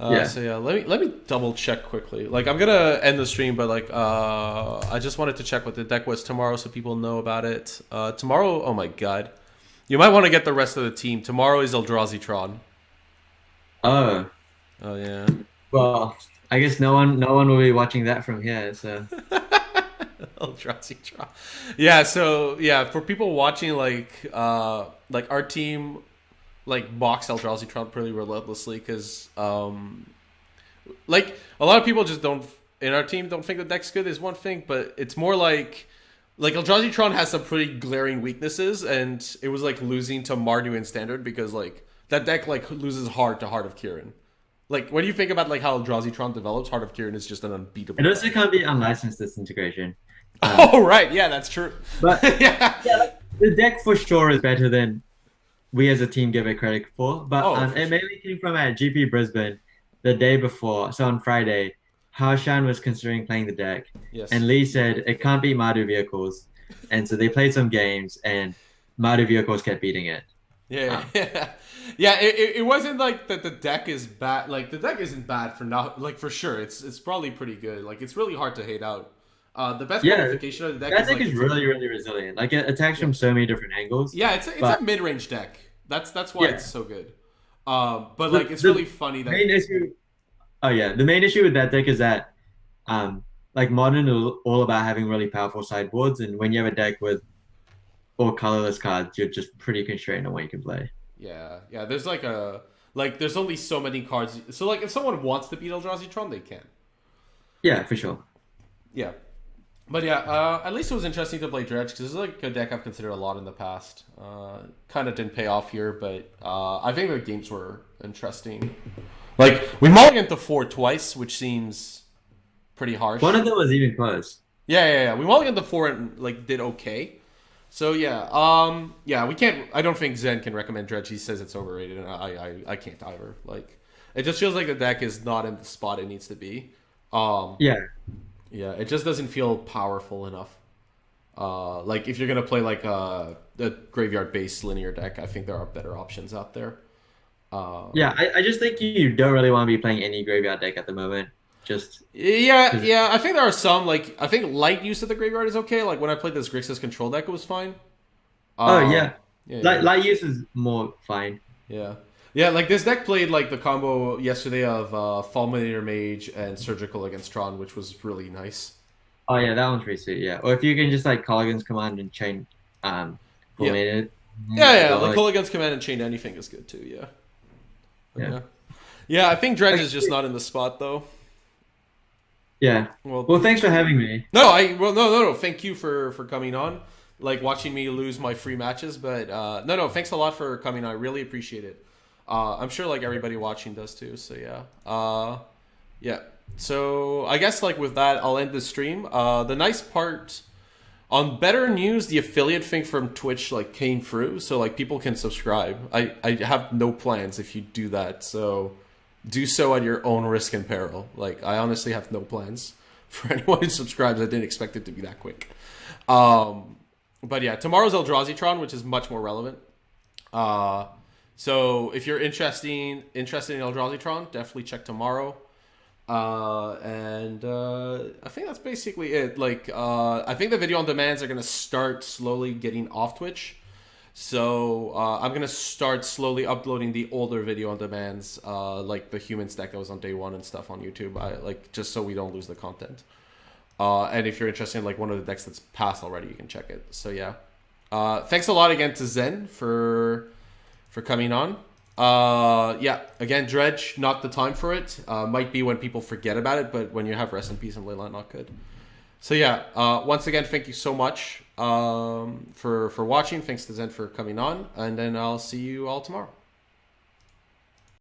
Yeah. So yeah, let me double check quickly. Like I'm gonna end the stream, but like I just wanted to check what the deck was tomorrow so people know about it. Tomorrow, oh my god, you might want to get the rest of the team. Tomorrow is Eldrazi Tron. Oh, Oh yeah, well, I guess no one will be watching that from here, so Eldrazi Tron. Yeah, so yeah, for people watching, like our team like box Eldrazi Tron pretty relentlessly because like a lot of people just don't in our team don't think the deck's good is one thing, but it's more like Eldrazi Tron has some pretty glaring weaknesses, and it was like losing to Mardu in standard because like that deck like loses hard to Heart of Kirin. Like when you think about like how Eldrazi Tron develops, Heart of Kirin is just an unbeatable. it also can't be unlicensed disintegration. Oh right, yeah, that's true. But Yeah. yeah, like, the deck for sure is better than we as a team give it credit for. But Oh, for it sure. mainly came from at GP Brisbane the day before, so on Friday, Haoshan was considering playing the deck, Yes. and Lee said it can't beat Mardu vehicles, and so they played some games, and Mardu vehicles kept beating it. Yeah, Um, yeah, yeah. It wasn't like that. The deck is bad. Like the deck isn't bad for now. Like for sure, it's probably pretty good. Like it's really hard to hate out. The best yeah, qualification of the deck that is deck like is really really resilient. Like it attacks yeah, from so many different angles. yeah. It's a But mid range deck. That's why yeah, it's so good. But like it's really the funny that main issue. Oh yeah, the main issue with that deck is that like modern is all about having really powerful sideboards, and when you have a deck with all colorless cards, you're just pretty constrained on what you can play. yeah. There's like there's only so many cards. So like if someone wants to beat Eldrazi Tron, they can. Yeah, for sure. Yeah. But yeah, at least it was interesting to play Dredge because this is like a deck I've considered a lot in the past. Kind of didn't pay off here, but I think the games were interesting. Like we mulliganed to 4 twice, which seems pretty harsh. One of them was even close. Yeah. We mulliganed to 4 and like did okay. So yeah, yeah, we can't. I don't think Zen can recommend Dredge. He says it's overrated, and I can't either. Like it just feels like the deck is not in the spot it needs to be. Um, Yeah, yeah, it just doesn't feel powerful enough. Like if you're gonna play like the graveyard based linear deck, I think there are better options out there. yeah. I just think you don't really want to be playing any graveyard deck at the moment. Just Yeah, 'cause- yeah. I think there are some like I think light use of the graveyard is okay. Like when I played this Grixis control deck, it was fine. oh Um, yeah, yeah, light yeah, light use is more fine. yeah, yeah. Like this deck played like the combo yesterday of Fulminator Mage and Surgical against Tron, which was really nice. Oh yeah, that one's pretty sweet. Yeah, or if you can just like Colligan's command and chain, Yeah, fulminated. yeah. Or, Like like, Kolaghan's Command and Chain anything is good too. Yeah, yeah, yeah, yeah. I think Dredge like, is just not in the spot though. yeah. Well, Well, thanks for having me. no, no. Thank you for coming on, like watching me lose my free matches. But no. Thanks a lot for coming on. I really appreciate it. I'm sure like everybody watching does too. So yeah, yeah. So I guess like with that, I'll end the stream. The nice part on Better News, the affiliate thing from Twitch like came through, so like people can subscribe. I have no plans if you do that, so do so at your own risk and peril. Like I honestly have no plans for anyone who subscribes. I didn't expect it to be that quick. But yeah, tomorrow's Eldrazi which is much more relevant. So if you're interested in Eldrazi definitely check tomorrow. I think that's basically it. Like, I think the video on demands are gonna start slowly getting off Twitch. So I'm gonna start slowly uploading the older video on demands, like the human stack that was on day one and stuff on YouTube. I like just so we don't lose the content. And if you're interested in like one of the decks that's passed already, you can check it. So yeah, thanks a lot again to Zen for coming on. Yeah, again, Dredge, not the time for it. Might be when people forget about it, but when you have Rest in Peace and Leyline, not good. So yeah, once again, thank you so much for watching. Thanks to Zen for coming on, and then I'll see you all tomorrow.